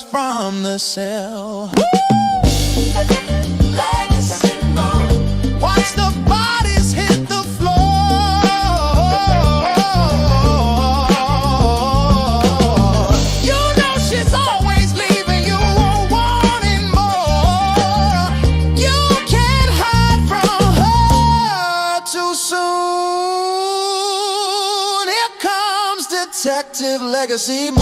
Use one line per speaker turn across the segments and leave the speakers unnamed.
us from the cell. Watch the bodies hit the floor. You know she's always leaving you wanting more. You can't hide from her too soon. Here comes Detective Legacy Moon.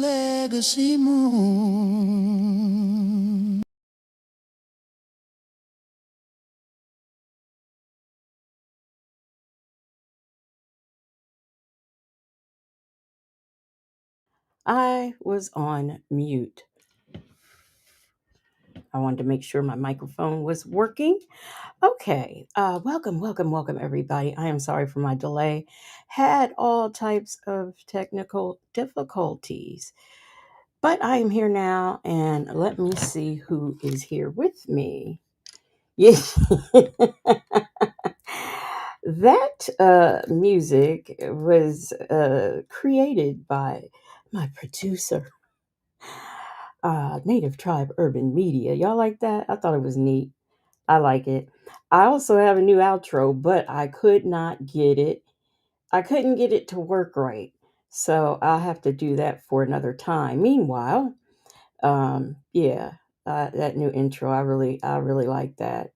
Legacy Moon.
I was on mute. I wanted to make sure my microphone was working. Okay. Welcome, everybody. I am sorry for my delay. Had all types of technical difficulties, but I am here now, and let me see who is here with me. Yes. That music was created by my producer, Native Tribe Urban Media. Y'all like that? I thought it was neat. I like it. I also have a new outro, but I could not get it. I couldn't get it to work right. So I'll have to do that for another time. Meanwhile, yeah, that new intro, I really like that.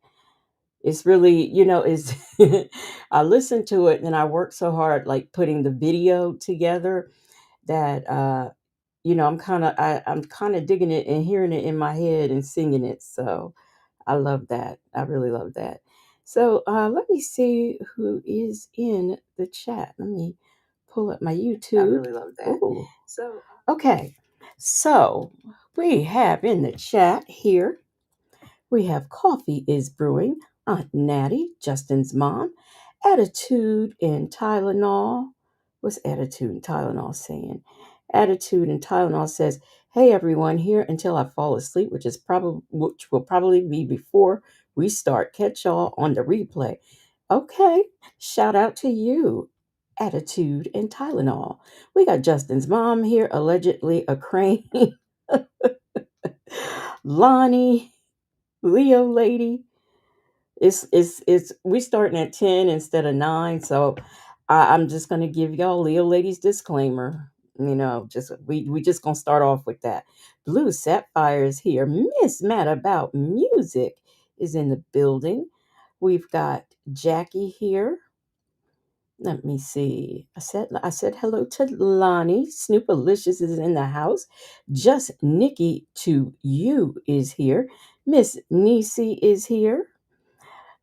It's really, is I listened to it and I worked so hard like putting the video together that I'm kind of digging it and hearing it in my head and singing it. So I love that. I really love that. So let me see who is in the chat. Let me pull up my YouTube. I really love that. Ooh. So okay. So we have in the chat here, we have Coffee is Brewing, Aunt Natty, Justin's mom, Attitude and Tylenol. What's Attitude and Tylenol saying? Attitude and Tylenol says, "Hey everyone, here until I fall asleep, which will probably be before we start. Catch y'all on the replay." Okay, shout out to you, Attitude and Tylenol. We got Justin's mom here, allegedly a crane. Lonnie, Leo lady. It's we starting at 10 instead of 9, so I'm just gonna give y'all Leo ladies disclaimer. Just we just gonna start off with that. Blue Sapphire is here. Miss Mad About Music is in the building. We've got Jackie here. Let me see. I said hello to Lonnie. Snoopalicious is in the house. Just Nikki to you is here. Miss Nisi is here.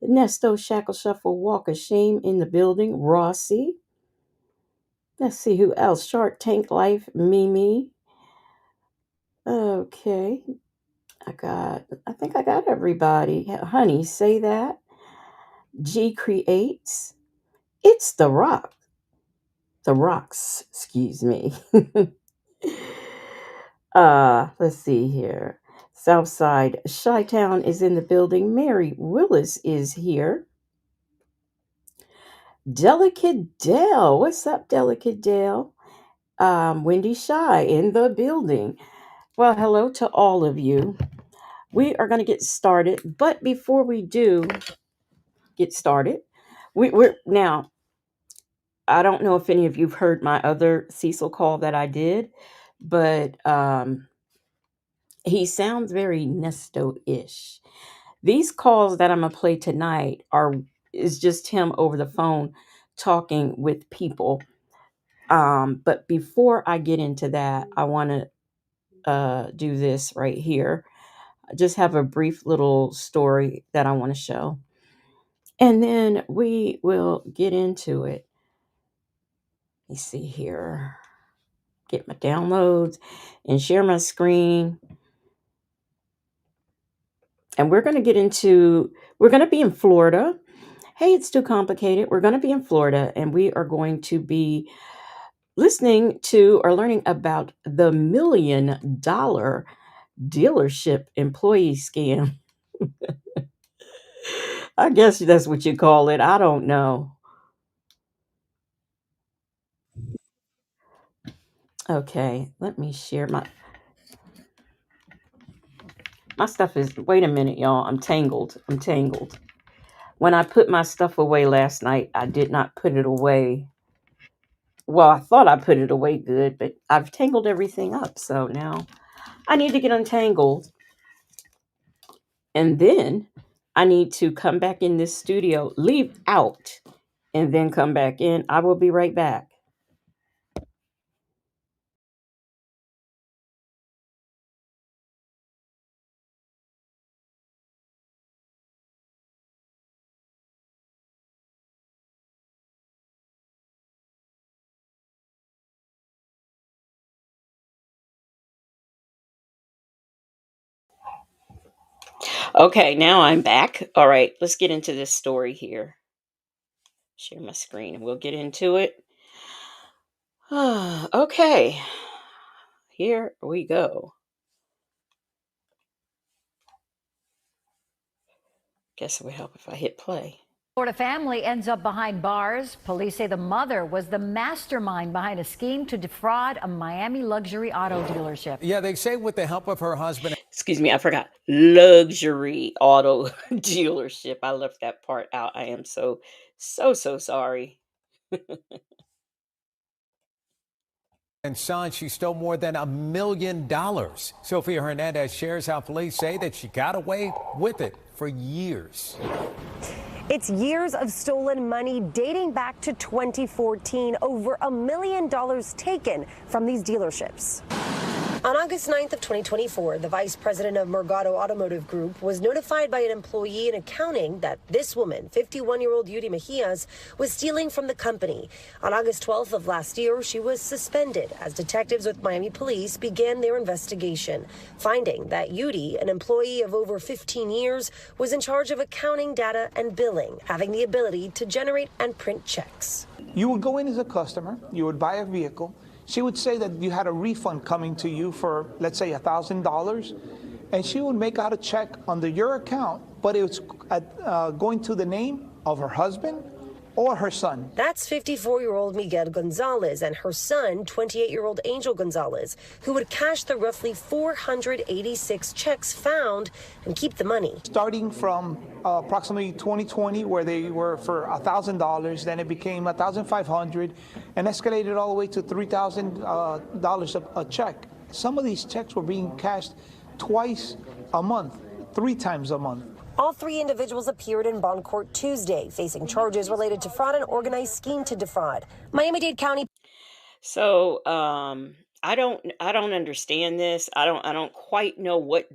Nesto Shackle Shuffle Walk of Shame in the building. Rossi. Let's see who else. Shark Tank Life. Mimi. Okay. I think I got everybody. Honey, say that. G Creates. It's the Rock. The Rocks, excuse me. Let's see here. Southside Chi-Town is in the building. Mary Willis is here. Delicate Dale. What's up, Delicate Dale? Wendy Shy in the building. Well, hello to all of you. We are going to get started, but before we do get started, we're now. I don't know if any of you've heard my other Cecil call that I did, but he sounds very Nesto-ish. These calls that I'm gonna play tonight is just him over the phone talking with people. But before I get into that, I want to do this right here. I just have a brief little story that I want to show, and then we will get into it. Let me see here. Get my downloads and share my screen. And we're going to be in Florida. Hey, it's too complicated. We're going to be in Florida, and we are going to be listening to or learning about the $1 million dealership employee scam. I guess that's what you call it. I don't know. Okay, let me share my stuff is wait a minute, y'all. I'm tangled. I'm tangled. When I put my stuff away last night, I did not put it away. Well, I thought I put it away good, but I've tangled everything up. So now I need to get untangled. And then I need to come back in this studio, leave out, and then come back in. I will be right back. Okay, now I'm back. All right, let's get into this story here. Share my screen and we'll get into it. Okay, here we go. Guess it would help if I hit play.
Florida family ends up behind bars. Police say the mother was the mastermind behind a scheme to defraud a Miami luxury auto dealership.
Yeah, they say with the help of her husband.
Excuse me, I forgot. Luxury auto dealership. I left that part out. I am so sorry.
And son, she stole more than $1 million. Sophia Hernandez shares how police say that she got away with it for years.
It's years of stolen money dating back to 2014, over $1 million taken from these dealerships. On August 9th of 2024, the vice president of Murgado Automotive Group was notified by an employee in accounting that this woman, 51-year-old Yuri Mejias, was stealing from the company. On August 12th of last year, she was suspended as detectives with Miami police began their investigation, finding that Yuri, an employee of over 15 years, was in charge of accounting, data, and billing, having the ability to generate and print checks.
You would go in as a customer, you would buy a vehicle. She would say that you had a refund coming to you for, let's say, $1,000, and she would make out a check under your account, but it was going to the name of her husband or her son.
That's 54-year-old Miguel Gonzalez and her son, 28-year-old Angel Gonzalez, who would cash the roughly 486 checks found and keep the money.
Starting from approximately 2020, where they were for $1,000, then it became $1,500, and escalated all the way to $3,000 a check. Some of these checks were being cashed twice a month, 3 times a month.
All 3 individuals appeared in bond court Tuesday, facing charges related to fraud and organized scheme to defraud. Miami-Dade County.
So, I don't understand this. I don't quite know what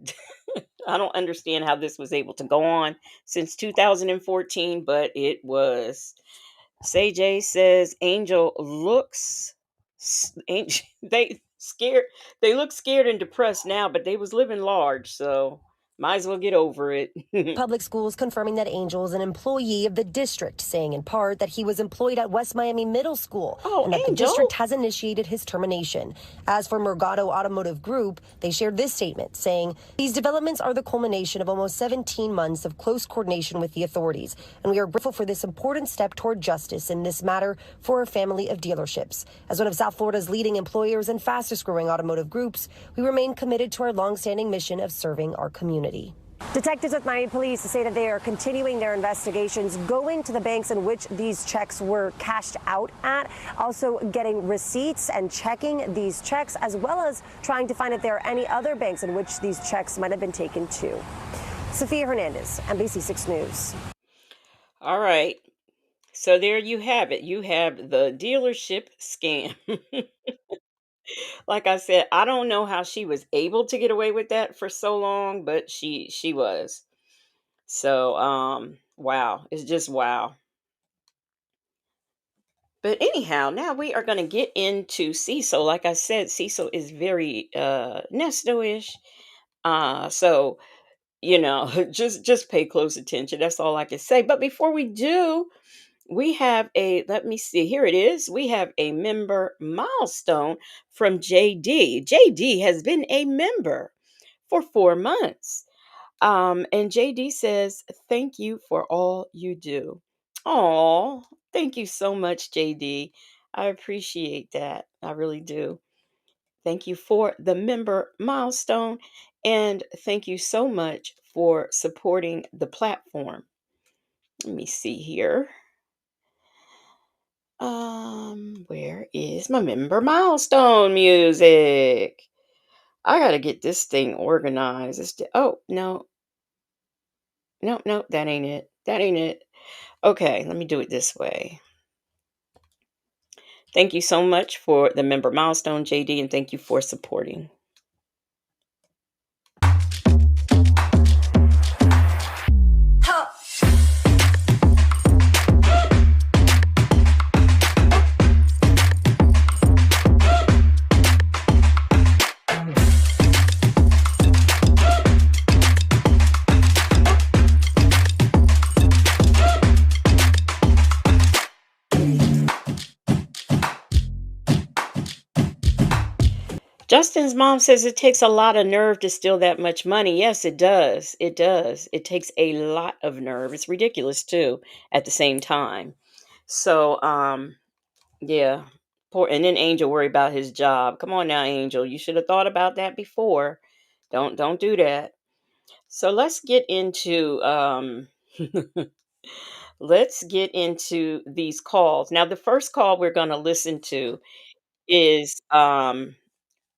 I don't understand how this was able to go on since 2014, but it was. Say J says Angel looks they scared. They look scared and depressed now, but they was living large, so might as well get over it.
Public schools confirming that Angel is an employee of the district, saying in part that he was employed at West Miami Middle School and that the district has initiated his termination. As for Murgado Automotive Group, they shared this statement saying, "These developments are the culmination of almost 17 months of close coordination with the authorities, and we are grateful for this important step toward justice in this matter for a family of dealerships. As one of South Florida's leading employers and fastest growing automotive groups, we remain committed to our longstanding mission of serving our community." Detectives with Miami Police say that they are continuing their investigations, going to the banks in which these checks were cashed out at, also getting receipts and checking these checks, as well as trying to find if there are any other banks in which these checks might have been taken to. Sophia Hernandez, NBC6 News.
All right. So there you have it. You have the dealership scam. Like I said, I don't know how she was able to get away with that for so long, but she was. So, wow. It's just wow. But anyhow, now we are going to get into Cecil. Like I said, Cecil is very nesto-ish. So, just pay close attention. That's all I can say. But before we do, we have let me see, here it is. We have a member milestone from JD. JD has been a member for 4 months. And JD says, thank you for all you do. Oh, thank you so much, JD. I appreciate that. I really do. Thank you for the member milestone. And thank you so much for supporting the platform. Let me see here. Where is my member milestone music? I gotta get this thing organized. Oh, no, no, no, that ain't it. That ain't it. Okay, let me do it this way. Thank you so much for the member milestone, JD, and thank you for supporting. Justin's mom says it takes a lot of nerve to steal that much money. Yes, it does. It does. It takes a lot of nerve. It's ridiculous too at the same time. So, yeah. Poor and then Angel worry about his job. Come on now, Angel. You should have thought about that before. Don't do that. So let's get into let's get into these calls. Now the first call we're going to listen to is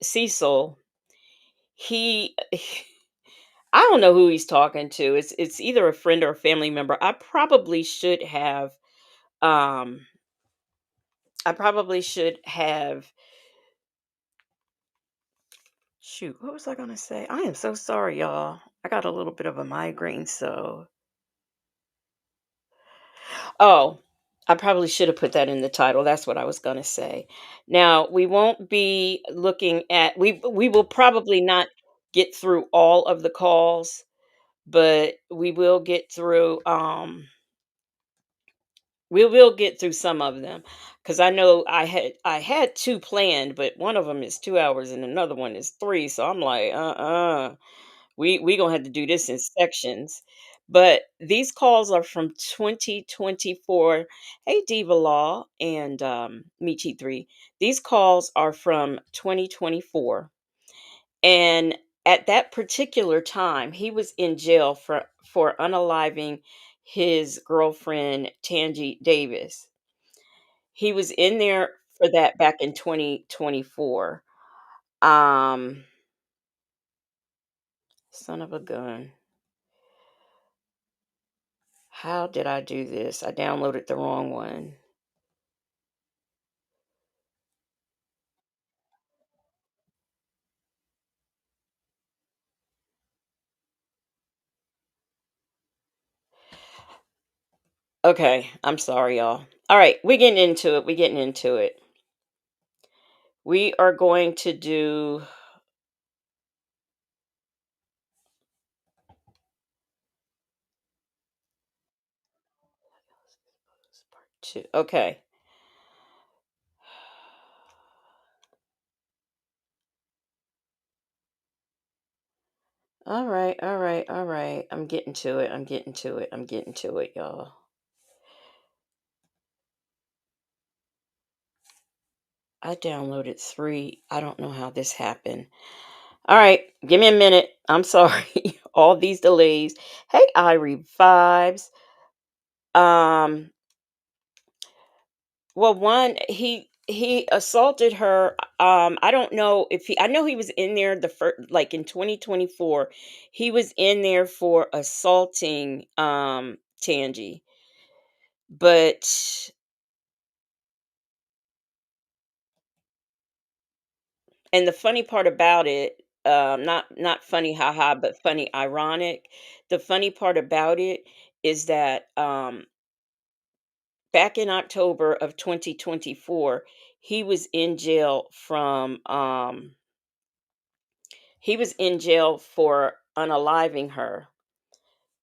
Cecil. He I don't know who he's talking to. It's either a friend or a family member. Um I probably should have shoot, what was I going to say? I am so sorry, y'all. I got a little bit of a migraine, so oh, I probably should have put that in the title. That's what I was going to say. Now, we won't be looking at we will probably not get through all of the calls, but we will get through some of them because I know I had two planned, but one of them is 2 hours and another one is three. So I'm like, we gonna have to do this in sections. But these calls are from 2024. Hey, Diva Law and Michi Three. These calls are from 2024, and at that particular time, he was in jail for unaliving his girlfriend Tange Davis. He was in there for that back in 2024. Um, son of a gun. How did I do this? I downloaded the wrong one. Okay, I'm sorry, y'all. All right, we're getting into it. We're getting into it. We are going to do part two. Okay. All right, all right, all right. I'm getting to it. I'm getting to it. I'm getting to it, y'all. I downloaded three. I don't know how this happened. All right, give me a minute. I'm sorry. All these delays. Hey, Irie vibes. Um, well, one, he assaulted her. I don't know if I know he was in there the first, like in 2024. He was in there for assaulting Tangi. But and the funny part about it, not funny haha, but funny ironic. The funny part about it is that back in October of 2024, he was in jail from he was in jail for unaliving her,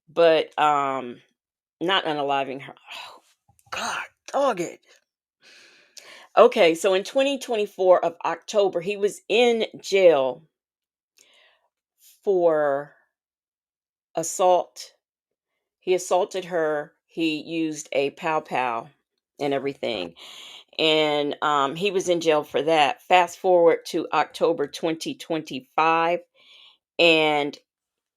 but not unaliving her. Oh, God, dog it. Okay, so in 2024 of October, he was in jail for assault. He assaulted her. He used a pow pow and everything. And he was in jail for that. Fast forward to October 2025, and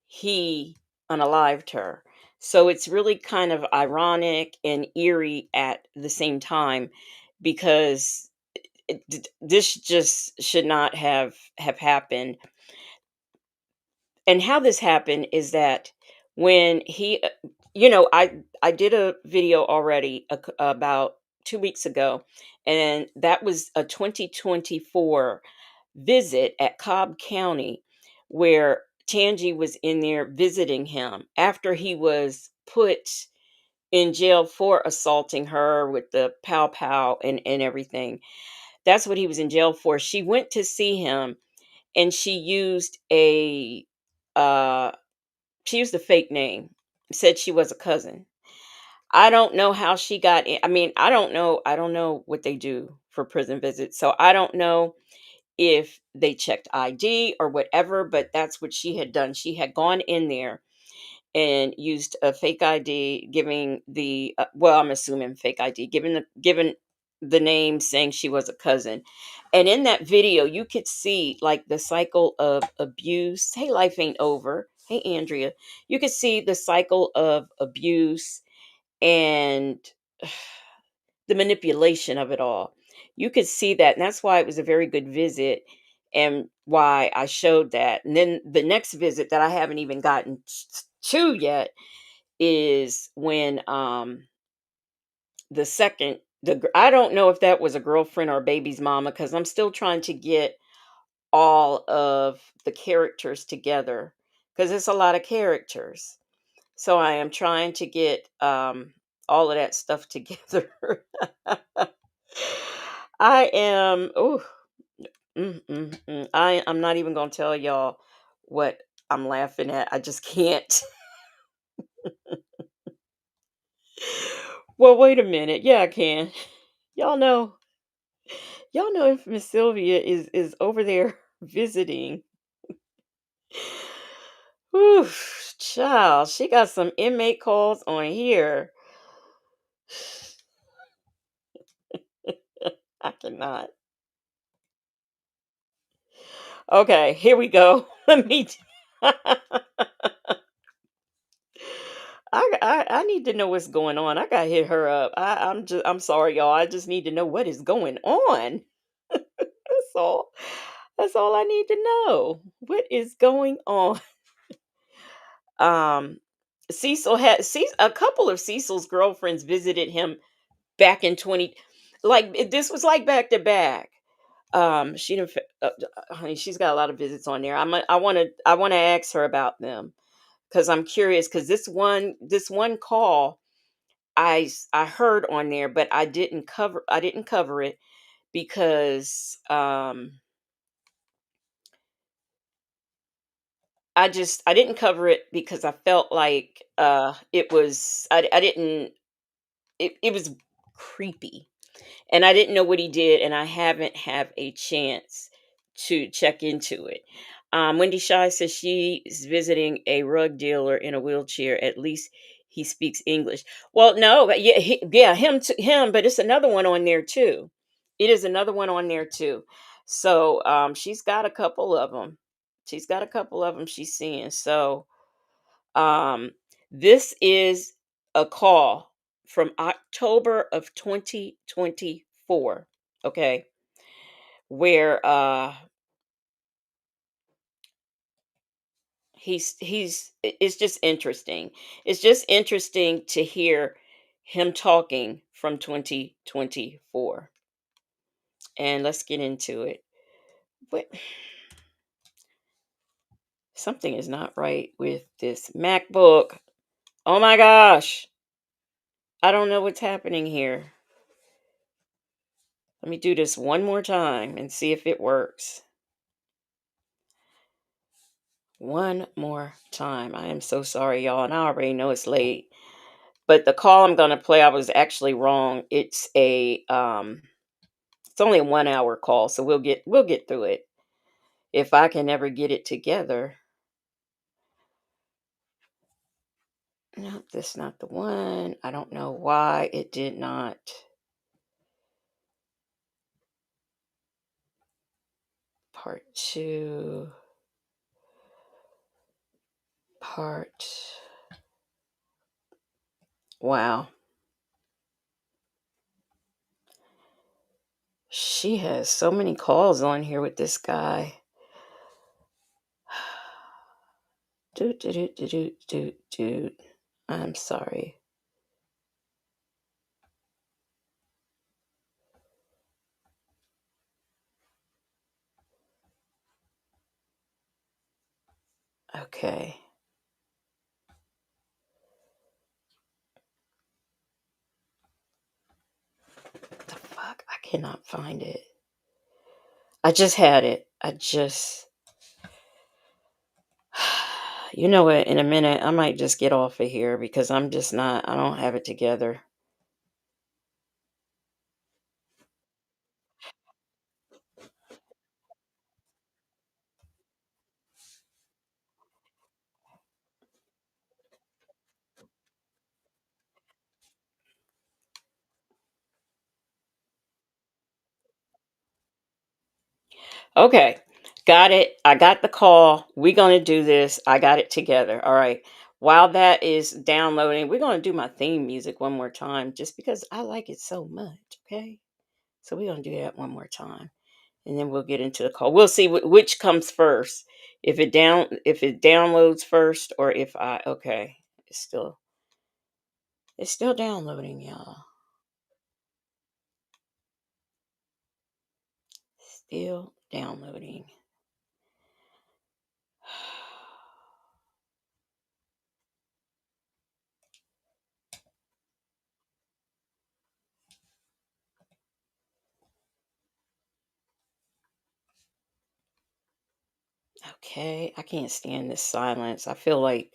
he unalived her. So it's really kind of ironic and eerie at the same time, because this just should not have happened. And how this happened is that when he I did a video already about 2 weeks ago, and that was a 2024 visit at Cobb County, where Tange was in there visiting him after he was put in jail for assaulting her with the pow pow and everything. That's what he was in jail for. She went to see him, and uh she used a fake name, said she was a cousin. I don't know how she got in. I mean, I don't know what they do for prison visits. So I don't know if they checked ID or whatever, but that's what she had done. She had gone in there and used a fake ID, giving the well, I'm assuming fake ID, given the name, saying she was a cousin. And in that video, you could see like the cycle of abuse. Hey, life ain't over. Hey, Andrea. You could see the cycle of abuse and the manipulation of it all. You could see that. And that's why it was a very good visit, and why I showed that. And then the next visit that I haven't even gotten to yet is when the second I don't know if that was a girlfriend or a baby's mama, because I'm still trying to get all of the characters together, because it's a lot of characters. So I am trying to get all of that stuff together. I am I'm not even gonna tell y'all what I'm laughing at. I just can't. Well, wait a minute. Yeah, I can. Y'all know, y'all know if Miss Sylvia is over there visiting. Whew, child, she got some inmate calls on here. I cannot. Okay, here we go. Let me. I need to know what's going on. I gotta hit her up. I'm sorry, y'all. I just need to know what is going on. That's all. That's all I need to know. What is going on? Um, a couple of Cecil's girlfriends visited him back in 20, this was like back to back. She didn't honey, she's got a lot of visits on there. I want to ask her about them, because I'm curious, because this one call I heard on there, but I didn't cover it, because I didn't cover it because I felt like it was I didn't it was creepy, and I didn't know what he did, and I haven't have a chance to check into it. Wendy Shy says she is visiting a rug dealer in a wheelchair. At least he speaks English. Well, no, but yeah, him, but it's another one on there too. It is another one on there too. So she's got a couple of them. She's got a couple of them she's seeing. So um, this is a call from October of 2024. Okay, where it's just interesting. It's just interesting to hear him talking from 2024. And let's get into it. What Something is not right with this MacBook. Oh my gosh. I don't know what's happening here. Let me do this one more time and see if it works. One more time. I am so sorry, y'all, and I already know it's late. But the call I'm gonna play, I was actually wrong. It's only a 1 hour call, so we'll get through it. If I can ever get it together. No, this is not the one. I don't know why it did not. Part 2. Wow. She has so many calls on here with this guy. Dude. I'm sorry. Okay. The fuck? I cannot find it. I just had it. You know what? In a minute, I might just get off of here because I don't have it together. Okay. Got it. I got the call. We're going to do this. I got it together. All right. While that is downloading, we're going to do my theme music one more time just because I like it so much. Okay. So we're going to do that one more time. And then we'll get into the call. We'll see which comes first. If it downloads first or if I okay. It's still downloading, y'all. Still downloading. Okay, I can't stand this silence. I feel like,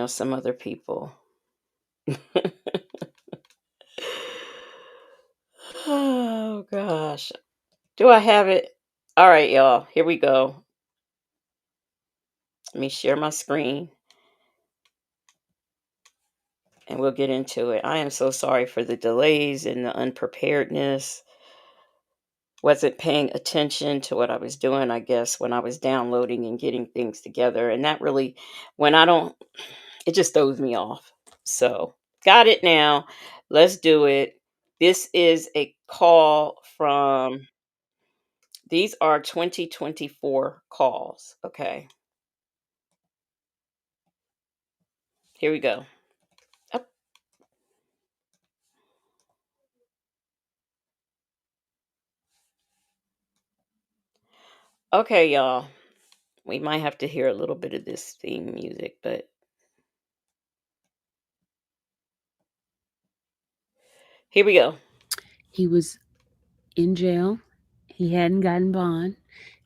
some other people. Oh gosh. Do I have it? All right, y'all. Here we go. Let me share my screen and we'll get into it. I am so sorry for the delays and the unpreparedness. Wasn't paying attention to what I was doing, I guess, when I was downloading and getting things together. And that really, when I don't, it just throws me off. So, got it now. Let's do it. This is a call from, these are 2024 calls. Okay, here we go. Up. Okay, y'all. We might have to hear a little bit of this theme music, but here we go.
He was in jail. He hadn't gotten bond.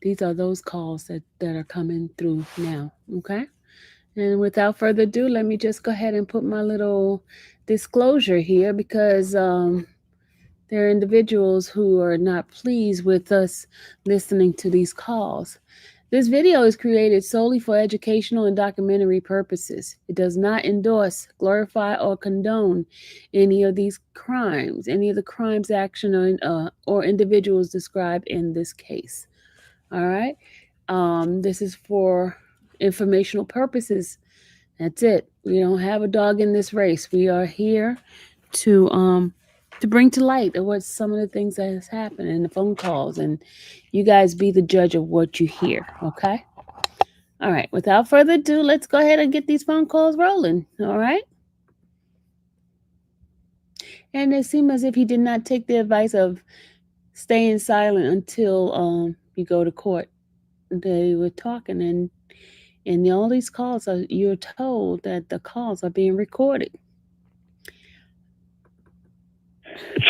These are those calls that are coming through now. Okay. And without further ado, let me just go ahead and put my little disclosure here because there are individuals who are not pleased with us listening to these calls. This video is created solely for educational and documentary purposes. It does not endorse, glorify, or condone any of these crimes, any of the crimes, action, or individuals described in this case. All right. This is for informational purposes. That's it. We don't have a dog in this race. We are here to bring to light what some of the things that has happened in the phone calls, and you guys be the judge of what you hear. Okay. All right. Without further ado, let's go ahead and get these phone calls rolling. All right. And it seemed as if he did not take the advice of staying silent until you go to court. They were talking, and in all these calls, you're told that the calls are being recorded.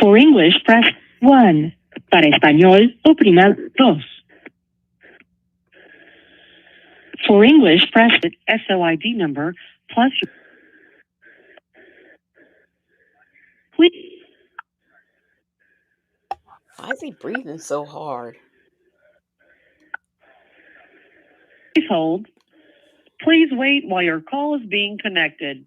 For English, press 1. Para español, oprima 2. For English, press the SOID number plus. Please
Why is he breathing so hard?
hold. Please wait while your call is being connected.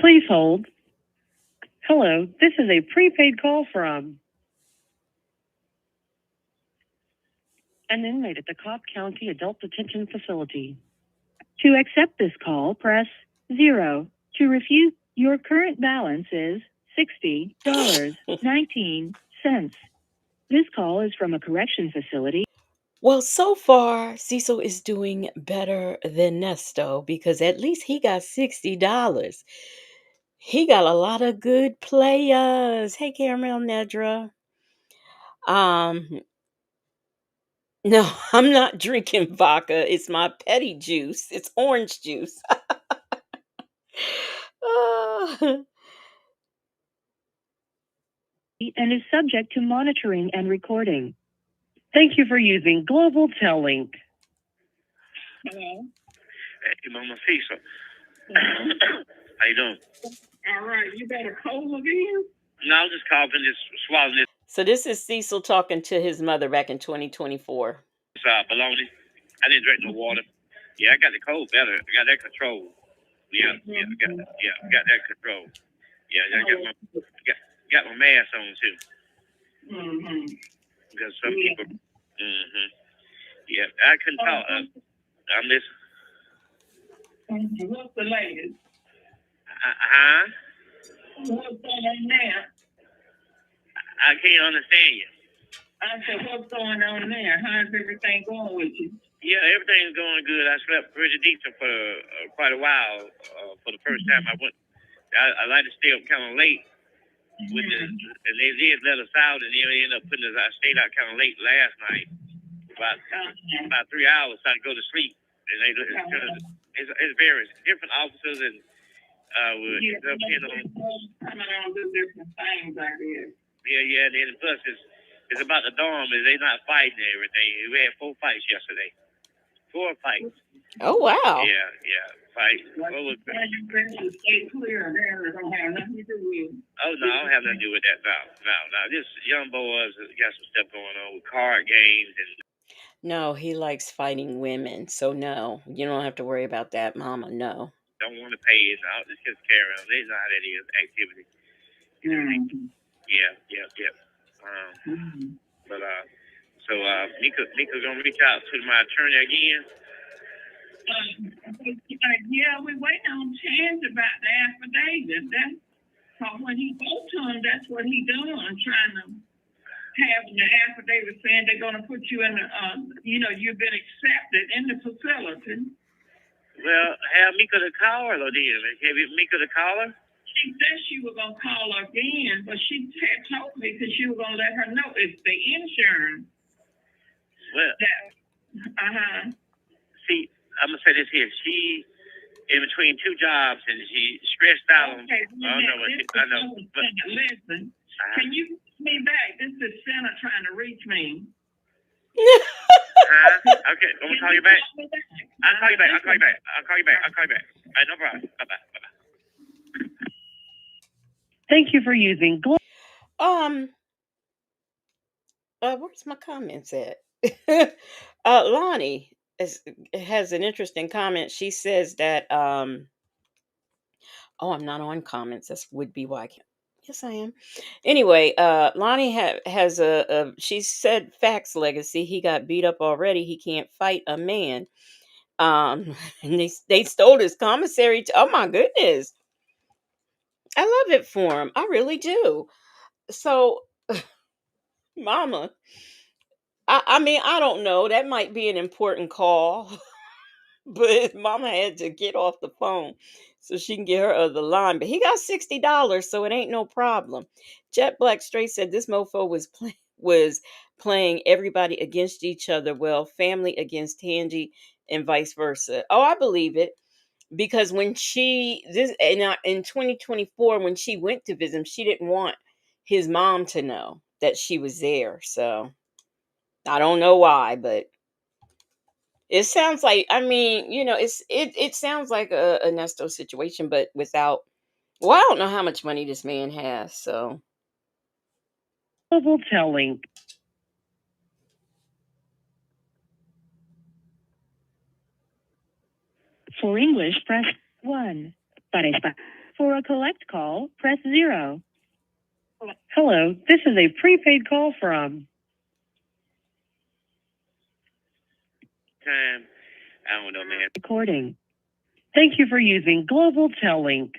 Please hold. Hello, this is a prepaid call from an inmate at the Cobb County Adult Detention Facility. To accept this call, press 0. To refuse, your current balance is $60.19. This call is from a correction facility.
Well, so far, Cecil is doing better than Nesto because at least he got $60. He got a lot of good players. Hey, Caramel Nedra. Um, no, I'm not drinking vodka. It's my petty juice. It's orange juice. Ah.
And is subject to monitoring and recording. Thank you for using Global Tellink.
Hello. Hey, Mama Cecil. How you doing? All right. You got a cold again? No, I'm just coughing, just swallowing this
So this is Cecil talking to his mother back in 2024.
bologna. I didn't drink no water. Yeah, I got the cold better. I got that control. Yeah, I got that control. Yeah, I got my mask on too. Because some people. Yeah, I couldn't talk. I'm listening. What's the latest? What's going on there? I can't understand you. I said, what's going on there? How's everything going with you? Yeah, everything's going good. I slept pretty decent for quite a while. For the first time I went, I like to stay up kind of late. With and they did let us out, and they ended up putting us. I stayed out kind of late last night, about 3 hours. So I go to sleep, and it's various different officers and coming on do different things like this. Yeah, and then plus it's about the dorm. Is they not fighting and everything. We had 4 fights yesterday. 4 fights.
Oh, wow.
Yeah, fights. You stay clear. They don't have nothing to do with. Oh no, I don't have nothing to do with that. No. This young boys got some stuff going on with card games and.
No, he likes fighting women. So no, you don't have to worry about that, Mama. No.
Don't want to pay it out. Just carry on. They know how that is. Activity. You know what I mean? Yeah. But Nika gonna reach out to my attorney again. Yeah, we waiting on Tange about the affidavit. That's when he spoke to him. That's what he doing. Trying to have the affidavit saying they're gonna put you in the. You've been accepted in the facility. Well, have Mika to call her, though, then. Have Mika to call her? She said she was going to call her again, but she had told me because she was going to let her know it's the insurance. Well, see, I'm going to say this here. She in between 2 jobs, and she stressed out. Okay, I know. But, listen, can you reach me back? This is Santa trying to reach me. Okay, I'm gonna call you back. I'll call you back. All right, no problem. Bye-bye.
Thank you for using
Where's my comments at? Lonnie has an interesting comment. She says that I'm not on comments. That would be why I can't. Yes, I am. Anyway, Lonnie has she said facts legacy. He got beat up already. He can't fight a man. And they stole his commissary. Oh my goodness. I love it for him. I really do. So, Mama, I mean, I don't know. That might be an important call. But Mama had to get off the phone so she can get her other line. But he got $60, so it ain't no problem. Jet Black Straight said this mofo was playing everybody against each other. Well, family against Tange and vice versa. Oh, I believe it. Because when in 2024, when she went to visit him, she didn't want his mom to know that she was there. So I don't know why, but it sounds like, I mean, it sounds like a Nesto situation, but without. Well, I don't know how much money this man has. So
Global Tellink. For English, press 1. Para For a collect call, press 0. Hello, this is a prepaid call from.
Time. I don't know, man.
Recording. Thank you for using Global Tellink.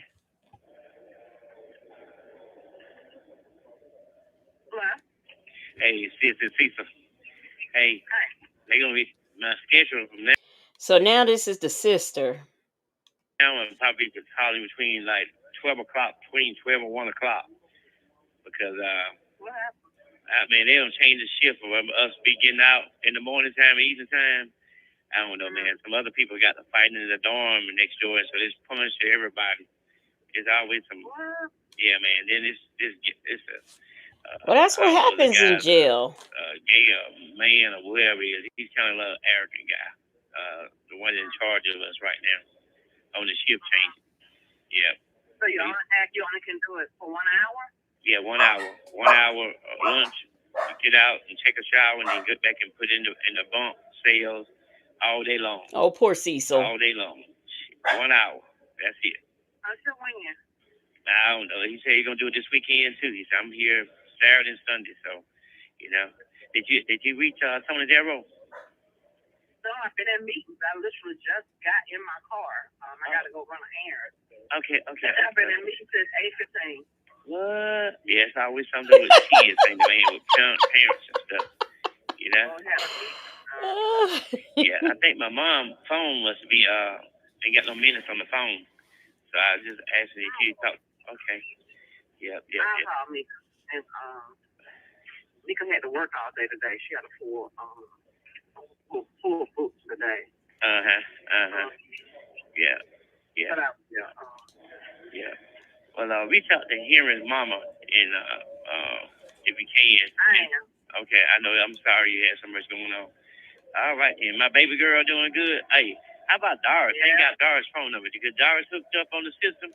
Hey, Cecil. Hey, they gonna be my schedule from
So now this is the sister.
now and probably could call in between like 12 o'clock, between 12 and 1 o'clock. Because, I mean, they don't change the shift of us be getting out in the morning time and evening time. I don't know, man. Some other people got to fighting in the dorm next door, so it's punish to everybody. It's always some, yeah, man. Then it's a,
Well, that's what happens in jail.
Gay man or whatever he is. He's kind of a little arrogant guy. The one in charge of us right now on the shift change. Yeah.
So you only can do it for 1 hour?
Yeah, 1 hour. 1 hour lunch. You get out and take a shower and then get back and put in the bunk cells all day long.
Oh, poor Cecil.
All day long. 1 hour. That's it.
Until when?
I don't know. He said he's gonna do it this weekend too. He said I'm here Saturday and Sunday. So, you know, did you reach Tony Darrow?
No, I've been in meetings. I literally just got in my car. I got to go run an errand.
Okay.
I've been in meetings since 8:15.
What? Yeah, it's always something with kids, ain't the man, with parents and stuff. You know? Yeah, I think my mom's phone must be ain't got no minutes on the phone. So I was just asking if you talk. Okay. Yep.
I called Mika, and Mika had to work all day today. She had a full boots today.
Yeah.
But
Yeah. Well, reach out to Henry's mama and if you can.
I am.
Okay, I know. I'm sorry you had so much going on. All right, then. My baby girl doing good. Hey, how about Doris? I ain't got Doris' phone number. Because Doris hooked up on the system.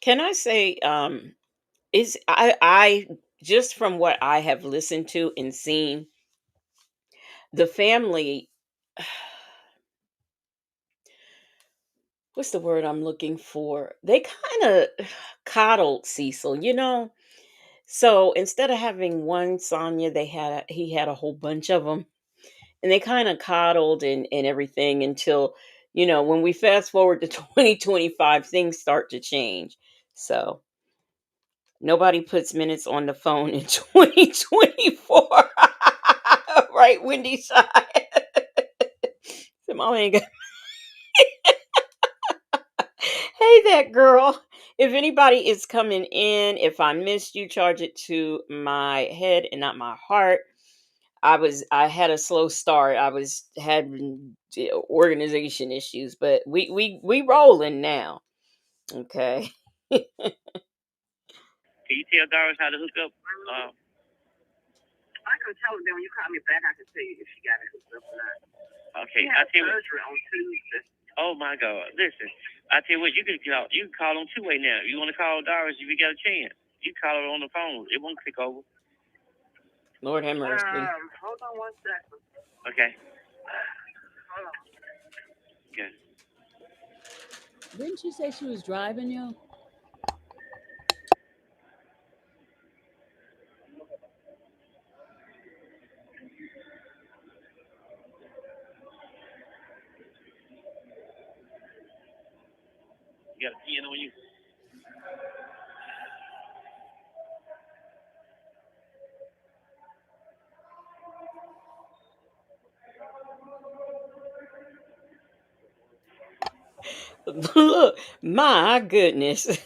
Can I say, is I just from what I have listened to and seen, the family, what's the word I'm looking for? They kind of coddled Cecil, you know? So instead of having one Sonia, he had a whole bunch of them. And they kind of coddled and everything until, you know, when we fast forward to 2025, things start to change. So nobody puts minutes on the phone in 2024. Right, Wendy Shy? So Mama ain't got... Hey, that girl. If anybody is coming in, if I missed you, charge it to my head and not my heart. I had a slow start. I was having organization issues, but we rolling now. Okay.
Can you tell Doris how to hook up?
I can tell her then when you call me back. I can tell you if she got it hooked up or not.
Okay,
she had surgery on Tuesday.
Oh my God! Listen, I tell you what, you can call on two-way now. You want to call Doris if you got a chance. You call her on the phone. It won't click over.
Lord have mercy.
Hold on 1 second.
Okay.
Hold on.
Okay.
Didn't she say she was driving you?
You got a pen on you?
Look, my goodness.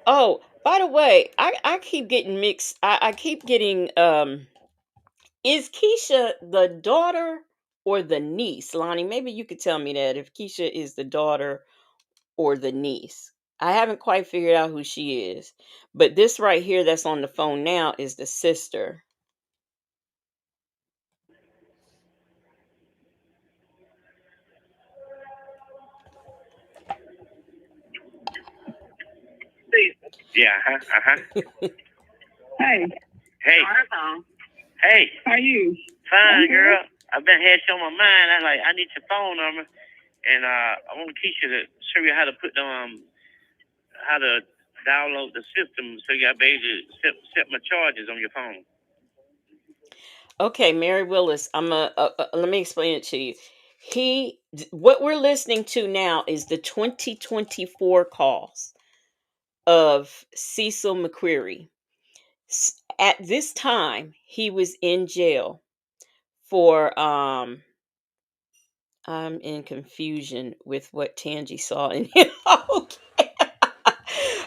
Oh, by the way, I keep getting mixed. I keep getting is Keisha the daughter or the niece? Lonnie, maybe you could tell me that if Keisha is the daughter or the niece. I haven't quite figured out who she is. But this right here that's on the phone now is the sister.
Yeah.
Hey.
Hey. Hey.
How are you?
Fine, girl. I've been had you on my mind. I need your phone number. And I want Keisha to show you how to put how to download the system so you got be able to set my charges on your phone.
Okay, Mary Willis, let me explain it to you. What we're listening to now is the 2024 calls of Cecil McCrary. At this time, he was in jail for I'm in confusion with what Tange saw in him. Okay.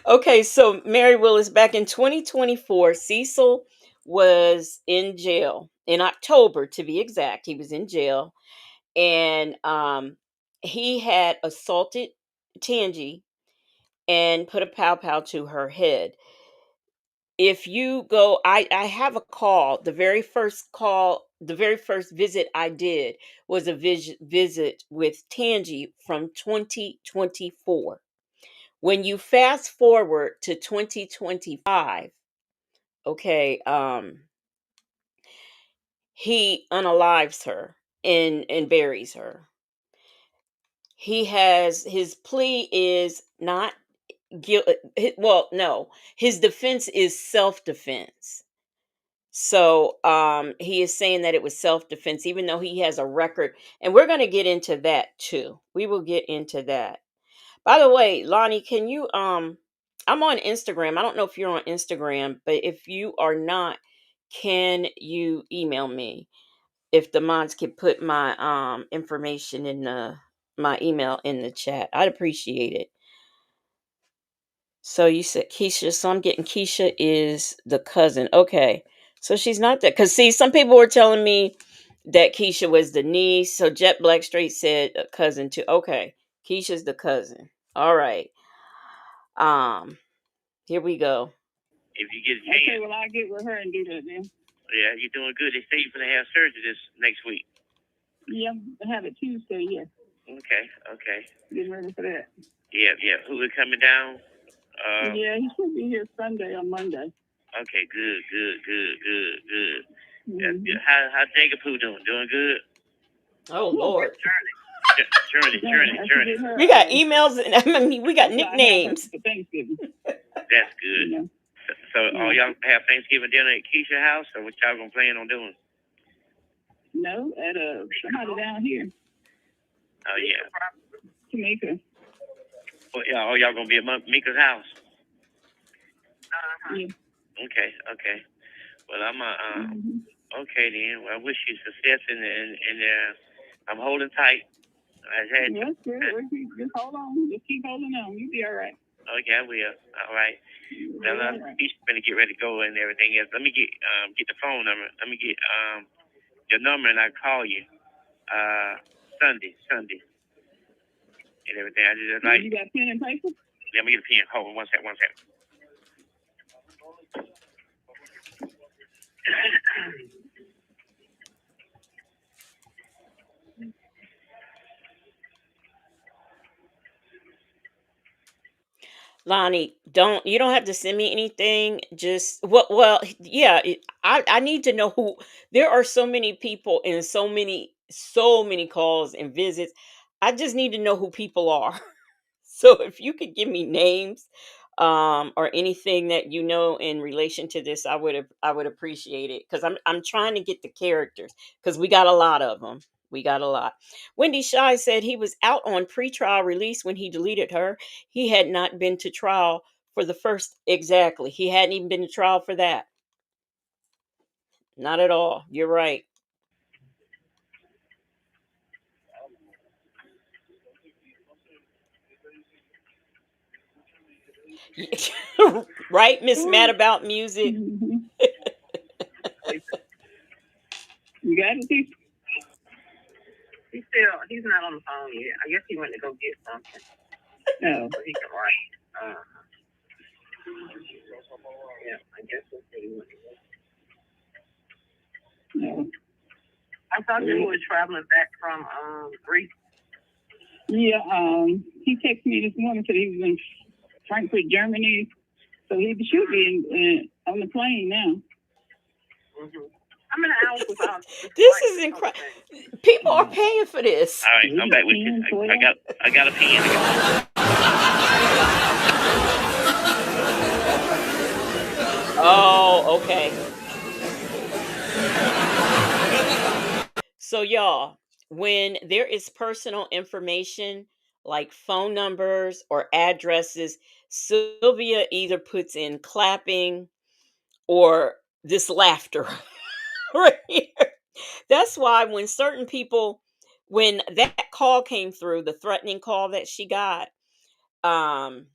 Okay, so Mary Willis, back in 2024, Cecil was in jail in October, to be exact. He was in jail, and he had assaulted Tange and put a pow pow to her head. If you go, I have a call. The very first visit I did was a visit with Tange from 2024. When you fast forward to 2025, okay, he unalives her and buries her. His plea is not guilt. Well, no, his defense is self-defense. So he is saying that it was self-defense, even though he has a record. And we're going to get into that too. We will get into that. By the way, Lonnie, can you I'm on Instagram. I don't know if you're on Instagram, but if you are not, can you email me? If the mods could put my information in my email in the chat, I'd appreciate it. So you said Keisha, so I'm getting Keisha is the cousin. Okay. So she's not that, because see, some people were telling me that Keisha was the niece. So Jet Black Straight said a cousin too. Okay. Keisha's the cousin. All right. Here we go.
If you get a chance.
Okay, well, I'll get with her and do that then.
Yeah, you're doing good. They say you're going to have surgery this next week.
Yeah, I have it Tuesday, yes.
Okay.
Getting ready for that.
Yeah. Who is coming down?
Yeah, he should be here Sunday or Monday.
Okay, good.
Mm-hmm.
How Jagapoo doing? Doing good?
Oh, Lord.
Journey.
We got emails and I mean, we got nicknames.
For Thanksgiving.
That's good.
Yeah.
So y'all have Thanksgiving dinner at Keisha's house, or what y'all gonna plan on doing?
No, at somebody down here.
Oh, yeah.
Jamaica.
Well, y'all gonna be at Mika's house?
Yeah.
Okay. Well, I'm okay then. Well, I wish you success in I'm holding tight.
Yes, sir. Just hold on. Just keep holding on. You'll be all right.
Okay, I will. All right. Now, he's gonna get ready to go and everything else. Let me get the phone number. Let me get your number and I'll call you Sunday and everything. I just like.
You got pen and paper?
Let me get a pen. Hold on one second.
Lonnie, you don't have to send me anything. Just yeah, I need to know who. There are so many people and so many calls and visits. I just need to know who people are. So if you could give me names or anything that you know in relation to this, I would appreciate it, cuz I'm trying to get the characters, cuz we got a lot of them. We got a lot. Wendy Shy said he was out on pretrial release when he deleted her. He had not been to trial for the first. Exactly. He hadn't even been to trial for that. Not at all. You're right. Right, Miss Mad About Music.
Mm-hmm. You got it, Keisha?
He's not on the phone yet. I guess he went to go get something.
No.
So he can write. Yeah, I guess that's what he went to go.
No.
I thought he was traveling back from Greece.
Yeah, he texted me this morning, said he was in Frankfurt, Germany. So he should be on the plane now.
Mm-hmm. I'm in the house without
This is incredible. People are paying for this.
All right, I'm back with you. I got a pen.
Oh, okay. So, y'all, when there is personal information like phone numbers or addresses, Sylvia either puts in clapping or this laughter right here. That's why when certain people, when that call came through, the threatening call that she got, um,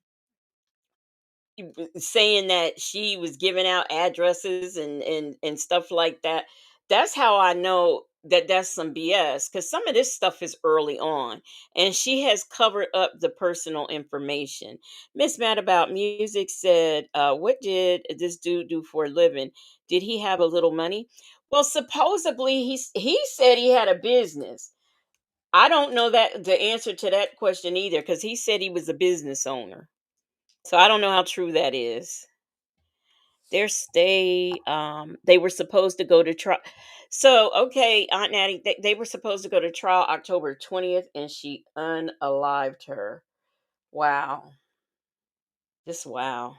saying that she was giving out addresses and stuff like that. That's how I know that that's some BS, because some of this stuff is early on, and she has covered up the personal information. Miss Mad About Music said, "What did this dude do for a living? Did he have a little money?" Well, supposedly he said he had a business. I don't know that the answer to that question either, because he said he was a business owner. So I don't know how true that is. They were supposed to go to trial. So okay, Aunt Natty, they were supposed to go to trial October 20th, and she unalived her. Wow. Just wow.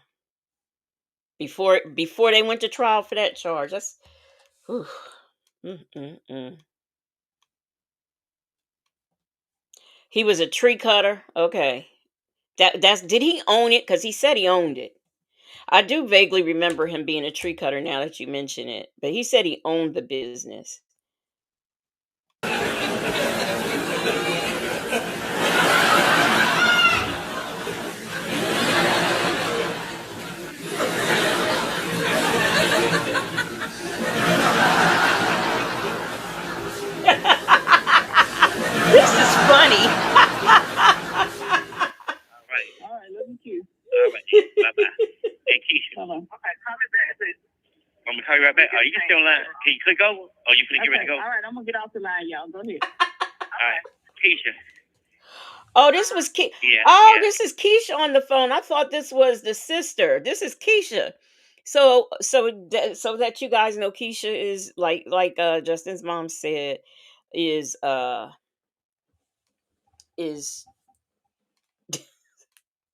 Before they went to trial for that charge. That's whew. Mm-mm-mm. He was a tree cutter. Okay. That's did he own it? Because he said he owned it. I do vaguely remember him being a tree cutter now that you mention it, but he said he owned the business. This is funny.
All right, love you too.
All right, bye-bye. Hey, Keisha.
Okay, call me back, please.
I'm going to call you right back. Are you still online? Can you click over? Or you finna get ready to go?
All right, I'm going to get off the line, y'all. Go ahead.
All right. Keisha.
Oh, this was
Yeah.
Oh, this is Keisha on the phone. I thought this was the sister. This is Keisha. So that you guys know, Keisha is like Justin's mom said, is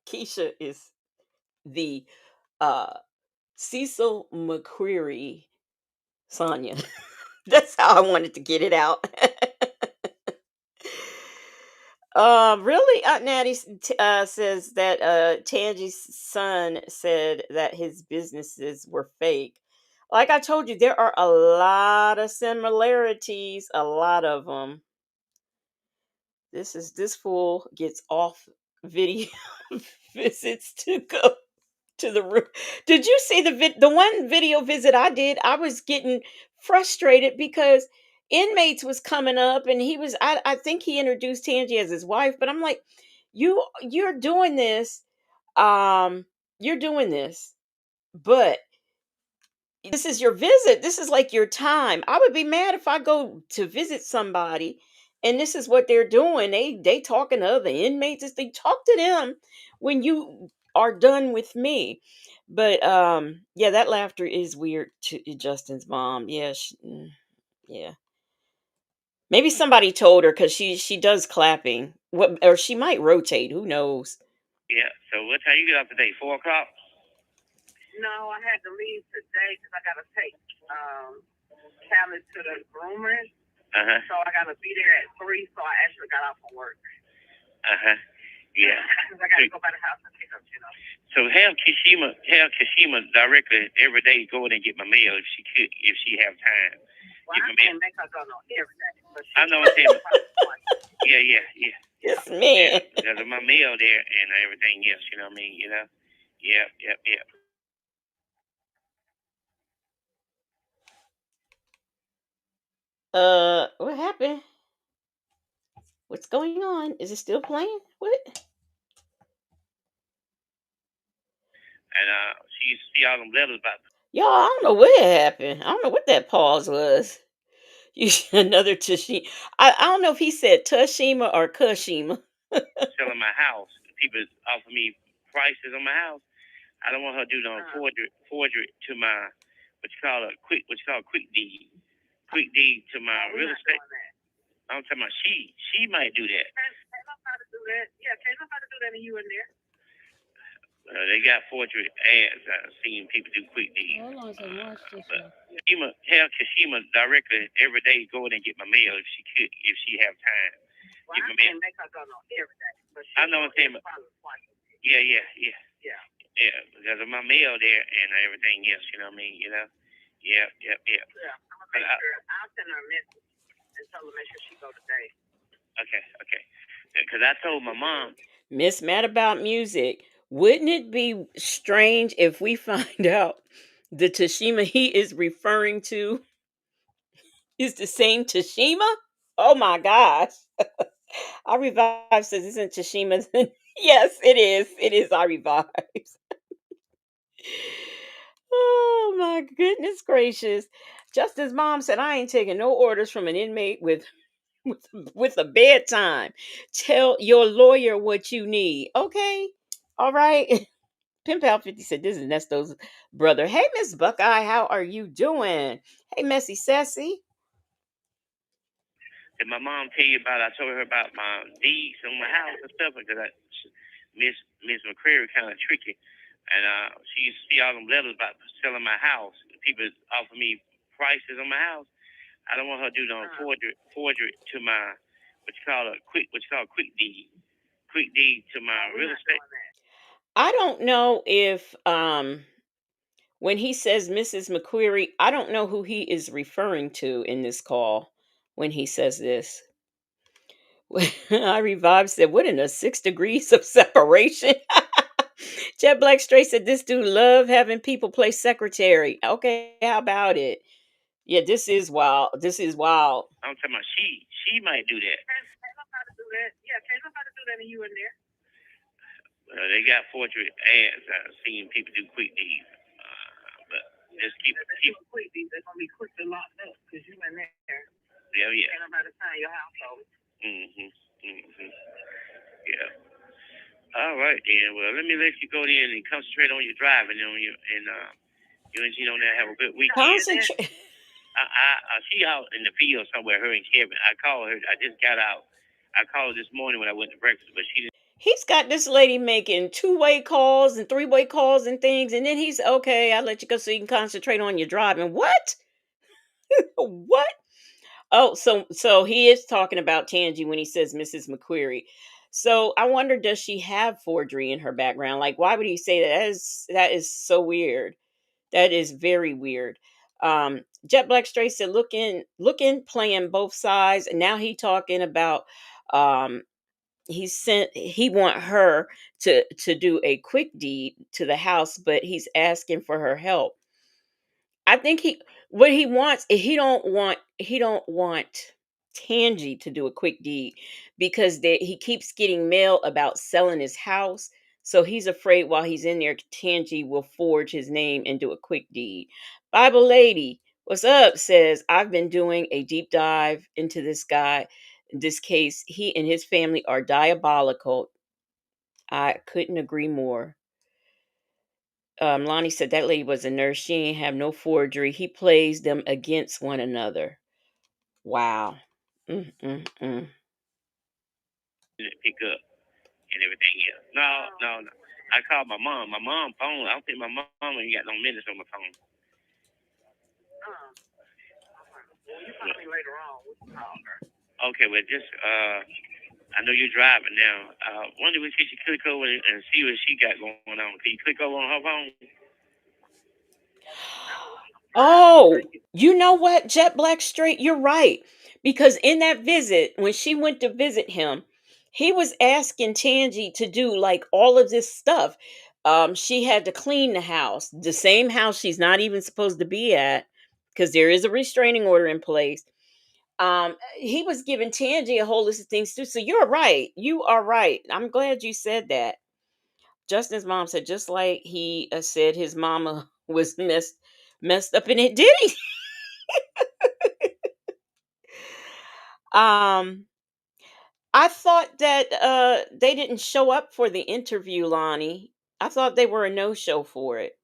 Keisha is the uh Cecil Mccrary Sonia. That's how I wanted to get it out. Really, Aunt Natty says that Tange's son said that his businesses were fake. Like I told you, there are a lot of similarities, a lot of them. This fool gets off video visits to go to the room. Did you see the one video visit I did? I was getting frustrated because inmates was coming up, and I think he introduced Tangi as his wife, but I'm like, you're doing this, um you're doing this, but this is your visit. This is like your time. I would be mad if I go to visit somebody and this is what they're doing. They talking to other inmates. They talk to them when you are done with me. But yeah, that laughter is weird to Justin's mom. Yeah, yeah. Maybe somebody told her, because she does clapping. What, or she might rotate. Who knows?
Yeah. So what time you get up today? 4 o'clock?
No, I had to leave today because I got to take Callie to the groomers.
Uh-huh.
So I got to be there at 3, so I actually got off from work.
Uh-huh. Yeah.
Because I got to go by the house and pick up,
So have Kashima directly every day go in and get my mail if she have time.
Well, I can't make her go no every day. But
I know what I'm saying. Yeah.
Yes, man.
Yeah, because of my mail there and everything else, you know what I mean? You know? Yep.
What happened? What's going on? Is it still playing? What?
And she used to see all them letters about
Y'all, I don't know what happened. I don't know what that pause was. Another Tashima. I don't know if he said Tashima or Kushima.
selling my house. People offer me prices on my house. I don't want her to do no forgery to my what you call a quick deed. quick deed to my real estate. I'm talking about she might do that. Can't nobody do that. Yeah, can't nobody do that and you in there. They got forgery ads. I've seen people do quick deeds.
Hold on, so watch this
But
one.
Kashima directly every day go in and get my mail if she could, if she have time.
Well, I can't make her go no every day. But
I know what I'm saying. Yeah, because of my mail there and everything else, you know what I mean? You know? Yeah.
Yeah, I'm gonna make sure. I'll send her a message and tell her make sure she go today.
Okay. Because I told my mom.
Miss Mad About Music. Wouldn't it be strange if we find out the Tashima he is referring to is the same Tashima? Oh my gosh. Our Revive says, isn't Tashima? Yes, it is. It is Our Revive. Oh my goodness gracious. Just as mom said, I ain't taking no orders from an inmate with, with a bedtime. Tell your lawyer what you need. Okay. All right. Pimp Pal 50 said, this is Nesto's brother. Hey, Miss Buckeye, how are you doing? Hey, Messy Sassy.
Did my mom tell you about? I told her about my deeds on my house and stuff because Miss Mccrary kind of tricky, and she used to see all them letters about selling my house. People offer me prices on my house. I don't want her to do no forgery to my what you call quick deed to my real estate.
I don't know if when he says Mrs. McQuarrie, I don't know who he is referring to in this call when he says this. I Revived said, what in the 6 degrees of separation? Jet Black Straight said, this dude love having people play secretary. Okay, how about it? Yeah, this is wild. This is wild.
I'm talking about she might do that. Can't nobody do that. Yeah, can't nobody do that and you in there. They got forgery ads. I've seen people do quick deeds. But just keep quick deeds. They're gonna be quickly locked up because you in there. Yeah. Can't nobody find your household. Yeah. All right then. Well, let me let you go in and concentrate on your driving on you and you and Gino now have a good weekend.
Concentrate.
She out in the field somewhere. Her and Kevin. I called her. I just got out. I called her this morning when I went to breakfast, but she didn't.
He's got this lady making 2-way calls and 3-way calls and things, and then he's okay. I'll let you go so you can concentrate on your driving. What? What? Oh, so he is talking about Tange when he says Mrs. McQuarrie. So I wonder, does she have forgery in her background? Like, why would he say that? That is so weird. That is very weird. Jet Black Straight said, looking, playing both sides. And now he talking about he want her to do a quick deed to the house, but he's asking for her help. I think what he wants, he don't want Tangy to do a quick deed because he keeps getting mail about selling his house. So he's afraid while he's in there, Tangy will forge his name and do a quick deed. Bible Lady, what's up? Says, I've been doing a deep dive into this guy. In this case, he and his family are diabolical. I couldn't agree more. Lonnie said that lady was a nurse. She ain't have no forgery. He plays them against one another. Wow. Mm.
Pick up and everything else. No. I called my mom. My mom phone. I don't think my mom ain't got no minutes on my phone. Well, you call me later on. We can call her. Okay, well, just I know you're driving now. Wonder if she should click over and see what she got going on. Can you click over on her phone?
Oh, you know what, Jet Black Straight, you're right. Because in that visit, when she went to visit him, he was asking Tangy to do like all of this stuff. She had to clean the house, the same house she's not even supposed to be at, because there is a restraining order in place. He was giving Tangy a whole list of things too. So you're right. You are right. I'm glad you said that. Justin's mom said, just like he said his mama was messed up in it, did he? um I thought that they didn't show up for the interview, Lonnie. I thought they were a no-show for it.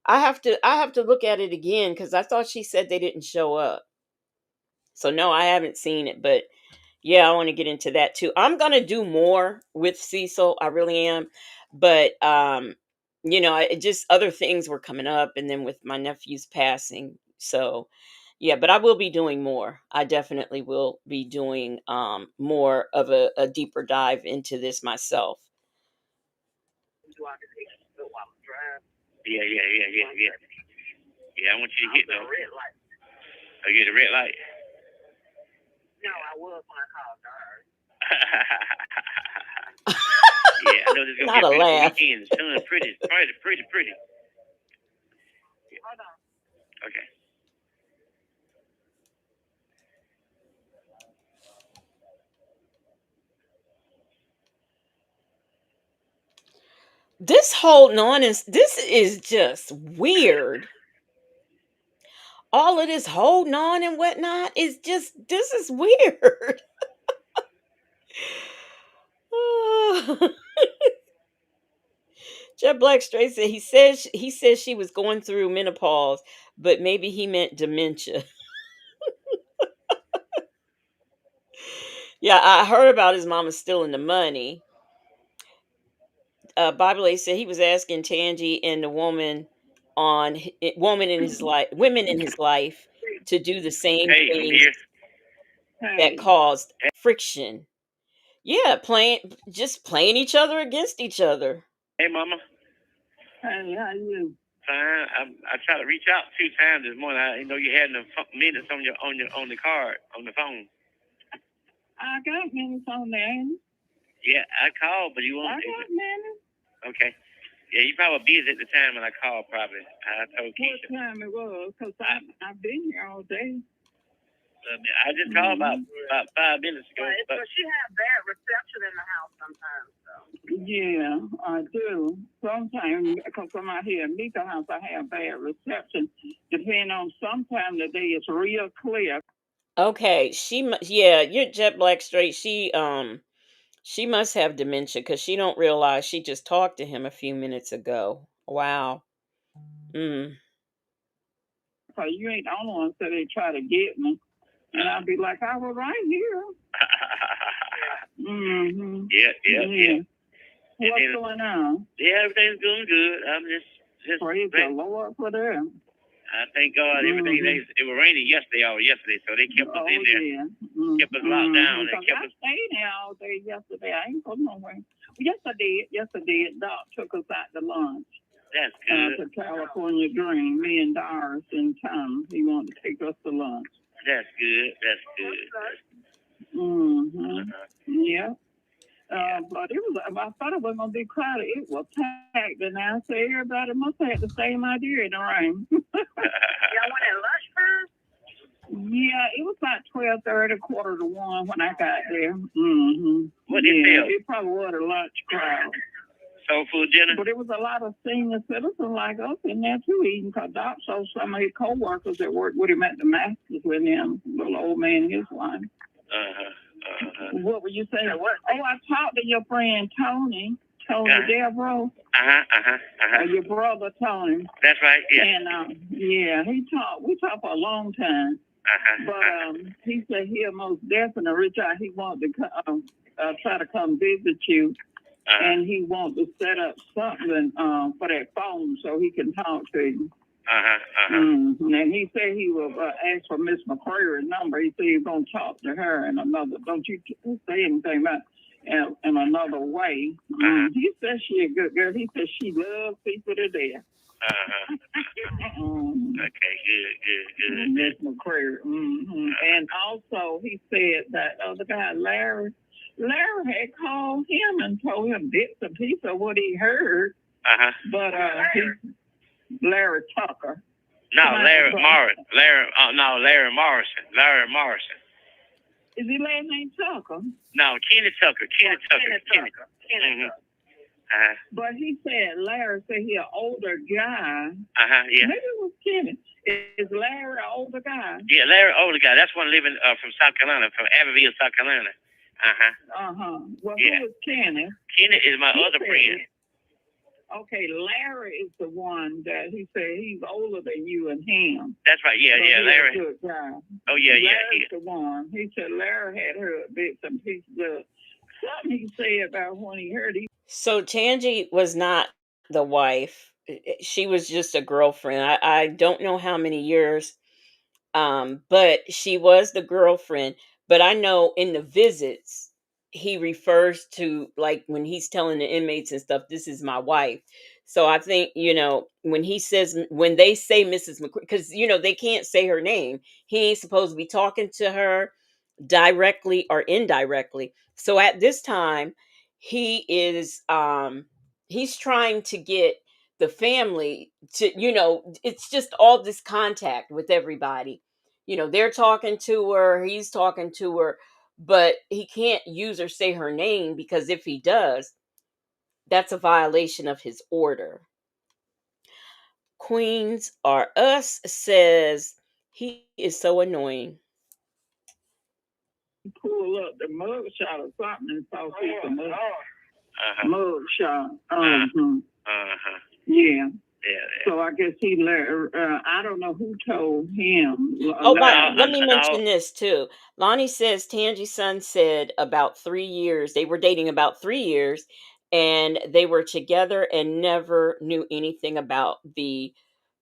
I have to look at it again because I thought she said they didn't show up. So no, I haven't seen it, but yeah, I want to get into that too. I'm gonna do more with Cecil. I really am, but just other things were coming up, and then with my nephew's passing, so yeah. But I will be doing more. I definitely will be doing more of a deeper dive into this myself.
Yeah, yeah, yeah, yeah, yeah. Yeah, I want you to hit the red light. Oh, you hit the red light? No, I was when I called her. Yeah, I know this is going to be a beautiful weekend. The sun is pretty. Yeah. Hold on. Okay.
This holding on this is just weird. All of this holding on and whatnot is just this is weird. Jet Black Straight said he says she was going through menopause, but maybe he meant dementia. Yeah, I heard about his mama stealing the money. Bible Ace said he was asking Tange and the woman in his life, women in his life, to do the same
Hey, I'm
things
here.
that caused friction. Yeah, just playing each other against each other.
Hey, Mama.
Hey, how you?
Fine. I tried to reach out 2 times this morning. I didn't know you had minutes on the card on the phone.
I got minutes on there.
Yeah, I called, but you won't.
I got minutes.
Okay. Yeah, you probably were busy at the time when I called. Probably. I told Keisha.
What time it was? Cause I've been here all day.
I just called about 5 minutes ago.
But she had bad reception in the house sometimes. So. Yeah, I do. Sometimes, because I'm out here in Mika house, I have bad reception. Depending on sometimes the day it's real clear.
Okay, you're Jet Black Straight. She must have dementia because she don't realize she just talked to him a few minutes ago. Wow. Mm.
So you ain't the only one that they try to get me. And I'll be like, I was right here. Mm-hmm.
Yeah.
What's going on?
Yeah, everything's going good. I'm just
praise the Lord for that.
I thank God everything. It was raining yesterday, so they kept us in there. Yeah. Kept us locked down.
I stayed there all day yesterday. I ain't going nowhere. Yes, I did. Doc took us out to lunch.
That's good.
To California Dream. Me and Doris and Tom. He wanted to take us to lunch.
That's good.
Yeah. But it was. I thought it was gonna be crowded. It was packed, and I said everybody must have had the same idea in the rain. Y'all
went
at lunch first? Yeah, it was about 12:30, 1:45 when I got there.
What did it feel?
It probably was a lunch crowd.
Soul food dinner?
But it was a lot of senior citizens like us in there too eating, because Doc saw some of his co-workers that worked with him at the Masters with him, little old man and his wife. What were you saying? I talked to your friend Tony Devereaux. Your brother Tony.
That's right, yeah.
And we talked for a long time. But he said he'll most definitely reach out. He wanted to try to come visit you. And he wants to set up something for that phone so he can talk to you. And he said he will ask for Miss Mccrary's number. He said he's going to talk to her in another. Don't you say anything about in another way. He said she's a good girl. He said she loves people to death.
Okay, good.
Miss Mccrary. And also he said that other guy, Larry had called him and told him bits and pieces of what he heard. But Larry Tucker.
No, Larry Morrison. Larry Morrison.
Is his last name Tucker?
No, Kenny Tucker. Kenny Tucker.
But he said Larry said he an older guy.
Yeah.
Maybe it was Kenny. Is Larry an older guy?
Yeah, Larry older guy. That's one living from South Carolina, from Abbeville, South Carolina.
Well, who was Kenny?
Kenny is my other friend.
Okay, Larry is the one that he said he's older than you and him.
That's right. Yeah,
But
yeah,
he's
Larry.
a good guy.
Oh yeah, yeah,
Larry's
yeah.
the one. He said Larry had heard bits and pieces of something he said about when he heard he.
So Tangi was not the wife. She was just a girlfriend. I don't know how many years, but she was the girlfriend. But I know in the visits, he refers to, like, when he's telling the inmates and stuff, this is my wife. So I think, when he says, when they say Mrs. McCrary, because, they can't say her name, he ain't supposed to be talking to her directly or indirectly. So at this time, he is he's trying to get the family to, it's just all this contact with everybody. They're talking to her, he's talking to her, but he can't use or say her name, because if he does, that's a violation of his order. Queens are us says he is so annoying.
Pull up the mug shot or something and saw the mug shot. Yeah. So I guess he I don't know who told him.
Oh, but let me mention this too. Lonnie says Tangi's son said about 3 years. They were dating about 3 years, and they were together and never knew anything about the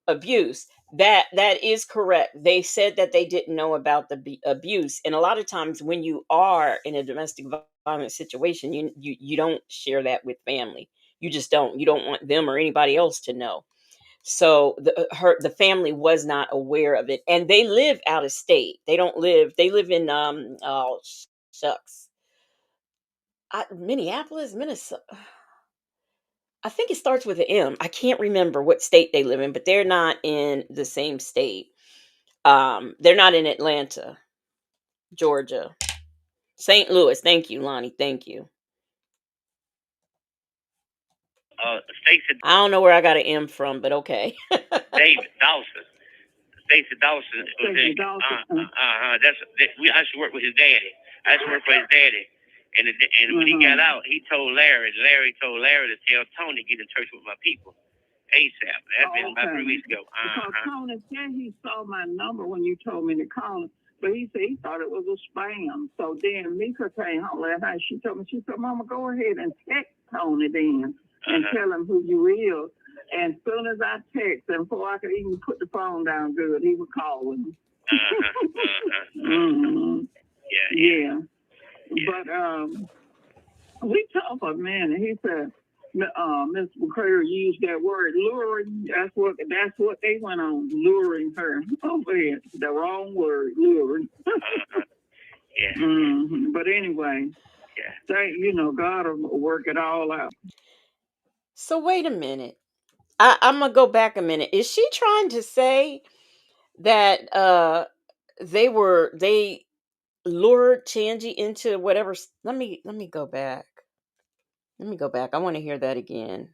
abuse. That is correct. They said that they didn't know about the abuse, and a lot of times when you are in a domestic violence situation, you don't share that with family. You just don't. You don't want them or anybody else to know. So the family was not aware of it, and they live out of state. They don't live. They live in oh shucks, Minneapolis, Minnesota. I think it starts with an M. I can't remember what state they live in, but they're not in the same state. They're not in Atlanta, Georgia, St. Louis. Thank you, Lonnie. Thank you.
Stacey.
I don't know where I got an M from, but okay.
David Dawson. Stacey Dawson. I used to work with his daddy. I used to work for his daddy. And when he got out, he told Larry. Larry told Larry to tell Tony to get in touch with my people ASAP. That's been about 3 weeks ago.
Because Tony said he saw my number when you told me to call him, but he said he thought it was a spam. So then Mika came home last night. She told me, Mama, go ahead and text Tony then and tell him who you is. And as soon as I text him, before I could even put the phone down good, he would call him. Yeah. But we talked for a minute. He said, Miss Mccrary used that word luring. That's what they went on, luring her over here. The wrong word, luring. But anyway, God will work it all out.
So wait a minute. I'm gonna go back a minute. Is she trying to say that they lured Tangi into whatever? Let me go back. Let me go back. I want to hear that again.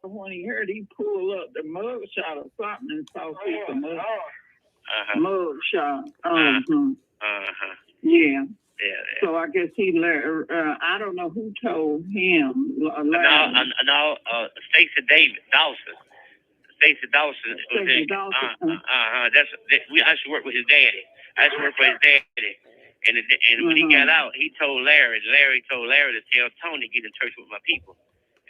When he heard he pulled up the mug shot or something and saw the mug shot. Yeah. So I guess he I don't know who told him.
Stacey Dawson. Stacey Dawson. I used to work with his daddy. I used to work for his daddy. And when he got out, he told Larry. Larry told Larry to tell Tony to get in touch with my people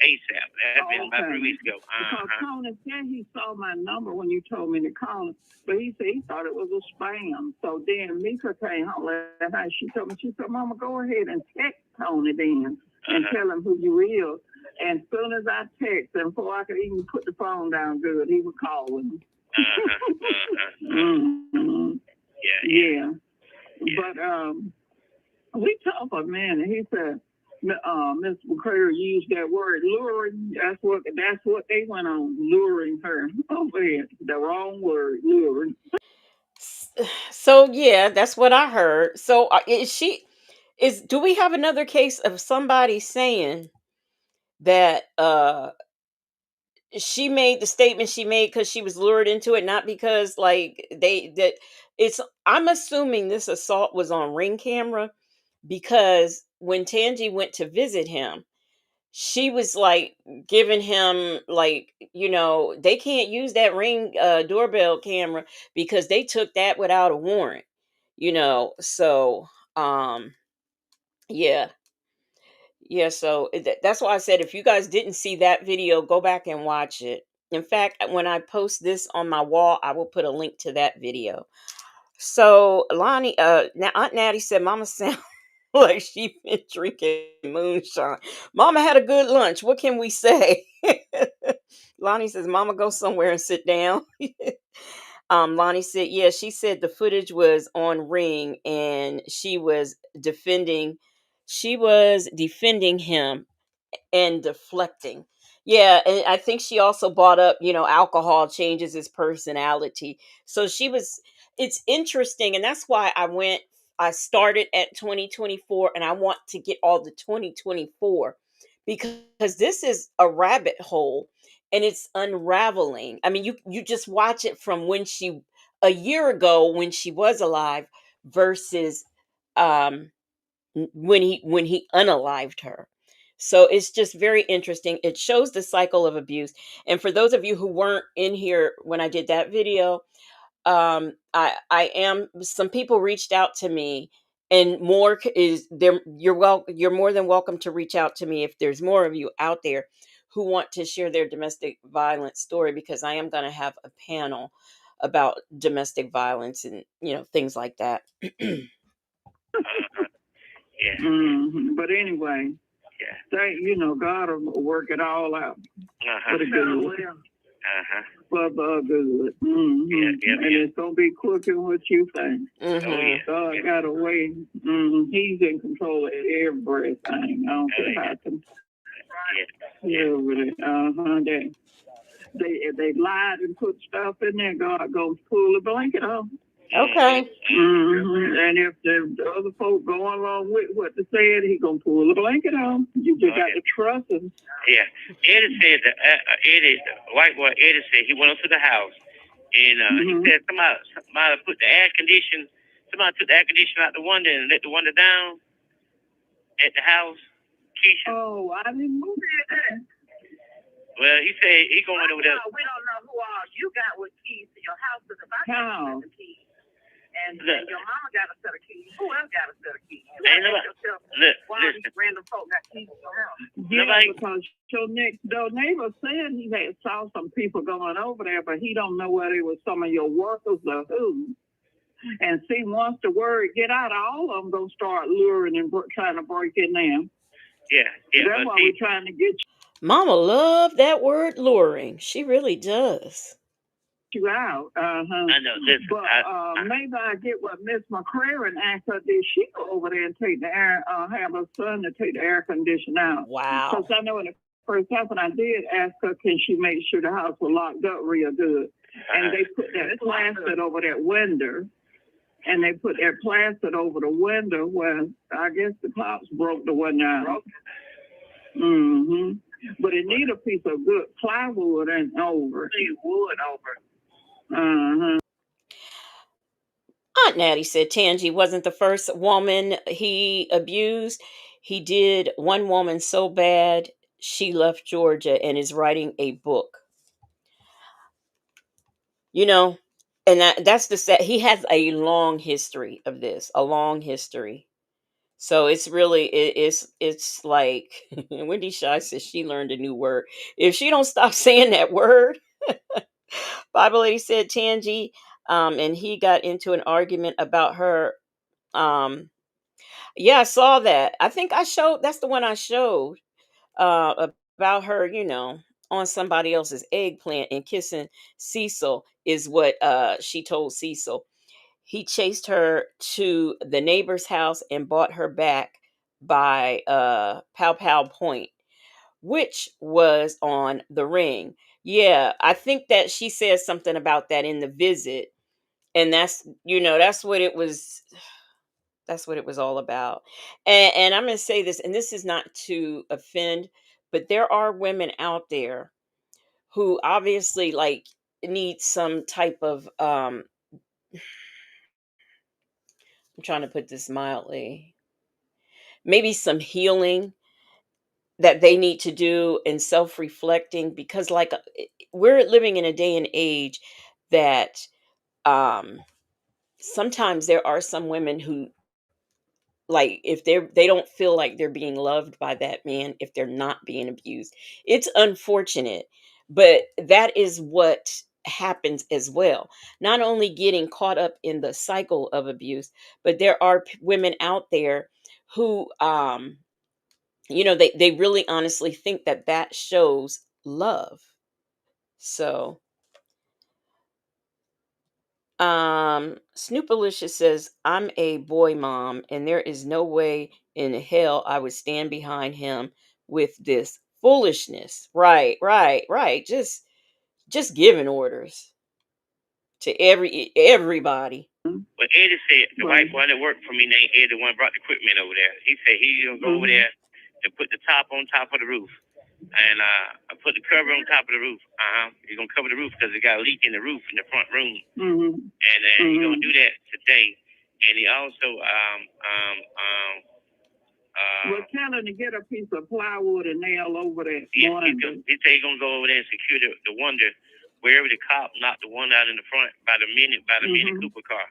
ASAP. That's been about 3 weeks ago.
Because Tony said he saw my number when you told me to call him, but he said he thought it was a spam. So then Mika came home last night. She told me, Mama, go ahead and text Tony then and tell him who you is. And as soon as I text him, before I could even put the phone down good, he would call him. Yeah. But we talked for a minute. He said, Miss Mccrary used that word luring. That's what they went on, luring her over here. The wrong word, luring.
So yeah, that's what I heard. So do we have another case of somebody saying that she made the statement she made because she was lured into it, not because like it's I'm assuming this assault was on ring camera because when Tangi went to visit him, she was like giving him like, they can't use that ring doorbell camera because they took that without a warrant, so yeah. Yeah, so that's why I said if you guys didn't see that video, go back and watch it. In fact, when I post this on my wall, I will put a link to that video. So Lonnie, now Aunt Natty said, "Mama sound like she been drinking moonshine. Mama had a good lunch. What can we say?" Lonnie says, "Mama, go somewhere and sit down." Lonnie said, "Yeah, she said the footage was on Ring, and She was defending him and deflecting." Yeah, and I think she also brought up, alcohol changes his personality. So it's interesting, and that's why I started at 2024, and I want to get all the 2024 because this is a rabbit hole and it's unraveling. I mean, you just watch it from a year ago when she was alive versus um when he unalived her. So it's just very interesting. It shows the cycle of abuse. And for those of you who weren't in here when I did that video, I am some people reached out to me, and more is there. You're more than welcome to reach out to me if there's more of you out there who want to share their domestic violence story, because I am going to have a panel about domestic violence and things like that.
Yeah.
But anyway, God will work it all out for the good. For the good. And it's going to be quicker than what you think. God got a way. He's in control of everything. I don't care how to. They lied and put stuff in there. God goes pull the blanket off.
Okay.
And if the other folk going along with what they said, he gonna pull the blanket off. You just got to trust him.
Yeah. Eddie said Eddie, the white boy Eddie said he went up to the house and he said somebody put the air condition. Somebody took the air conditioner out the window and let the window down at the house. Keisha.
Oh, I didn't move that.
Well, he said he going over there.
We don't know who all you got with keys to your house, because if I got the keys. And your mama got a set of keys. Who else got a set of keys? Why these random folk got keys to your house? Yeah, because your next door neighbor said he had saw some people going over there, but he don't know whether it was some of your workers or who. And see, once the word get out, all of them gonna start luring and trying to break in there.
Yeah.
That's why we're trying to get you.
Mama love that word luring. She really does.
You out.
I know. Listen,
but maybe I get what Miss Mccrary asked her. Did she go over there and take the air? Have her son to take the air conditioner out?
Wow.
Because I know in the first happened, I did ask her, can she make sure the house was locked up real good? And they put that plastic over that window. And they put that plastic over the window where I guess the cops broke the window out. But it need a piece of good plywood and over. Wood over.
Aunt Natty said Tangi wasn't the first woman he abused. He did one woman so bad she left Georgia and is writing a book. And that's the set. He has a long history of this, a long history. So it's really it's like Wendy Shy says she learned a new word. If she don't stop saying that word, Bible Lady said Tangi, and he got into an argument about her. Yeah, I saw that. I think that's the one I showed about her, on somebody else's eggplant and kissing Cecil is what she told Cecil. He chased her to the neighbor's house and brought her back by Pow Pow Point, which was on the ring. Yeah, I think that she said something about that in the visit. And that's what it was. That's what it was all about. And I'm going to say this, and this is not to offend, but there are women out there who obviously like need some type of I'm trying to put this mildly. Maybe some healing that they need to do and self-reflecting, because like we're living in a day and age that um sometimes there are some women who, like, if they don't feel like they're being loved by that man, if they're not being abused, it's unfortunate, but that is what happens as well. Not only getting caught up in the cycle of abuse, but there are women out there who they really honestly think that that shows love. So Snoopalicious says, I'm a boy mom, and there is no way in hell I would stand behind him with this foolishness. Right. Just giving orders to everybody.
But Eddie said the white boy that worked for me named Eddie, the one brought the equipment over there. He said he gonna go over there and put the top on top of the roof. And I put the cover on top of the roof. He's gonna cover the roof because it got a leak in the roof in the front room. And he's gonna do that today. And he also
we're telling him to get a piece of plywood and nail over that.
He said he's gonna go over there and secure the wonder wherever the cop knocked the one out in the front by the Mini Cooper car.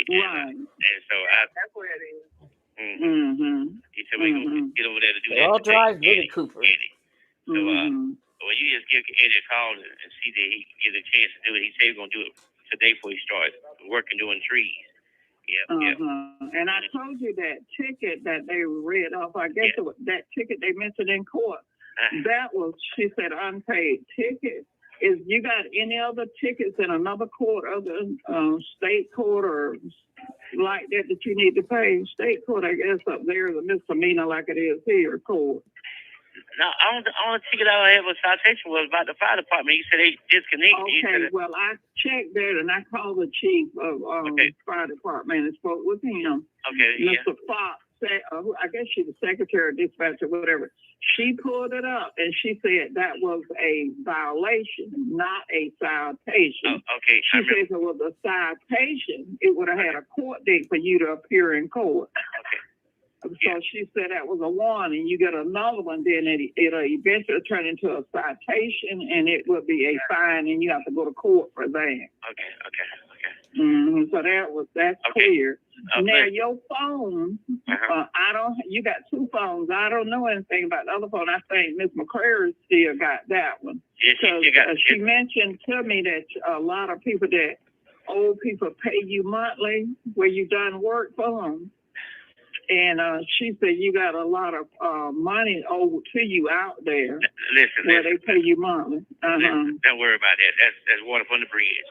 Right.
And so
that's where it is.
He said we're gonna get over there to do
They
that.
all drive Mini Cooper.
So well, you just give Eddie a call and see that he get a chance to do it. He said he's gonna do it today before he starts working doing trees. Yeah.
And I told you that ticket that they read off, I guess it was that ticket they mentioned in court. That was, she said, unpaid ticket. Is you got any other tickets in another court, other state court or like that you need to pay? State court, I guess, up there is a misdemeanor like it is here, court.
No, only ticket I had was citation was about the fire department. He said they disconnected.
Okay, well, I checked that and I called the chief of fire department and spoke with him.
Okay,
Mr. Fox, I guess she's the secretary of dispatch or whatever. She pulled it up and she said that was a violation, not a citation.
Okay.
She said if it was a citation, it would have had a court date for you to appear in court.
Okay.
So she said that was a warning. You get another one, then it'll eventually turn into a citation, and it will be a fine, and you have to go to court for that.
Okay.
So that's clear. Now your phone, you got two phones. I don't know anything about the other phone. I think Miss Mccrary still got that one.
Yes,
she mentioned to me that a lot of people that old people pay you monthly where you done work for them. And she said you got a lot of money owed to you out there.
Listen.
They pay you monthly.
Listen, don't worry about that. That's water from the bridge.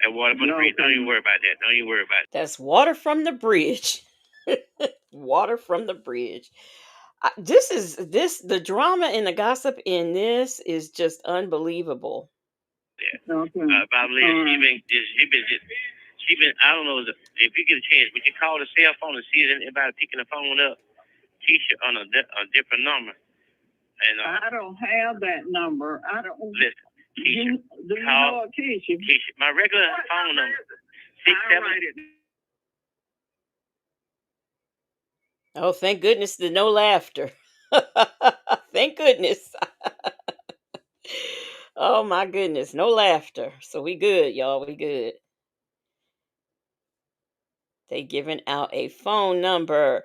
That water from the bridge. Don't even worry about that. Don't even worry about it.
That's water from the bridge. Water from the bridge. The drama and the gossip in this is just unbelievable.
Yeah. Okay. She been, I don't know if you get a chance, would you call the cell phone and see if anybody picking the phone up? Keisha on a different number. And
I don't have that number. I don't.
Listen, Keisha.
Do you know Keisha?
Keisha, my regular phone number. 67.
Oh, thank goodness there's no laughter. Thank goodness. Oh my goodness, no laughter. So we good, y'all. We good. They giving out a phone number.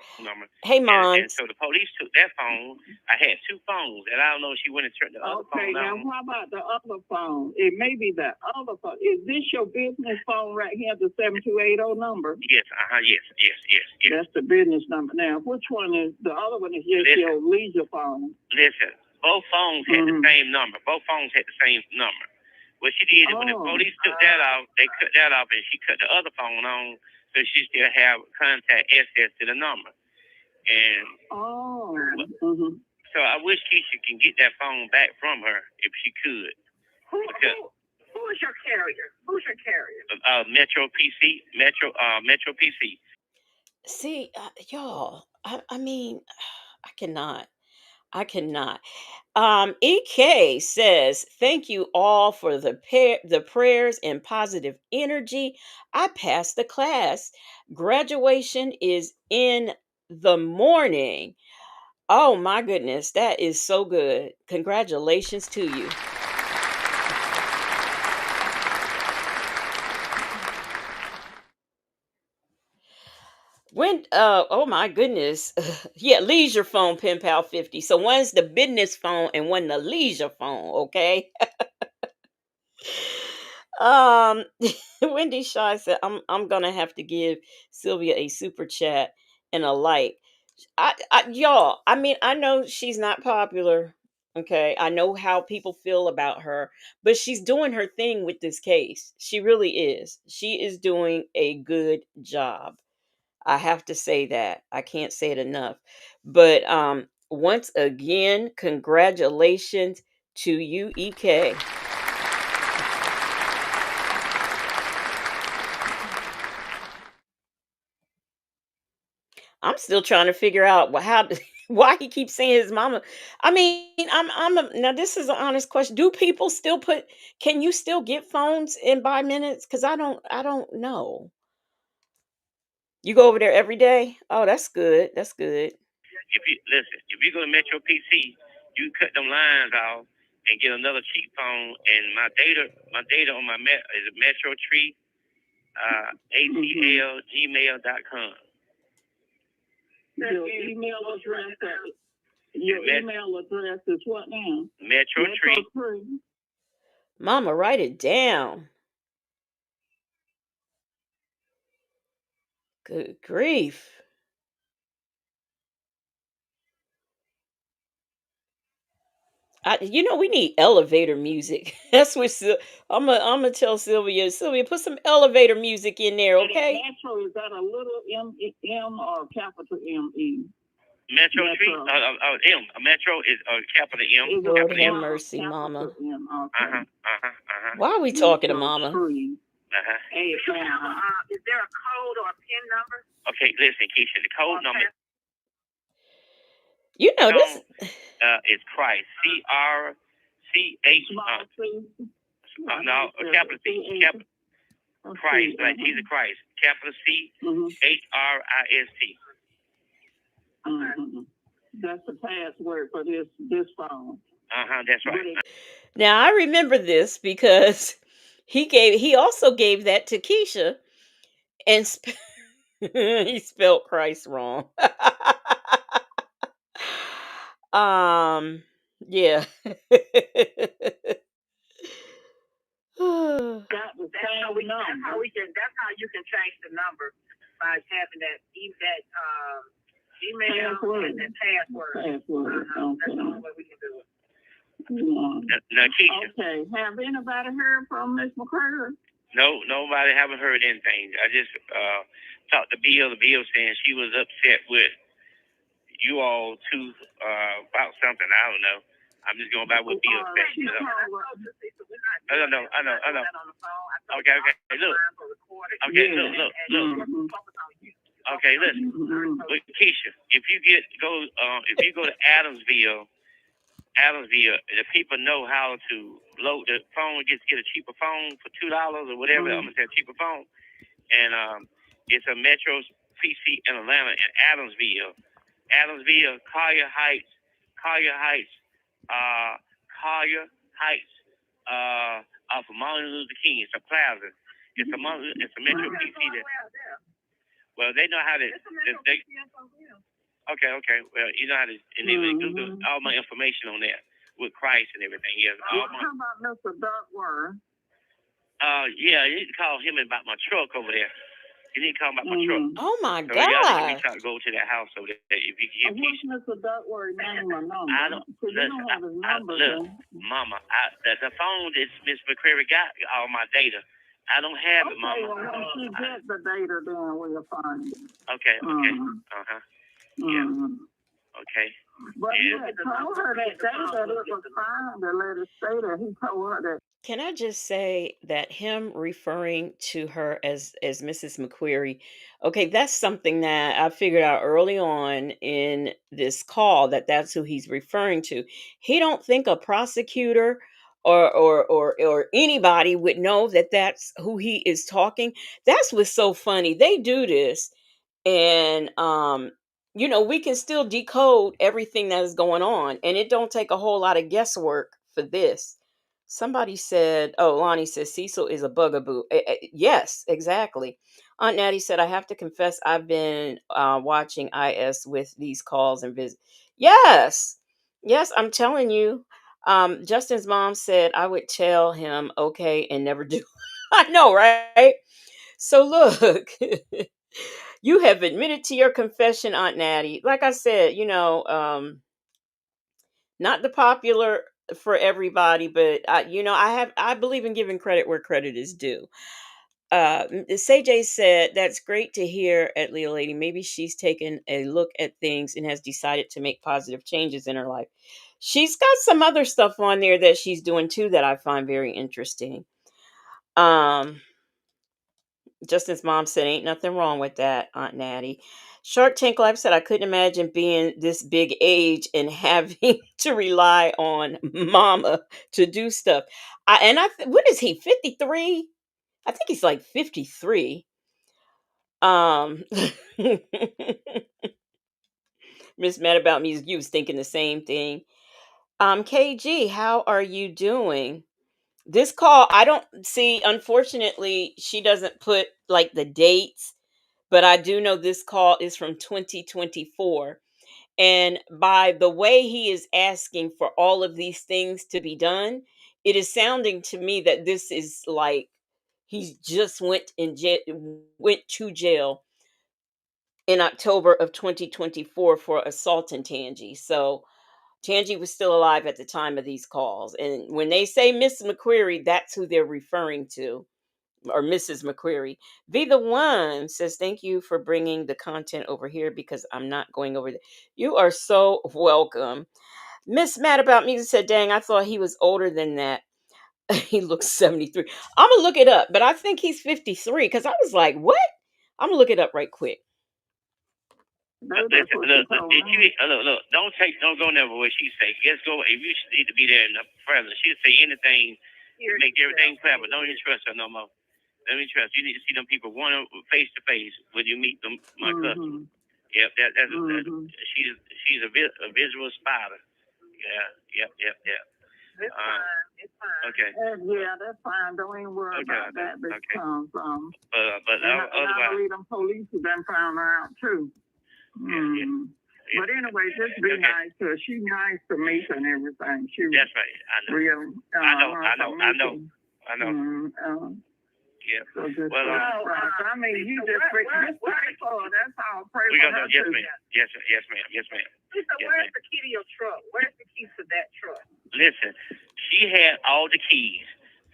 Hey, Mons.
And so the police took that phone. I had two phones, and I don't know if she went and turned the other phone on.
Okay, now how about the other phone? It may be the other phone. Is this your business phone right here, the 7280 number?
Yes, yes.
That's the business number. Now, which one is, the other one is just your leisure phone?
Listen, both phones had the same number. Both phones had the same number. What she did, when the police took that off, they cut that off, and she cut the other phone on. So she still have contact access to the number. And so I wish Keisha can get that phone back from her if she could.
Who is your carrier? Who's your carrier?
Metro PC. Metro PC.
See, y'all, I mean, I cannot. I cannot. EK says, thank you all for the prayers and positive energy. I passed the class. Graduation is in the morning. Oh my goodness, that is so good. Congratulations to you. When oh my goodness. Yeah, leisure phone, pen pal 50. So one's the business phone and one the leisure phone, okay? Um, Wendy Shaw said, I'm gonna have to give Sylvia a super chat and a like. Y'all, I mean, I know she's not popular. Okay, I know how people feel about her, but she's doing her thing with this case. She really is. She is doing a good job. I have to say that. I can't say it enough. But once again, congratulations to you, EK. I'm still trying to figure out how why he keeps saying his mama. I mean, now this is an honest question. Do people still can you still get phones in by minutes? Because I don't know. You go over there every day? Oh, that's good. That's good.
If you go to Metro PC, you cut them lines off and get another cheap phone. And my data on my is Metro Tree, ATL,
Your email address. Your email address is what now?
Metro Tree.
Mama, write it down. Good grief. We need elevator music. That's what I'm gonna tell Sylvia. Sylvia, put some elevator music in there, okay?
Metro, is that a little M or capital M-E?
Metro Tree? M. Metro is capital M.
Lord
capital
have
M.
mercy, Mama.
Okay.
Why are we talking to Mama?
Hey, is there a code or a PIN number?
Okay, listen, Keisha, the code number.
This
is Christ. C-R-C-H. No, capital C. Capital Christ, like Jesus Christ. Capital C-H-R-I-S-T.
That's the password for this phone.
That's right.
Now I remember this because he also gave that to Keisha, and he spelled Christ wrong. Yeah.
That's how you can change the number by having that email and that password. That's the only way we can do it.
Now, Keisha.
Okay. Have anybody heard from Miss Mccrary?
No, nobody haven't heard anything. I just talked to Bill. The Bill saying she was upset with you all too about something. I don't know. I'm just going by what Bill said. I know. Okay. Look. Okay, look. Okay, listen. Look, Keisha, if you go to Adamsville, the people know how to load the phone. Get a cheaper phone for $2 or whatever. I'm gonna say a cheaper phone, and it's a Metro PC in Atlanta in Adamsville, Collier Heights, off of Martin Luther King. It's a plaza. It's a Metro PC there. Well, they know how to. Okay. Well, you know how to. And they Google all my information on there with Christ and everything. Yeah.
How about Mr. Duckworth?
Yeah, you need to call him about my truck over there. You need to call him about my truck.
Oh my
So
God!
y'all need to reach out to go to that house over there. If you can
What's Mr. Duckworth's name or number?
I don't.
Don't have his number.
Look, Mama, the phone that Miss Mccrary got all my data. I don't have it, Mama.
Well, once you get the data, then we'll find it.
Okay. Yeah. Okay.
But he told her that day that it was fine to let it stay there. He told her that
Can I just say that him referring to her as Mrs. McQuarrie, okay, that's something that I figured out early on in this call that that's who he's referring to. He don't think a prosecutor or anybody would know that that's who he is talking. That's what's so funny. They do this, and we can still decode everything that is going on, and it don't take a whole lot of guesswork for this. Somebody said, oh, Lonnie says Cecil is a bugaboo. Yes, exactly. Aunt Natty said, I have to confess, I've been watching IS with these calls and visits. Yes, yes, I'm telling you. Justin's mom said I would tell him okay and never do. I know, right? So look, you have admitted to your confession, Aunt Natty. Like I said, not the popular for everybody, but I believe in giving credit where credit is due. CJ said that's great to hear at Leo Lady. Maybe she's taken a look at things and has decided to make positive changes in her life. She's got some other stuff on there that she's doing too that I find very interesting. Justin's mom said, ain't nothing wrong with that, Aunt Natty. Shark Tank Life said, I couldn't imagine being this big age and having to rely on mama to do stuff. What is he, 53? I think he's like 53. Miss Mad About Me, you was thinking the same thing. KG, how are you doing? This call, I don't see, unfortunately, she doesn't put like the dates, but I do know this call is from 2024. And by the way he is asking for all of these things to be done, it is sounding to me that this is like he's just went to jail in October of 2024 for assaulting Tange. So Tange was still alive at the time of these calls. And when they say Miss McQuarrie, that's who they're referring to, or Mrs. McQuarrie. Be the One says, thank you for bringing the content over here because I'm not going over there. You are so welcome. Miss Mad About Me said, dang, I thought he was older than that. He looks 73. I'm going to look it up, but I think he's 53 because I was like, what? I'm going to look it up right quick.
Look, don't go never what she say. Just go if you need to be there in the present. She'll say anything to make everything clear, but don't even trust her no more. Let me trust. You need to see them people one face to face when you meet them. My cousin. Yep, that's she's a visual spider. Yeah, yep.
It's fine. It's fine. Okay. Yeah, that's fine. Don't even worry about that. But I believe them police have been found her out too. Yeah. But anyway, just be nice to her. She's nice to me and everything.
That's right. I know.
Real.
I know. Yeah.
So I mean, you just pray for her. That's all. Pray for her.
Yes, ma'am. Yes, ma'am.
So where's the key to your truck? Where's the keys to that truck?
Listen, she had all the keys,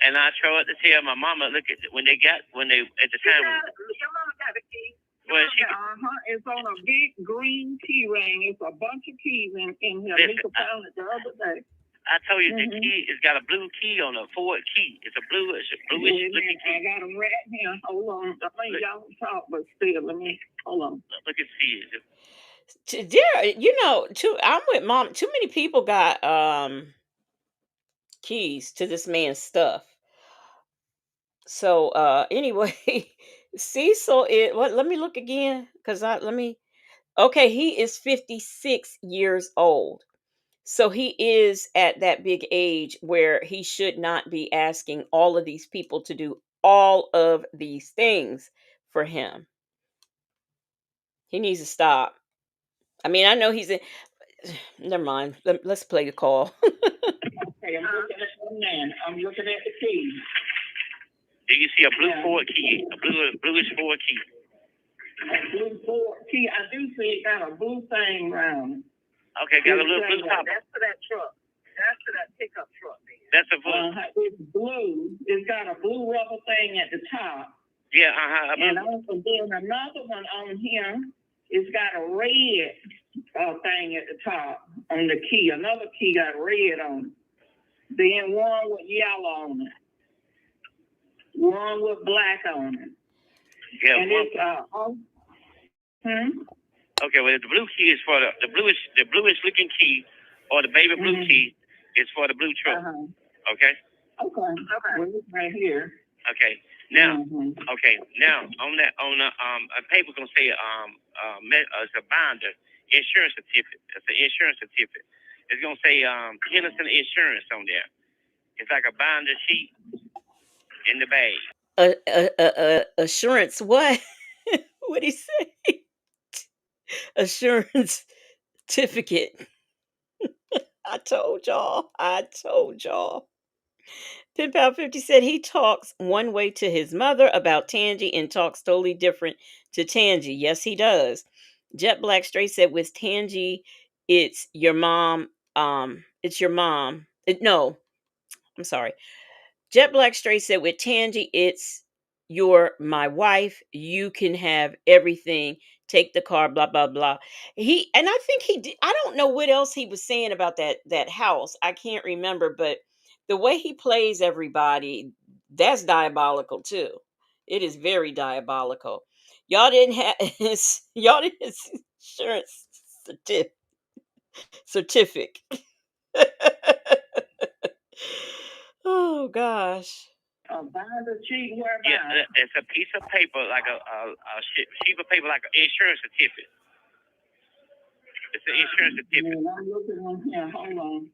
and I tried to tell my mama, look at when they at the time.
Your mama got the keys.
Well,
it's on a big green key ring. It's a bunch of keys in here. Lisa found it the other day.
I told you the key, it's got a blue key on a Ford key. It's a bluish looking key.
I got them right here. Hold on. I think y'all can talk, but still, let me, hold on.
Look and see.
I'm with Mom. Too many people got keys to this man's stuff. So anyway, Cecil is let me look again okay, he is 56 years old. So he is at that big age where he should not be asking all of these people to do all of these things for him. He needs to stop. I mean, I know he's in. Never mind. Let's play the call.
Okay, I'm looking at the key.
Do you see a blue Ford key? A bluish Ford key.
A blue Ford key. I do see it got a blue thing around it.
Okay, got a little blue top.
That's for that truck. That's for that pickup truck.
That's a blue.
It's blue. It's got a blue rubber thing at the top.
Yeah,
And also then another one on here. It's got a red thing at the top on the key. Another key got red on it. Then one with yellow on it. One with black on it.
Yeah.
And it's
Okay, well, the blue key is for the bluish looking key, or the baby blue key is for the blue truck. Okay.
Okay. Well, it's right here.
Okay. Now, now on the a paper gonna say it's a binder insurance certificate. It's an insurance certificate. It's gonna say Henderson Insurance on there. It's like a binder sheet in the bag.
Assurance what? What'd he say? Assurance certificate. I told y'all. Pimp Out 50 said he talks one way to his mother about Tange and talks totally different to Tange. Yes, he does. Jet Black Straight said with Tange, it's your mom. It's your mom. No, I'm sorry. Jet Black Straight said with Tange, it's you're my wife. You can have everything. Take the car, blah, blah, blah. I think he did. I don't know what else he was saying about that house. I can't remember, but the way he plays everybody, that's diabolical too. It is very diabolical. Y'all didn't have insurance certificate. Oh gosh.
Binder sheet, where
Yeah, it's a piece of paper like a sheet of paper like an insurance certificate. It's an insurance certificate.
I'm looking on here. Hold on.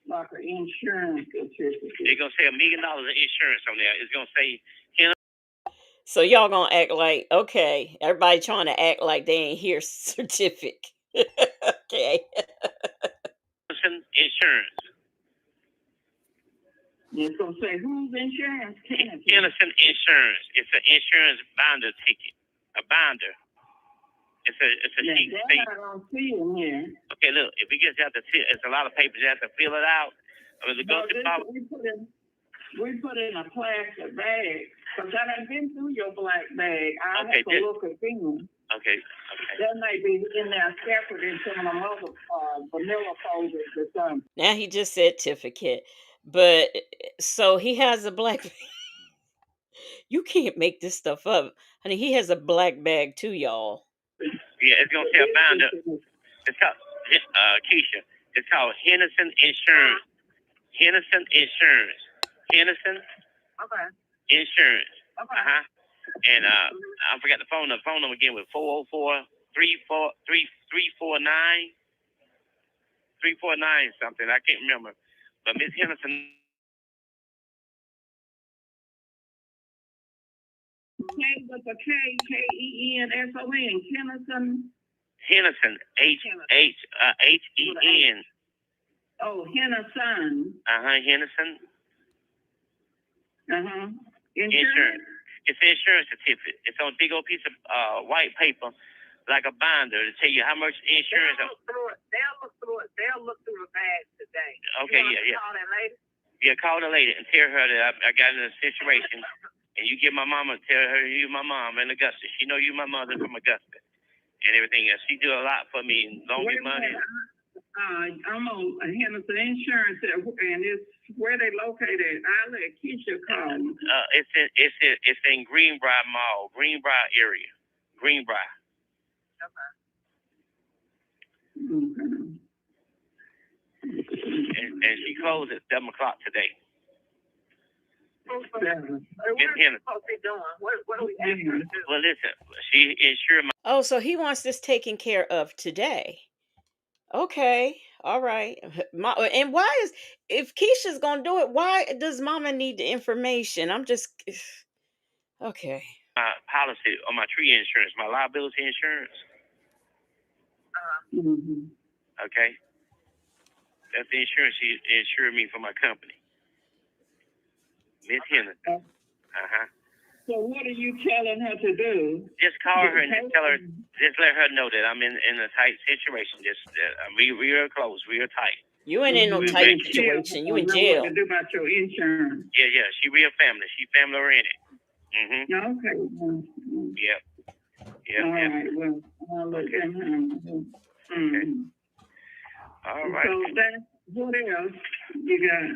Like an insurance certificate.
They're gonna say $1 million in insurance on there. It's gonna say.
So y'all gonna act like, okay, everybody trying to act like they ain't hear certificate. Okay.
Insurance.
It's gonna say whose insurance?
Innocent Insurance. It's an insurance binder ticket. A binder. It's a sheet of paper.
I don't see it here.
Okay, look. If it gets out to fill, it's a lot of papers. You have to fill it out.
We put in a plastic bag because I done been through your black bag. I have to look again.
Okay.
That may be in there separate in some of them other vanilla folders or something.
Now he just said certificate, but so he has a black. You can't make this stuff up, honey. He has a black bag too, y'all.
Yeah, it's gonna say a binder. It's called Keisha. It's called Henderson Insurance. Henderson Insurance. Henderson.
Okay.
Insurance.
Okay.
And I forgot the phone number again with 404-349 something. I can't remember. But Miss Henderson.
With the K-E-N-S-O-N. Henderson.
Henderson. H-E-N.
Oh, Henderson.
Henderson.
Insurance.
It's an insurance certificate. It's on a big old piece of white paper, like a binder, to tell you how much insurance.
They'll look through the bag today.
Okay, yeah.
Call that lady?
Yeah, call the lady and tell her that I got in a situation, and you get my mama, tell her you my mom in Augusta. She know you my mother from Augusta, and everything else. She do a lot for me, loan me money.
I'm on Henderson Insurance, and it's where they located. I'll let Keisha call.
It's in Greenbrier Mall, Greenbrier area, Greenbrier.
Okay.
And she closed at 7:00 today.
What are we supposed to be doing? What are we asking her to do?
Well, listen, she insured my.
Oh, so he wants this taken care of today. Okay, all right. And why if Keisha's gonna do it, why does Mama need the information? I'm just okay.
Policy on my tree insurance, my liability insurance. Okay, that's the insurance she insured me for my company, Miss Henderson.
So what are you telling her to do?
Just call her and just tell her, just let her know that I'm in a tight situation. We are close, we are tight.
You ain't in no tight situation. You in jail.
What to do about your insurance?
Yeah. She real family. She family oriented.
Okay.
Yep.
All right. Well, I'll look at her.
Okay. All right.
So what else you got?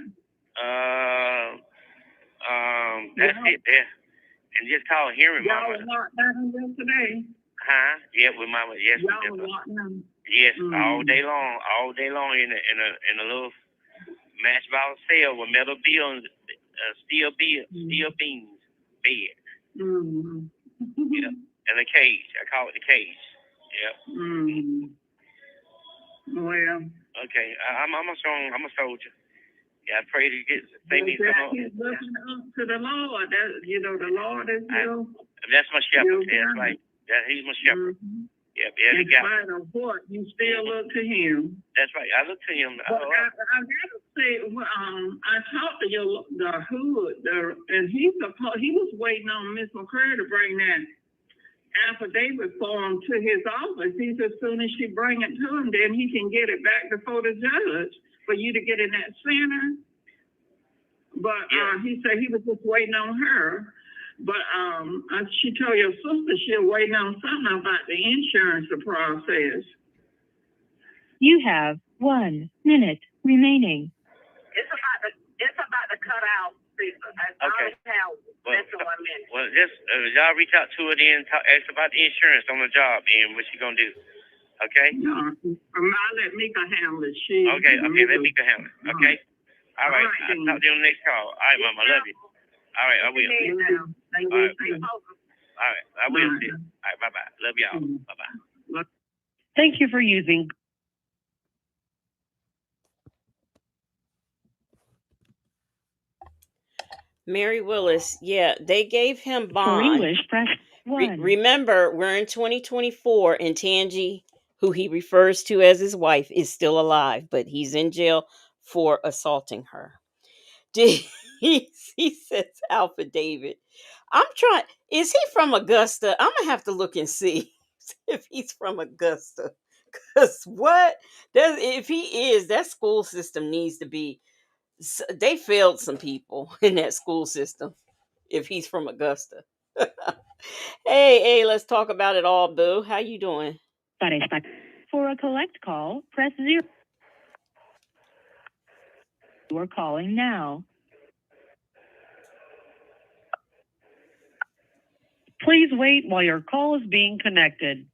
That's it there. And just call Henry,
Y'all
Mama.
was locked down yesterday.
Huh? Yeah, with Mama. Yes,
Y'all was locked down.
yes, all day long in a little matchbox cell with metal bills, steel beams, bed.
Mm-hmm.
Yeah, and a cage. I call it the cage. Yep.
Mm-hmm. Well.
Okay, I'm a soldier. Yeah, I pray to save me
some. He's looking up to the Lord. That the Lord is
that's my shepherd. That's right. He's my shepherd.
Mm-hmm.
Yeah,
in spite of what, you still look to Him.
That's right. I look to Him.
But I gotta say, I talked to the hood, and he was waiting on Miss Mccrary to bring that affidavit form to his office. He said, as soon as she bring it to him, then he can get it back before the judge for you to get in that center. But he said he was just waiting on her. But she told your sister she's waiting on something about the insurance process.
You have 1 minute remaining.
It's about the cutout.
Okay. Well, just y'all reach out to her then, ask about the insurance on the job and what she gonna do. Okay.
No, I'll let Mika handle it.
Okay. Let Mika handle it. Okay. All right. I'll talk to you on the next call. All right, Mama. I love you. All right, I will. All right, I will. All right, bye-bye. Love y'all. Bye-bye.
Thank you for using
Mary Willis. Yeah, they gave him
For
bond.
English, press 1.
Remember, we're in 2024, and Tange, who he refers to as his wife, is still alive, but he's in jail for assaulting her. He says Alpha David. I'm trying. Is he from Augusta? I'm gonna have to look and see if he's from Augusta. Cause what? If he is, that school system needs to be. They failed some people in that school system. If he's from Augusta. Hey, let's talk about it all, boo. How you doing?
For a collect call, press 0. You are calling now. Please wait while your call is being connected.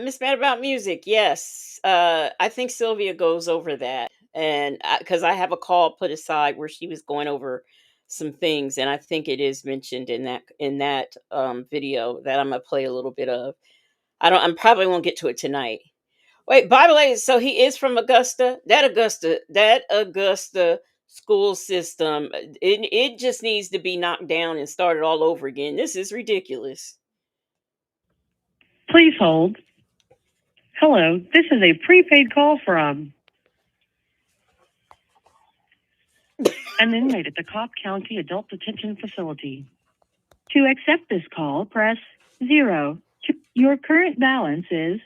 Miss Mad About Music, yes. I think Sylvia goes over that, and because I have a call put aside where she was going over some things, and I think it is mentioned in that video that I'm gonna play a little bit of. I probably won't get to it tonight. Wait, by the way, so he is from Augusta. That Augusta school system, it just needs to be knocked down and started all over again. This is ridiculous.
Please hold. Hello, this is a prepaid call from an inmate at the Cobb County Adult Detention Facility. To accept this call, press 0. Your current balance is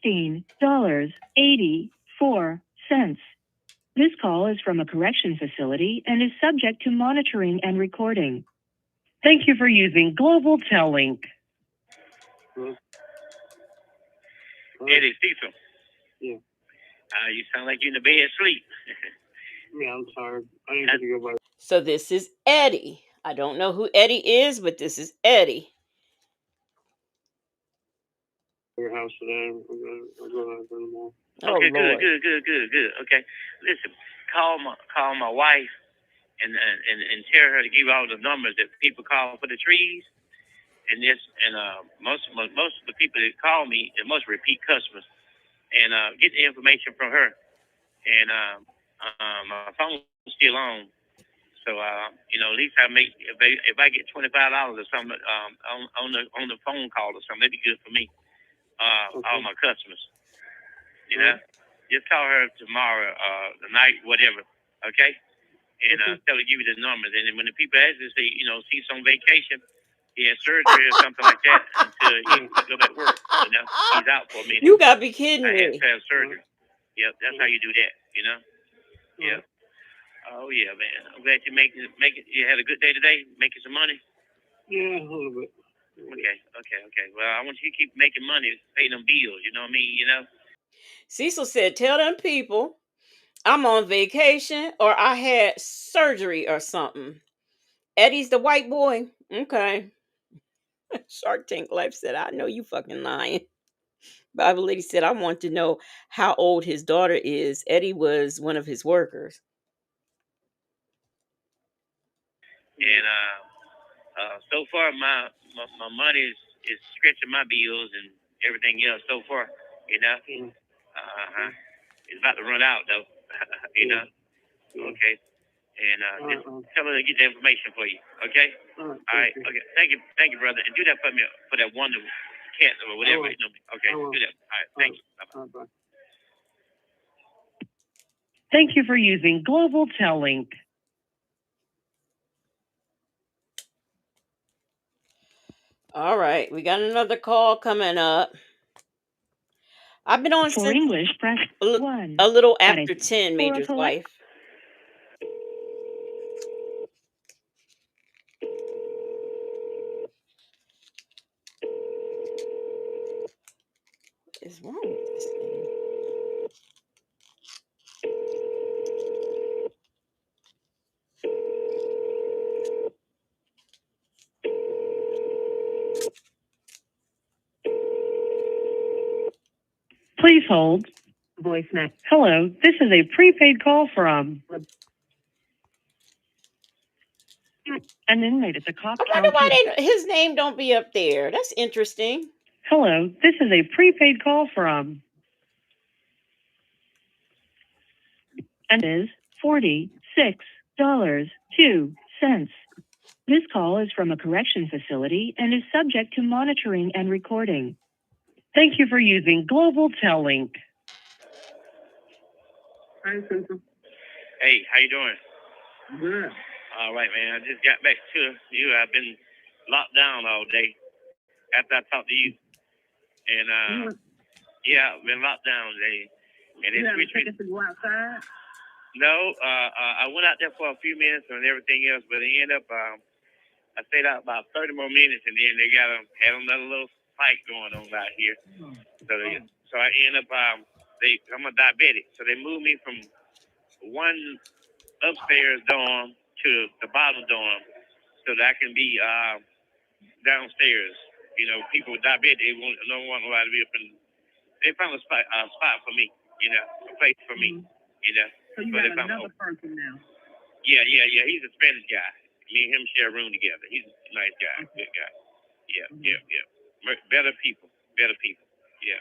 $16.84. This call is from a correction facility and is subject to monitoring and recording. Thank you for using Global Tellink.
Eddie, Cecil.
Yeah.
You sound like you're in the bed asleep.
Yeah, I'm tired. I didn't get to go by.
So this is Eddie. I don't know who Eddie is, but this is Eddie.
Your house today. I'll go out there tomorrow.
Okay, good. Okay, listen. Call my wife and tell her to give all the numbers that people call for the trees. And most of the people that call me, they're most repeat customers, and get the information from her. And my phone's still on, so at least I make if I get $25 or something on the phone call or something, that'd be good for me. All my customers, just call her tomorrow, the night, whatever, okay? And tell her to give you the numbers, and then when the people ask to say, she's on vacation. He had surgery or something like that until he go back to work. He's out for a minute.
You gotta be kidding me.
I had to have surgery. Yep, that's how you do that. Yep. Oh yeah, man. I'm glad you make it. You had a good day today. Making some money.
Yeah, a little bit.
Okay. Well, I want you to keep making money, pay them bills. You know what I mean? You know.
Cecil said, "Tell them people I'm on vacation or I had surgery or something." Eddie's the white boy. Okay. Shark Tank Life said, "I know you fucking lying." Bible Lady said, "I want to know how old his daughter is." Eddie was one of his workers.
And so far, my money is stretching my bills and everything else. So far, you know. It's about to run out though. You know. Okay. And just tell her to get the information for you. Okay. All right. Okay. Thank you, brother. And do that for me for that Wonder Cat or whatever. You know. Okay. Do that. All right. Thank you. Bye-bye.
Thank you for using Global Tellink.
All right, we got another call coming up. I've been on
For
since
English, press 1.
a little
That
after
is
10,
for a
Major's
collect.
wife. What is wrong with this thing?
Please hold. Voicemail. Hello, this is a prepaid call from an inmate at the Cobb
I wonder
County.
why his name don't be up there. That's interesting.
Hello, this is a prepaid call from and is $46.02. This call is from a correction facility and is subject to monitoring and recording. Thank you for using Global Tellink.
Hi, Cecil.
Hey, how you doing?
Good.
All right, man. I just got back to you. I've been locked down all day after I talked to you. And yeah, I've been locked down today. And
You
it's
have a ticket to go outside?
No, I went out there for a few minutes and everything else, but it ended up I stayed out about 30 more minutes, and then they had another little fight going on out here. So I ended up I'm a diabetic, so they moved me from one upstairs dorm to the bottom dorm so that I can be downstairs. You know, people with diabetes, they don't want nobody to be up in. They found a spot for me. You know, a place for me. You know.
So you got another person now.
Yeah. He's a Spanish guy. Me and him share a room together. He's a nice guy, good guy. Yeah. Better people. Yeah.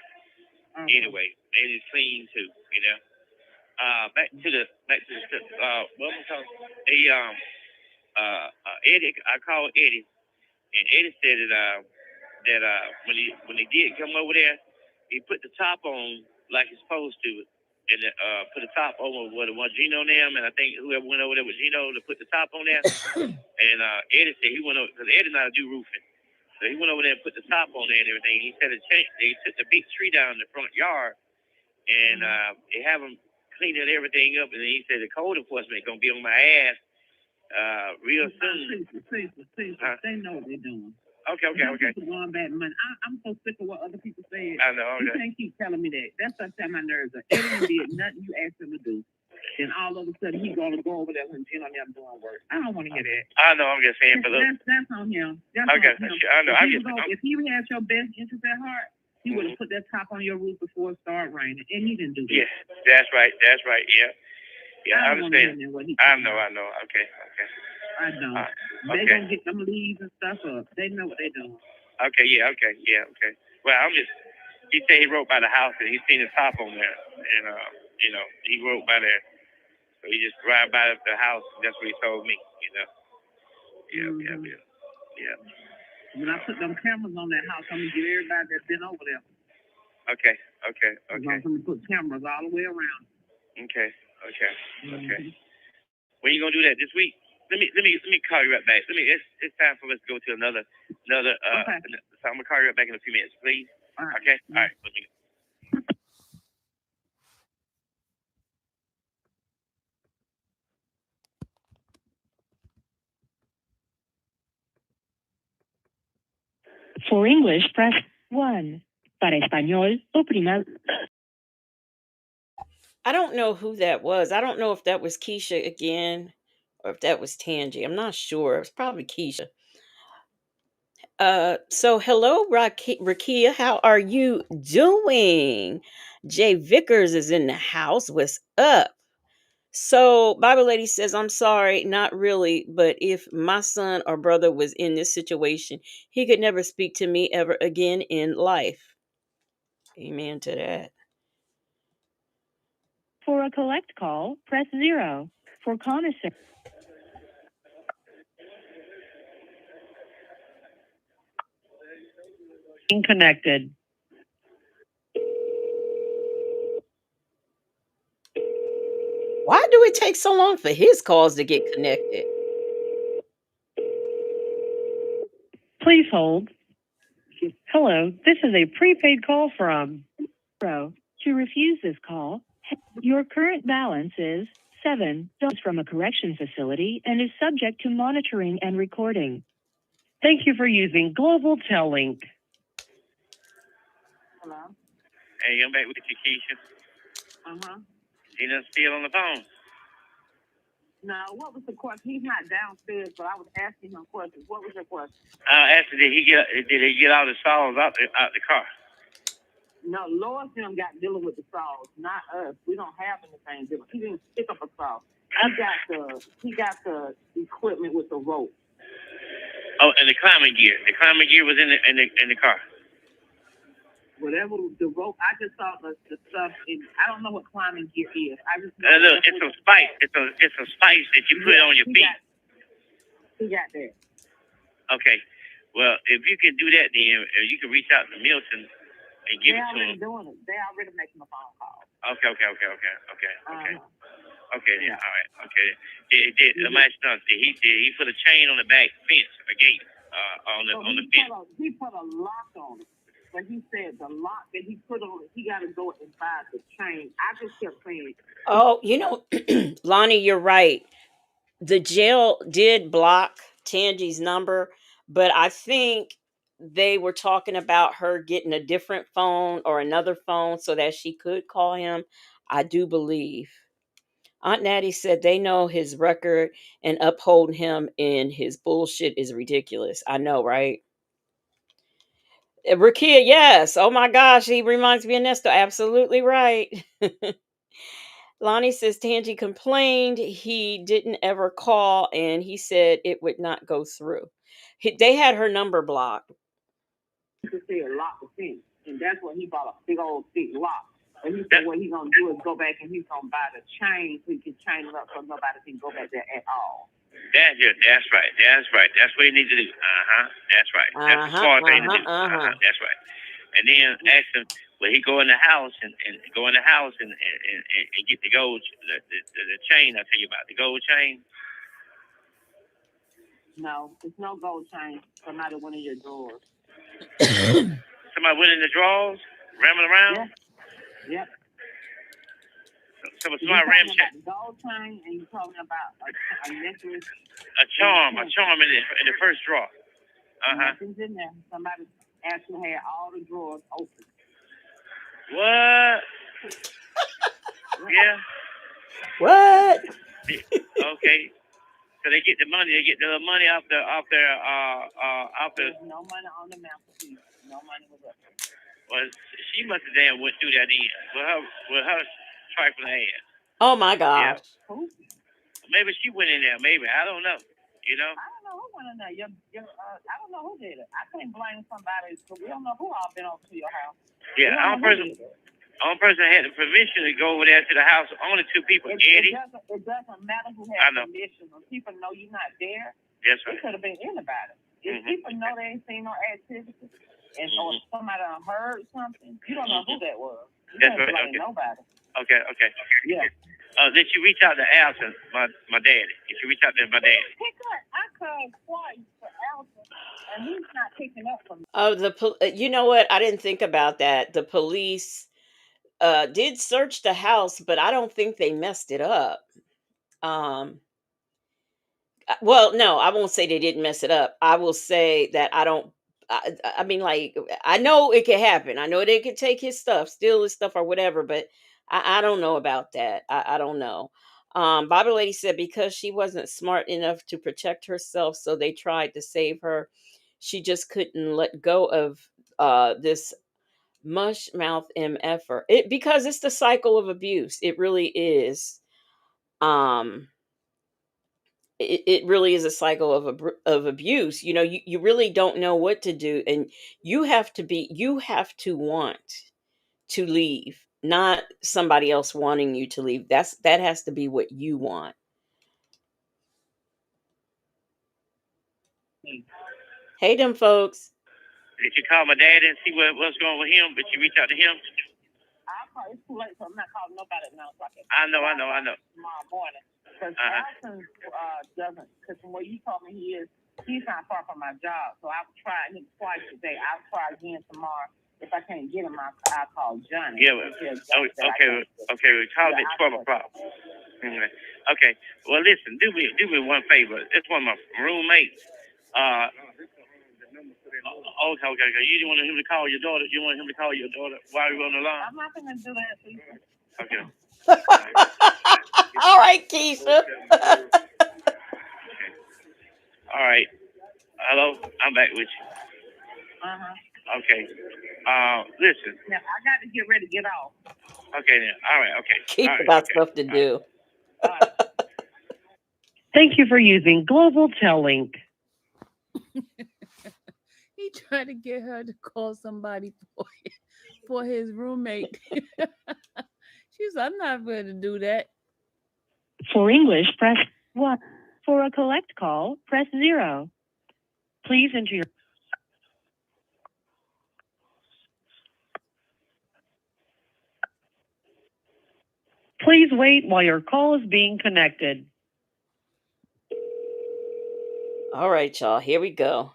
Anyway, and he's clean too. You know. Back to the what was talking? Eddie. I called Eddie, and Eddie said that when he did come over there, he put the top on like he's supposed to, and put the top over with Gino and them, and I think whoever went over there with Gino to put the top on there. And Eddie said he went over because Eddie not to do roofing, so he went over there and put the top on there and everything. He said they took the big tree down in the front yard, and they have them cleaning everything up, and then he said the code enforcement gonna be on my ass real soon.
They know what they're doing.
Okay.
People going back money. I'm so sick of what other people say.
I know.
You can't keep telling me that. That's what my nerves are. Eddie did nothing you asked him to do. Then all of a sudden he's gonna go over there when Gino and them doing work. I don't want to hear that.
I know. I'm just saying for
that's on him. That's
okay.
on him.
I know.
If he had your best interest at heart, he would have put that top on your roof before it started raining, and he didn't do that.
Yeah, that's right. Yeah, I understand. I know. Okay.
I know. They gonna get them leaves and stuff up. They know what they doing.
Okay. Well, he said he wrote by the house and he seen the top on there, and he wrote by there. So he just drive by the house. That's what he told me. You know. Yeah.
When I put them cameras on that house, I'm gonna get everybody that's been over there.
Okay.
I'm gonna put cameras all the way around.
Okay. When you gonna do that this week? Let me call you right back. It's time for us to go to another. Okay. So I'm gonna call you right back in a few minutes, please.
All right.
Okay. All right.
For English, press 1. Para español, oprima.
I don't know who that was. I don't know if that was Keisha again or if that was Tange. I'm not sure. It's probably Keisha. So hello, Rakia. How are you doing? Jay Vickers is in the house. What's up? So Bible Lady says, I'm sorry, not really, but if my son or brother was in this situation, he could never speak to me ever again in life. Amen to that.
For a collect call, press 0. For commissary. Being connected.
Why do it take so long for his calls to get connected?
Please hold. Hello, this is a prepaid call from 0. To refuse this call, your current balance is $7 from a correction facility and is subject to monitoring and recording. Thank you for using Global Tellink.
Hello?
Hey, I'm back with you, Keisha.
Uh-huh.
He done still on the phone.
Now, what was the question? He's not downstairs, but I was asking him questions. What was your question?
Actually, did he get all the saws out the car?
No, Lois and them got dealing with the saws, not us. We don't have anything different. He didn't pick up a saw. He got the equipment with the rope.
Oh, and the climbing gear. The climbing gear was in the car.
Whatever the rope, I just saw the stuff. I don't know what climbing gear is. I just know
Look, it's some spice. It's a spice that you put on your feet.
He got that.
Okay. Well, if you can do that, then you can reach out to Milton and give it to him.
They're already doing it. They're already making a phone call.
Okay. Okay.
Yeah.
All right. Okay. Did he put a chain on the back fence, a gate, on the fence?
He put a lock on it. But he said the lock that he put on it, he got to go and buy the chain. I just kept saying.
Oh, Lonnie, you're right. The jail did block Tangi's number, but I think they were talking about her getting a different phone or another phone so that she could call him. I do believe. Aunt Natty said they know his record and upholding him in his bullshit is ridiculous. I know, right? Rakia, yes. Oh my gosh, he reminds me of Nestor. Absolutely right. Lonnie says Tangi complained he didn't ever call and he said it would not go through. They had her number blocked.
He said lock the fence, and that's when he bought a big old thick lock. And he said what he's going to do is go back and he's going to buy the chain so he can chain it up so nobody can go back there at all.
That's right. That's what you need to do. That's right. That's the smart thing to do. That's right. And then ask him, will he go in the house and get the gold, the chain I tell you about, the gold chain?
No, there's no gold chain. Somebody went in your drawers.
Somebody went in the drawers, ramming around?
Yep.
So somebody rammed
the gold chain, and you're talking about a necklace.
A charm in the first drawer.
Nothing's in there. Somebody actually had all the drawers open.
What? Yeah.
What?
Okay. So they get the money. They get the money off their.
There's no money on the mantelpiece. No money was up.
Well, she must have damn went through that in with her trifling ass.
Oh my gosh.
Yeah.
Maybe she went in there. Maybe I don't know.
I don't know who went in there. I don't know who did it. I can't blame somebody because we don't know who all been over to your house.
Yeah, only person had the permission to go over there to the house. Only two people. Eddie.
It doesn't matter who has permission. When people know you're not there,
that's right.
It could have been anybody. If people know they ain't seen no activity, and or somebody heard something, you don't know who that was. You
that's
can't
right.
blame nobody.
Okay.
Yeah.
Did you reach out to Alton, my daddy? Did you reach out to my daddy?
I called twice for Alton, and he's not picking up from me.
Oh, you know what? I didn't think about that. The police did search the house, but I don't think they messed it up. Well, no, I won't say they didn't mess it up. I will say that I don't I mean, like, I know it could happen. I know they could take his stuff, steal his stuff or whatever, but I don't know about that. I don't know. Bible Lady said because she wasn't smart enough to protect herself, so they tried to save her. She just couldn't let go of this mush mouth mf'er. It because it's the cycle of abuse. It really is. Um, it really is a cycle of of abuse. You know, you really don't know what to do, and you have to want to leave, not somebody else wanting you to leave. That has to be what you want. Hey, them folks.
Did you call my dad and see what's going with him? But you reach out to him?
I'll call. It's too late, so I'm not calling nobody now. So
I know.
Tomorrow morning. Because Allison doesn't, because from where you told me he's not far from my job. So I've tried him twice today. I'll try again tomorrow. If I can't get him, I'll call Johnny.
Yeah, okay. We call it 12 o'clock. Mhm. Okay. Well, listen, do me one favor. It's one of my roommates. Okay. You don't want him to call your daughter? You want him to call your daughter while you're on the line?
I'm not going to do that, Cecil.
Okay.
All right, Keisha.
All right. Hello? I'm back with you. Okay. Listen.
Now, I got to get ready to get off.
Okay, then. All right, okay.
Keep
All right,
got
okay.
stuff to do.
Thank you for using Global Tellink.
He tried to get her to call somebody for his roommate. She's like, I'm not going to do that.
For English, press 1. For a collect call, press 0. Please enter your... Please wait while your call is being connected.
All right, y'all. Here we go.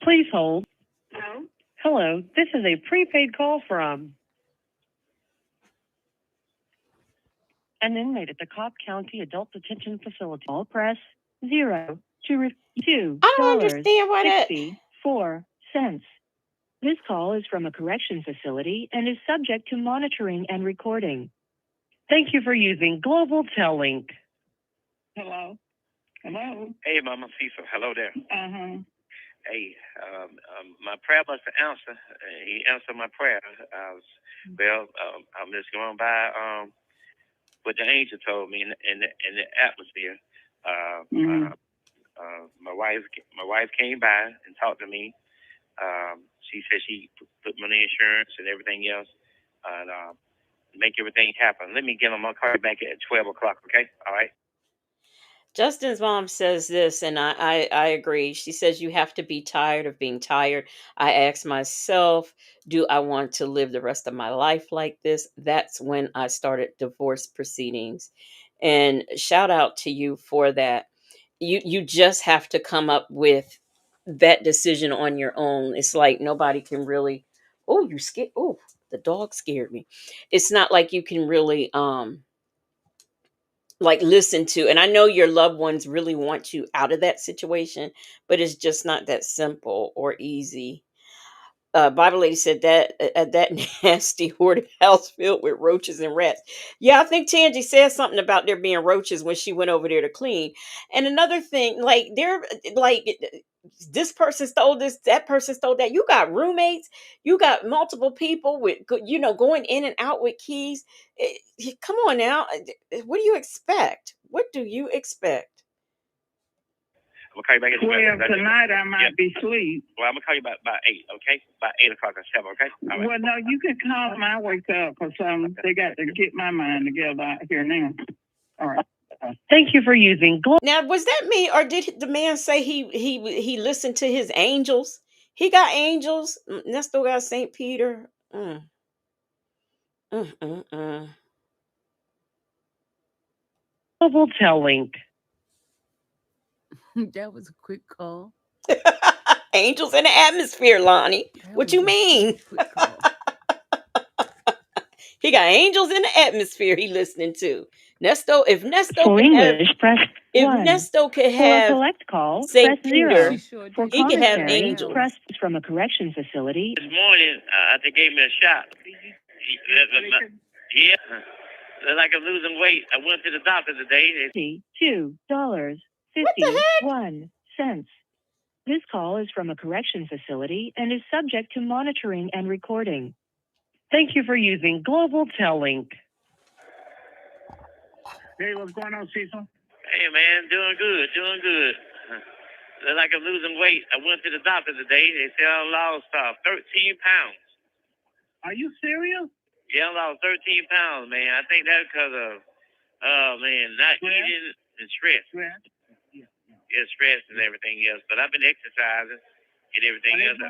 Please hold. Hello, this is a prepaid call from an inmate at the Cobb County Adult Detention Facility. All press 0 to $2.
I don't understand why that.
64 cents. This call is from a correction facility and is subject to monitoring and recording. Thank you for using Global Tellink.
Hello?
Hey, Mama Cecil. Hello there. Hey, my prayer must answer. He answered my prayer. I'm just going by what the angel told me in the atmosphere. My wife came by and talked to me. She said she put money insurance and everything else, and make everything happen. Let me get on my car back at 12 o'clock. Okay, all right.
Justin's mom says this, and I agree. She says you have to be tired of being tired. I asked myself, do I want to live the rest of my life like this? That's when I started divorce proceedings. And shout out to you for that. You just have to come up with that decision on your own. It's like nobody can really, oh, you scared. Oh, the dog scared me. It's not like you can really like listen to, and I know your loved ones really want you out of that situation, but it's just not that simple or easy. Bible Lady said that that nasty hoarded house filled with roaches and rats. Yeah, I think Tange said something about there being roaches when she went over there to clean. And another thing, like they're like this person stole this, that person stole that. You got roommates, you got multiple people with going in and out with keys. Come on now, what do you expect? What do you expect?
I'm gonna call you back at
12 tonight. I might be asleep.
Well, I'm gonna call you about 8, okay? About 8 o'clock or 7, okay? All right.
Well, no, you can call when I wake up because they got to get my mind together out here now. All right.
Thank you for using Global.
Now, was that me, or did the man say he listened to his angels? He got angels. Nestor got Saint Peter.
Global Tellink.
That was a quick call.
Angels in the atmosphere, Lonnie. What you mean? He got angels in the atmosphere he listening to. Nesto, if Nesto
For
could have,
English, press
if
1.
Nesto could
For a
have
collect call, press
St.
0.
Peter,
Sure
For
did.
he could have
commissary,
angels.
press from a correction facility.
This morning, they gave me a shot. Yeah. Look like I'm losing weight. I went to the doctor today.
$2.51. This call is from a correction facility and is subject to monitoring and recording. Thank you for using Global Tellink.
Hey, what's going on, Cecil?
Hey, man, doing good, doing good. Look like I'm losing weight. I went to the doctor today. They said I lost 13 pounds.
Are you serious?
Yeah, I lost 13 pounds, man. I think that's because of, not eating and stress.
Stress?
Yeah, stress and everything else. But I've been exercising and everything else.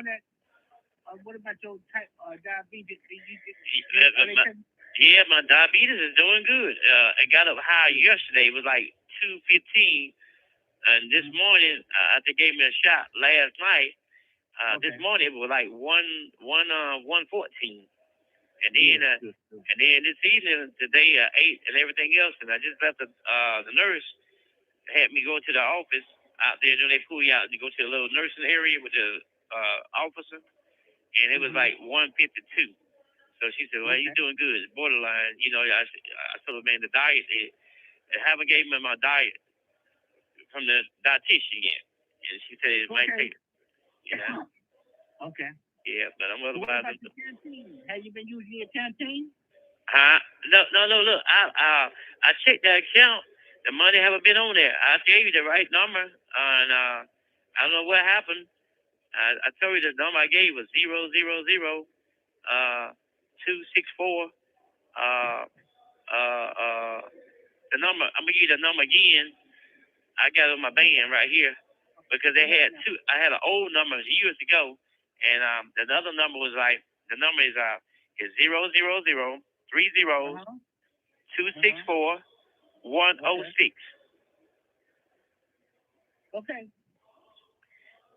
What about your type diabetes?
Yeah, my diabetes is doing good. I got up high yesterday. It was like 215. And this morning, they gave me a shot last night. This morning, it was like 114. And then this evening, today, I ate and everything else. And I just left the nurse had me go to the office out there. Then they pull you out and you go to a little nursing area with the officer. And it was like 152. So she said, well, you're doing good. It's borderline. You know, I told her, man, the diet, they haven't gave me my diet from the dietitian yet. And she said it might take, you know.
Okay.
Yeah, but I'm
What
about
about the canteen? Have you been using your canteen?
No, look. I checked the account. The money haven't been on there. I gave you the right number. And I don't know what happened. I told you the number I gave was 000 264. The number. I'm gonna give you the number again. I got it on my band right here because they had two. I had an old number years ago, and the other number was like the number is 000 30 264 106.
Okay.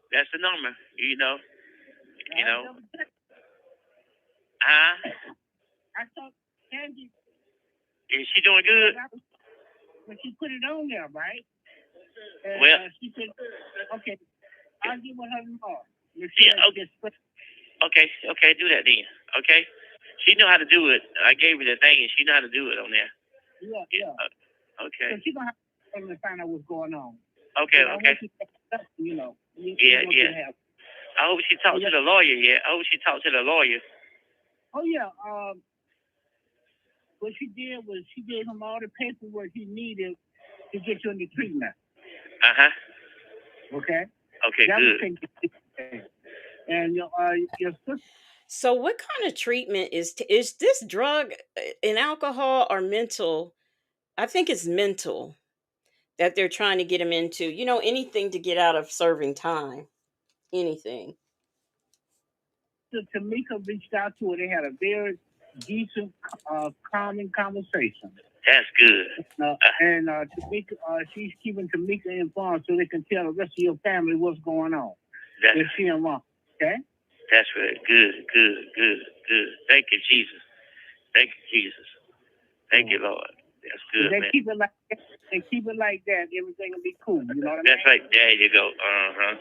That's the number. You know.
I thought Tange.
Is she doing good?
When she put it on there, right? And,
Well,
she said, okay, I'll give her tomorrow.
Yeah, okay, do that then. Okay? She know how to do it. I gave her the thing, and she know how to do it on there.
Yeah.
Okay.
So she's going to have to find out what's going on.
Okay.
I want you to,
Yeah. I hope she talked to the lawyer yet. I hope she talked to the lawyer.
Oh, yeah. What she did was she gave him all the paperwork he needed to get you into treatment.
Uh-huh.
Okay?
Okay,
that
good.
And your sister.
So what kind of treatment is this drug and alcohol or mental? I think it's mental that they're trying to get him into. You know, anything to get out of serving time. Anything.
So Tamika reached out to her. They had a very decent, calming conversation.
That's good.
And Tamika, she's keeping Tamika informed so they can tell the rest of your family what's going on. With she and Mom. Okay?
That's right. Good. Thank you, Jesus. Thank you, Lord. That's good,
they
man.
Keep it like that. They keep it like that. Everything will be cool. You know what I mean?
That's right. There you go. Uh-huh.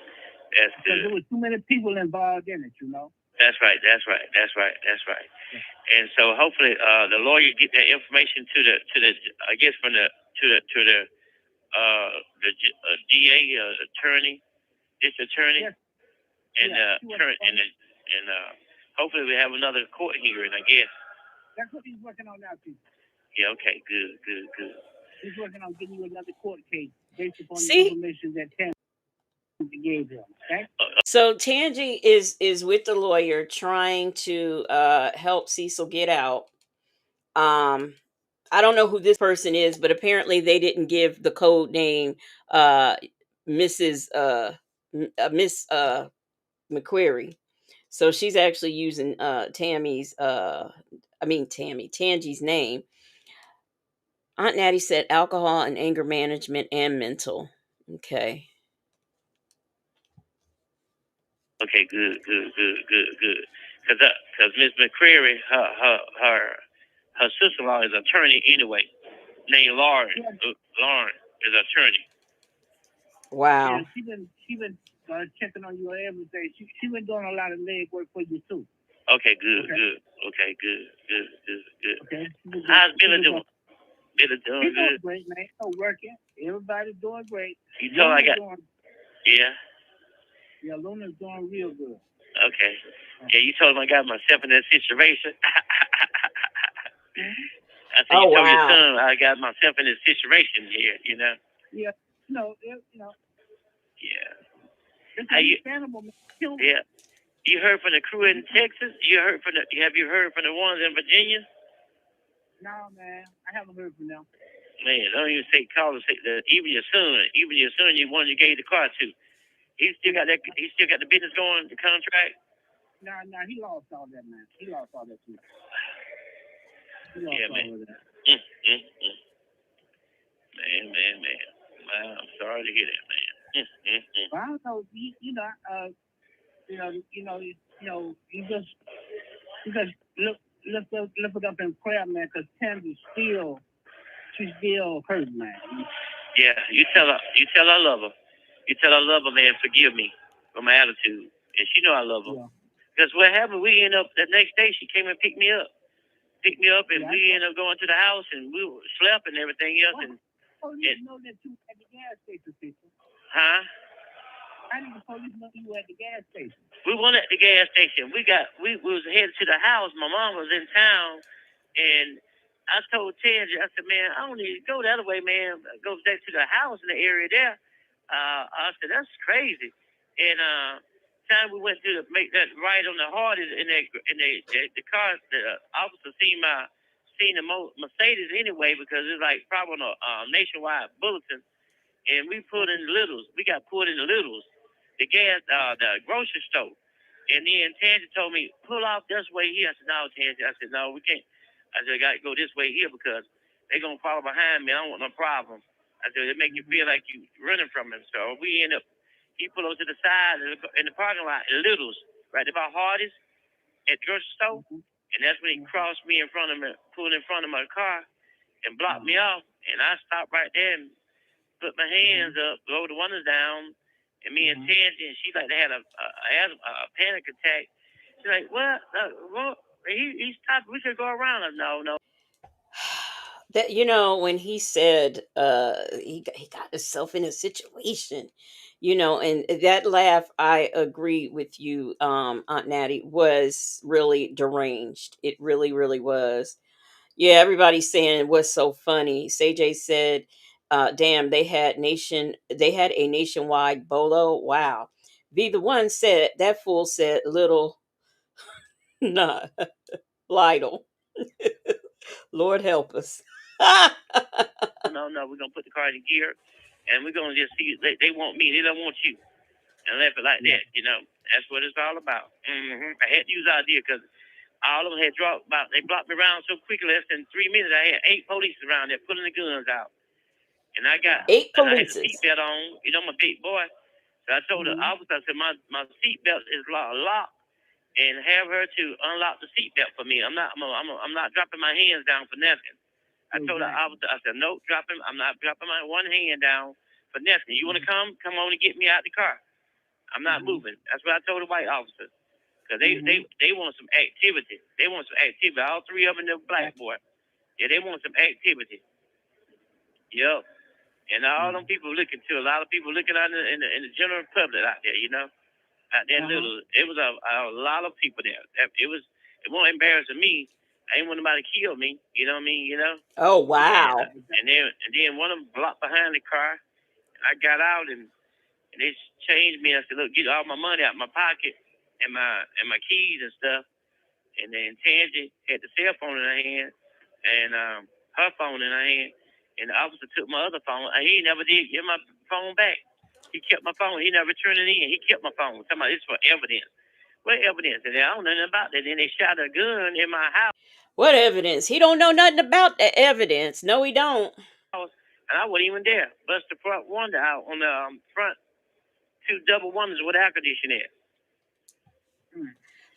That's good.
Because there was too many people involved in it, you know?
That's right. And so hopefully the lawyer get that information to the I guess from the DA attorney, this attorney,
yes.
and hopefully we have another court hearing. I guess.
That's what he's working on now, too.
Yeah. Okay. Good.
He's working on getting you another court case based upon the information that Tange gave him. Okay.
So Tange is with the lawyer trying to help Cecil get out. I don't know who this person is, but apparently they didn't give the code name Miss Mccrary. So she's actually using Tange's name. Aunt Natty said alcohol and anger management and mental. Okay.
Okay, good. Because Miss Mccrary, her Her sister-in-law is an attorney anyway, named Lauren. Lauren is an attorney.
Wow.
Yeah, she been checking on you every day. She been doing a lot of leg work for you too.
Okay, good. Okay. How's Billy doing? Billy doing
He's doing
good.
great, man. He's working. Everybody's doing great.
You told I got. Yeah.
Yeah, Luna's doing real good.
Okay. Yeah, you told him I got myself in that situation. I said, you told your son I got myself in this situation here, you know?
Yeah. No.
Yeah.
It's understandable, man.
Yeah. You heard from the crew in Texas? Have you heard from the ones in Virginia?
No, man. I haven't heard from them.
Man, don't even say call and say even your son, you one you gave the car to. He still got the business going, the contract?
No, he lost all that, man. He lost all that too.
Yeah, man.
All of that.
Man. Wow, I'm sorry to hear that, man.
Well, I don't know. You just lift it up in prayer, man, because Tange she's still hurt, man.
Yeah, you tell her I love her. You tell her I love her, man, forgive me for my attitude. And she know I love her. Because what happened, we ended up, that next day, she came and picked me up, and we ended up going to the house, and we slept and everything else. And
you know that you at the gas station, Cecil.
Huh?
I need the police know you at the gas station.
We went at the gas station. We was headed to the house. My mom was in town, and I told Tange, I said, man, I don't need to go the other way, man. Go back to the house in the area there. I said, that's crazy. And time we went to make that ride on the hardest in the car, the officer seen the Mercedes anyway, because it's like probably on a nationwide bulletin. And we pulled in the Littles. We got pulled in the Littles, the grocery store. And then Tange told me, pull off this way here. I said, no, Tange. I said, no, we can't. I said, I got to go this way here because they're going to follow behind me. I don't want no problem. I said, it make you feel like you running from him. So we end up, he pulled over to the side in the parking lot, in Littles, right about Hardee's at the grocery store. And that's when he crossed me in front of me, pulled in front of my car and blocked me off. And I stopped right there and put my hands up, rolled the windows down, and me and Tange, and she like they had a panic attack. She's like, what? He stopped. We could go around. No.
That when he said he got himself in a situation, and that laugh, I agree with you, Aunt Natty, was really deranged. It really, really was. Yeah, everybody's saying it was so funny. CJ said, damn, they had a nationwide bolo. Wow. Be the one said that fool said little nah Lytle. Lord help us.
No, we're gonna put the car in gear and we're gonna just see they want me, they don't want you. And left it like that, That's what it's all about. I had to use idea because all of them had they blocked me around so quickly, less than 3 minutes. I had 8 police around there pulling the guns out. And I got
8
and I had
police.
the seatbelt on, I'm a big boy. So I told the officer, I said, my seatbelt is locked and have her to unlock the seatbelt for me. I'm not dropping my hands down for nothing. I told the officer, I said, no, I'm not dropping my one hand down for nothing. You want to come on and get me out the car. I'm not moving. That's what I told the white officer. Because they want some activity. They want some activity. All 3 of them, the black boy. Yeah, they want some activity. Yep. And all them people looking too. A lot of people looking out in the general public out there, Out there little. It was a lot of people there. It wasn't embarrassing me. I ain't want nobody to kill me. You know what I mean?
Oh wow.
And then one of them blocked behind the car. And I got out and they changed me. I said, look, get all my money out of my pocket and my keys and stuff. And then Tange had the cell phone in her hand and her phone in her hand. And the officer took my other phone. And he never did give my phone back. He kept my phone. He never turned it in. He kept my phone. Talking about this for evidence. What evidence? And I don't know nothing about that. Then they shot a gun in my house.
What evidence? He don't know nothing about the evidence. No, he don't.
And I wasn't even there. Bust the front window out on the front 2 double windows with air conditioning.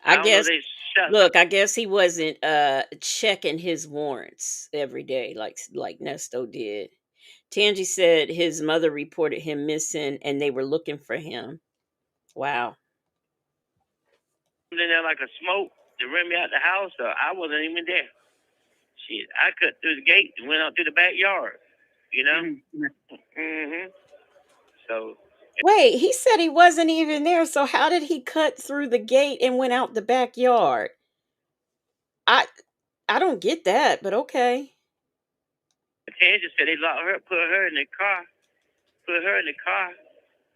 I
don't know.
guess
They shot some.
look, I guess he wasn't checking his warrants every day like Nesto did. Tange said his mother reported him missing and they were looking for him. Wow.
Something there like a smoke to run me out the house. I wasn't even there. Shit, I cut through the gate and went out through the backyard. You know. So
Wait, he said he wasn't even there. So how did he cut through the gate and went out the backyard? I I don't get that, but okay.
Tange said they locked her, put her in the car,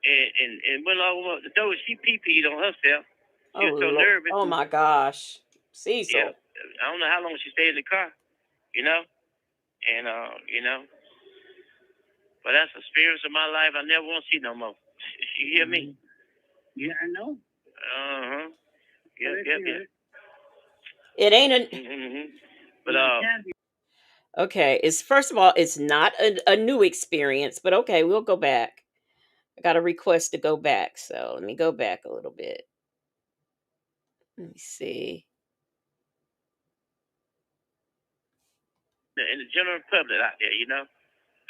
and went all over the door. She pee-peed on herself. She was so nervous.
Oh my gosh. Cecil.
Yeah, I don't know how long she stayed in the car. You know, and but that's the experience of my life. I never want to see no more. You hear me?
Yeah, I know.
Yep.
It ain't a
But
okay. It's first of all, it's not a new experience, but okay, we'll go back. I got a request to go back, so let me go back a little bit. Let me see.
in the general public out there,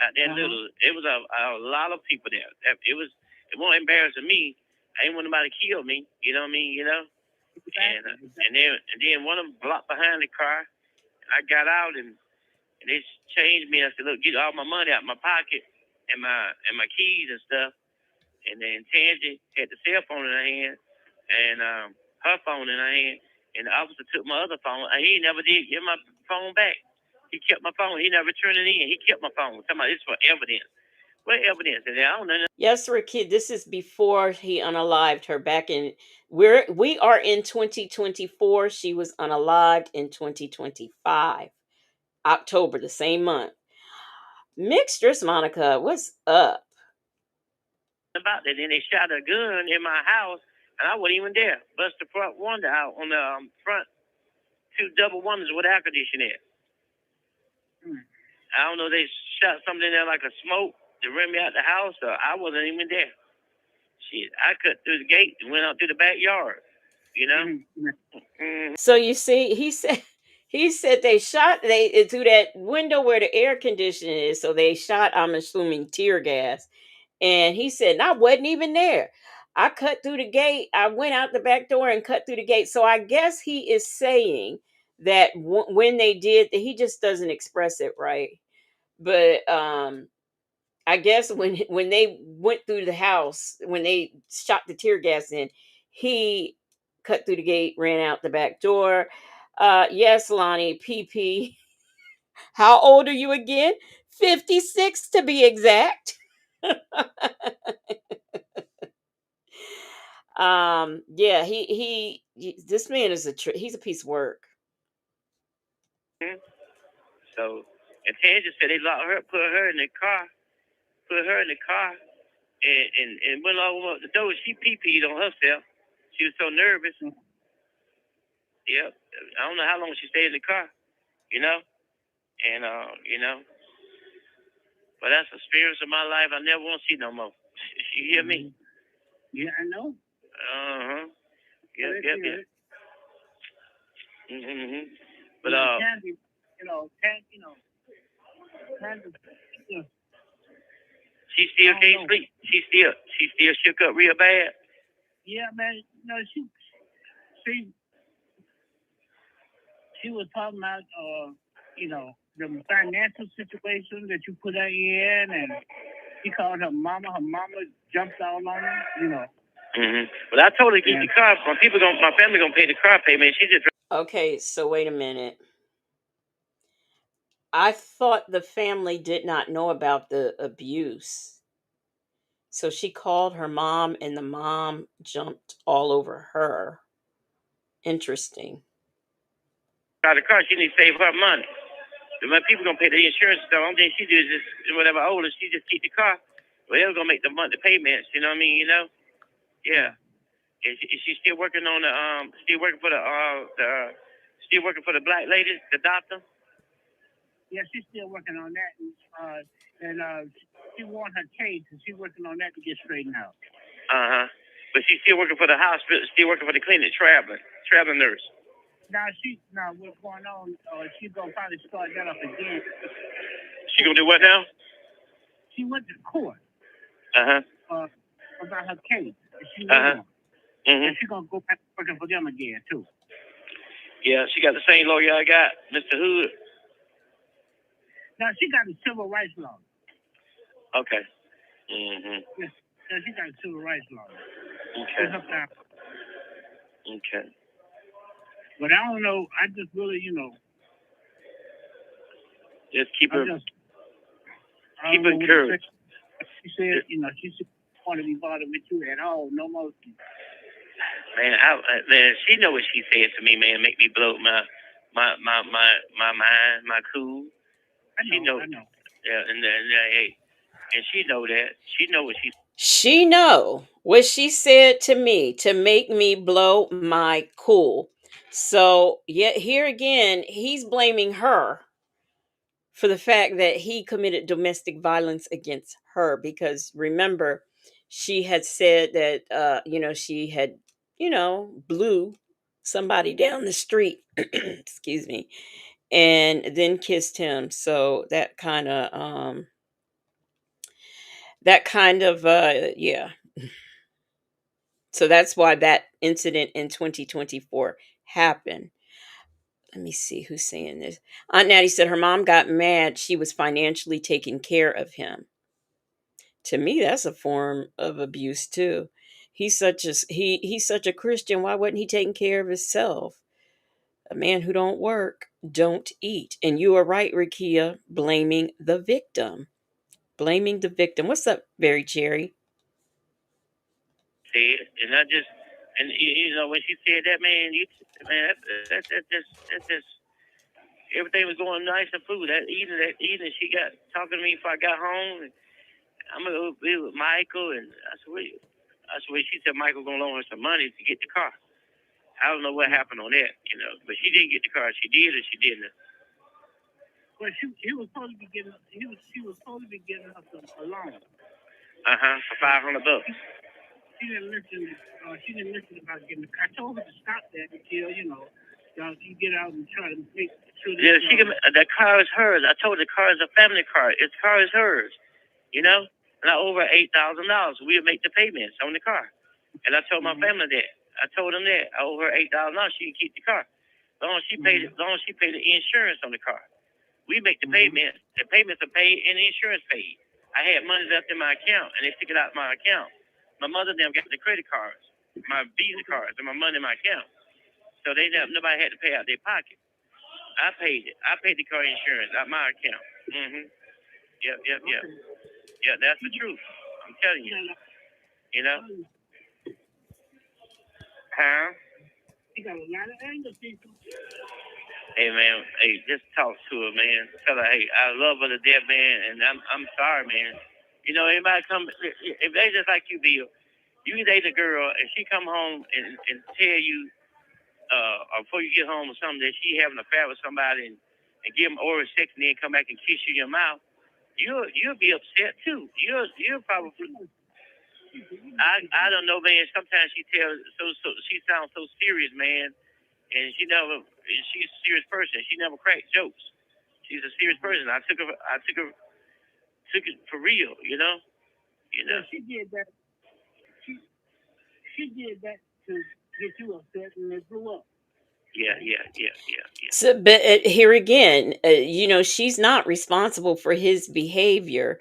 out there little, it was a lot of people there. It wasn't embarrassing me. I didn't want nobody to kill me. You know what I mean? And then one of them blocked behind the car. I got out and they changed me. I said, look, get all my money out of my pocket and my keys and stuff. And then Tange had the cell phone in her hand and her phone in her hand. And the officer took my other phone. And he never did give my phone back. He kept my phone. He never turned it in. He kept my phone. Talking about this for evidence. What evidence? And I don't know.
Yes, Kid. This is before he unalived her back in. We are in 2024. She was unalived in 2025, October, the same month. Mixtress Monica, what's up?
About that, then they shot a gun in my house, and I wasn't even there. Bust the front window out on the front two double windows with air conditioning. I don't know. They shot something in there like a smoke to run me out the house. I wasn't even there. Shit, I cut through the gate and went out through the backyard. You know.
So you see, he said they shot through that window where the air conditioning is. So they shot, I'm assuming, tear gas. And he said, I wasn't even there. I cut through the gate. I went out the back door and cut through the gate. So I guess he is saying that when they did, he just doesn't express it right. But I guess when they went through the house, when they shot the tear gas in, he cut through the gate, ran out the back door. Yes, Lonnie, PP. How old are you again? 56 to be exact. Yeah, he this man is he's a piece of work.
So, and Tange said they locked her, put her in the car, and went all over the door. She pee-peed on herself. She was so nervous. Yep. I don't know how long she stayed in the car, and but that's the experience of my life. I never want to see no more. You hear me?
Yeah, I know.
Yep. But she still can't sleep. She still shook up real bad.
Yeah, man. No, she was talking about the financial situation that you put her in, and she called her mama. Her mama jumped all on her.
But I told her to keep the car. My family gonna pay the car payment. She just.
Okay, so wait a minute. I thought the family did not know about the abuse. So she called her mom and the mom jumped all over her. Interesting.
Got the car, she needs to save her money. When people gonna pay the insurance stuff, the only thing she do is just whatever I owe her, she just keep the car. Whatever gonna make the monthly payments, you know what I mean? Yeah. Is she still working on still working for the black lady, the doctor?
Yeah, she's still working on that, and she won her case, and she's working on that to get straightened out.
But she's still working for the hospital, still working for the clinic, traveling traveling nurse?
Now what's going on? She's gonna probably start that up again.
She gonna do what now?
She went to court
Uh-huh.
About her case. She
Uh-huh.
won.
Mm-hmm.
And she's gonna go back working for them again too.
Yeah, she got the same lawyer I got, Mr. Hood.
Now she got a civil rights law.
Okay. Mm-hmm.
Yes, she got a civil rights law.
Okay. Okay.
But I don't know. I just really,
Just keep her
encouraged.
encouraged.
She said, she said, want to be bothered with you at all, no more.
Man, she know what she said to me, man. Make me blow my mind, my cool.
I know.
Yeah, and she know that. She know what she.
She know what she said to me to make me blow my cool. So yet here again, he's blaming her for the fact that he committed domestic violence against her, because remember, she had said that she had blew somebody down the street excuse me, and then kissed him. So yeah, so that's why that incident in 2024 happened. Let me see who's saying this. Aunt Natty said her mom got mad she was financially taking care of him. To me, that's a form of abuse too. He's such a Christian. Why wasn't he taking care of himself? A man who don't work don't eat. And you are right, Rakia, blaming the victim. Blaming the victim. What's up, Very Cherry?
Said, and I just, and when she said that, man, that's just everything was going nice and food. That evening, she got talking to me before I got home. And I'm gonna go be with Michael, and I said, wait. She said Michael gonna loan her some money to get the car. I don't know what happened on that, but she didn't get the car. She did or she didn't.
Well, she was supposed to be getting. She was supposed to be getting us a loan.
For $500.
She didn't listen. She didn't listen about getting the car. I told her to stop that until y'all can get out and try to make sure.
Yeah, the car is hers. I told her the car is a family car. Its car is hers. And I owe her $8,000. We'll make the payments on the car. And I told my family that. I told them that I owe her $8,000. She can keep the car. As long as she paid the insurance on the car. We make the payments. The payments are paid and the insurance paid. I had money left in my account, and they took it out of my account. My mother them got the credit cards, my Visa cards, and my money in my account. So nobody had to pay out their pocket. I paid it. I paid the car insurance out my account. Mm-hmm. Yep. Yeah, that's the truth. I'm telling you. Huh?
You got a lot of anger, people.
Hey man, just talk to her, man. Tell her, hey, I love her to death, man, and I'm sorry, man. Anybody come, if they just like you, Bill, you date a girl and she come home and tell you, or before you get home or something, that she having an affair with somebody and give them oral sex and then come back and kiss you in your mouth, you'll be upset too. You'll probably. I don't know, man. Sometimes she sounds so serious, man. And she's a serious person. She never cracks jokes. She's a serious person. I took it for real,
Yeah, she did that. She did that to get you upset and it blew up.
Yeah.
So, but here again, she's not responsible for his behavior.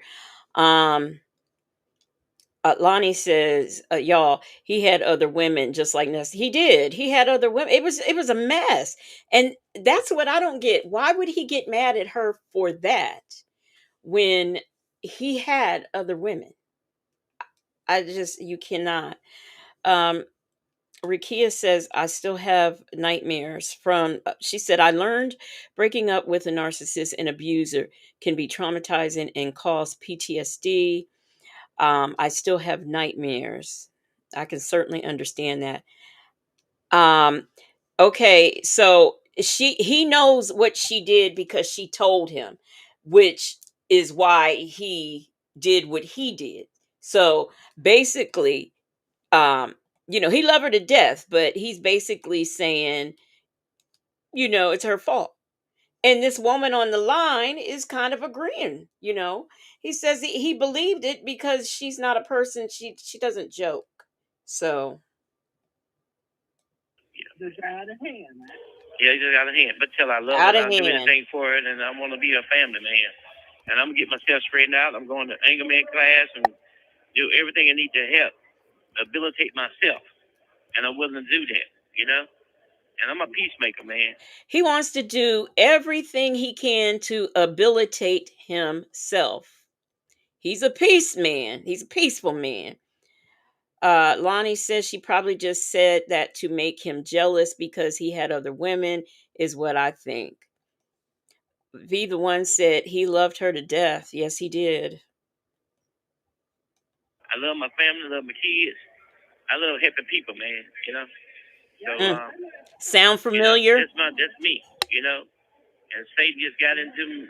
Lonnie says, y'all, he had other women just like this. He did. He had other women. It was a mess. And that's what I don't get. Why would he get mad at her for that when he had other women? You cannot. Rakia says, I still have nightmares from, she said, I learned breaking up with a narcissist and abuser can be traumatizing and cause PTSD. I still have nightmares. I can certainly understand that. Okay, so he knows what she did because she told him, which is why he did what he did. So basically, He loved her to death, but he's basically saying, it's her fault. And this woman on the line is kind of agreeing. He says he believed it because she's not a person. She doesn't joke. So
It's out of hand, man.
Yeah, it's just out of hand. But tell her I love
out
her,
of
I'll do
hand.
anything for her, and I want to be a family man. And I'm going to get myself straightened out. I'm going to anger man class and do everything I need to help rehabilitate myself. And I'm willing to do that, And I'm a peacemaker, man.
He wants to do everything he can to rehabilitate himself. He's a peace man. He's a peaceful man. Lonnie says she probably just said that to make him jealous because he had other women, is what I think. V the one said he loved her to death. Yes, he did.
I love my family, I love my kids. I love helping people, man, So,
Sound familiar?
That's me, And Satan just got into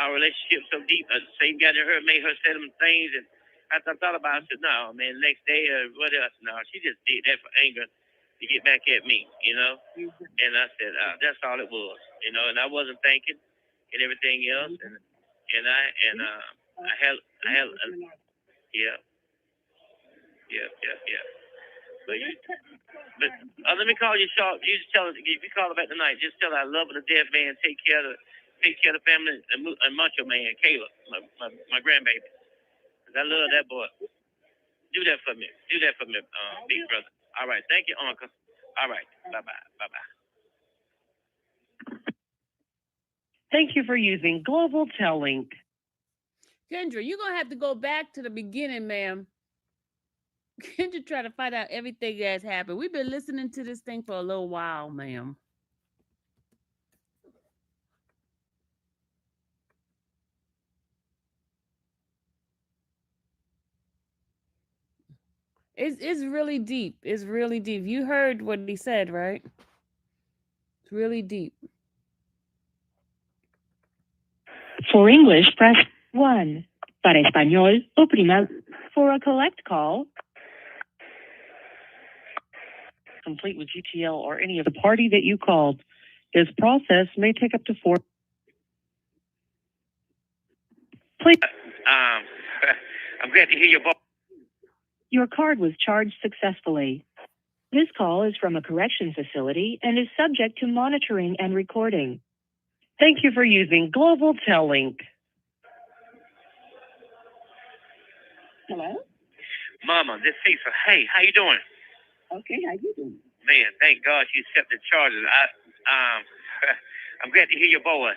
our relationship so deep. Satan got in her, made her say them things, and after I thought about it, I said, no, man, the next day, what else? No, she just did that for anger to get back at me, And I said, that's all it was, and I wasn't thinking and everything else, I had, yeah. But let me call you short. You just tell her, if you call her back tonight, just tell her I love her to death, man. Take care of the family and Macho Man, Caleb, my grandbaby. 'Cause I love that boy. Do that for me. Big brother. All right. Thank you, Uncle. All right. Bye-bye.
Thank you for using Global Tellink.
Kendra, you're going to have to go back to the beginning, ma'am. Kendra try to find out everything that has happened. We've been listening to this thing for a little while, ma'am. It's really deep. It's really deep. You heard what he said, right? It's really deep.
For English, press 1. Para español, oprima. For a collect call, complete with GTL or any of the party that you called. This process may take up to 4. Please.
I'm glad to hear your voice.
Your card was charged successfully. This call is from a correction facility and is subject to monitoring and recording. Thank you for using Global Tellink.
Hello?
Mama, this is Cecil. Hey, how you doing?
Okay, how you doing?
Man, thank God she accepted charges. I'm glad to hear your voice.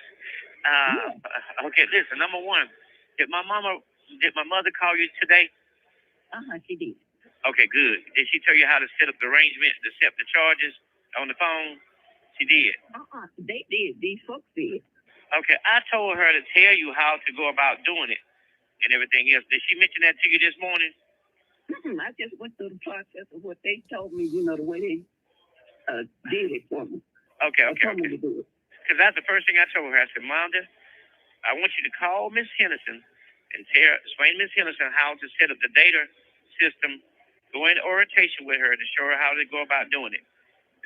Okay, listen, number one, did my mother call you today?
She did.
Okay, good. Did she tell you how to set up the arrangement to accept the charges on the phone? She did.
They did. These folks did.
Okay, I told her to tell you how to go about doing it and everything else. Did she mention that to you this morning?
I just went through the process of what they told me, the way they did it for me.
Okay.
Told me to do it.
Because that's the first thing I told her. I said, Mom, I want you to call Miss Henderson and explain to Miss Henderson how to set up the data system, go into orientation with her to show her how to go about doing it.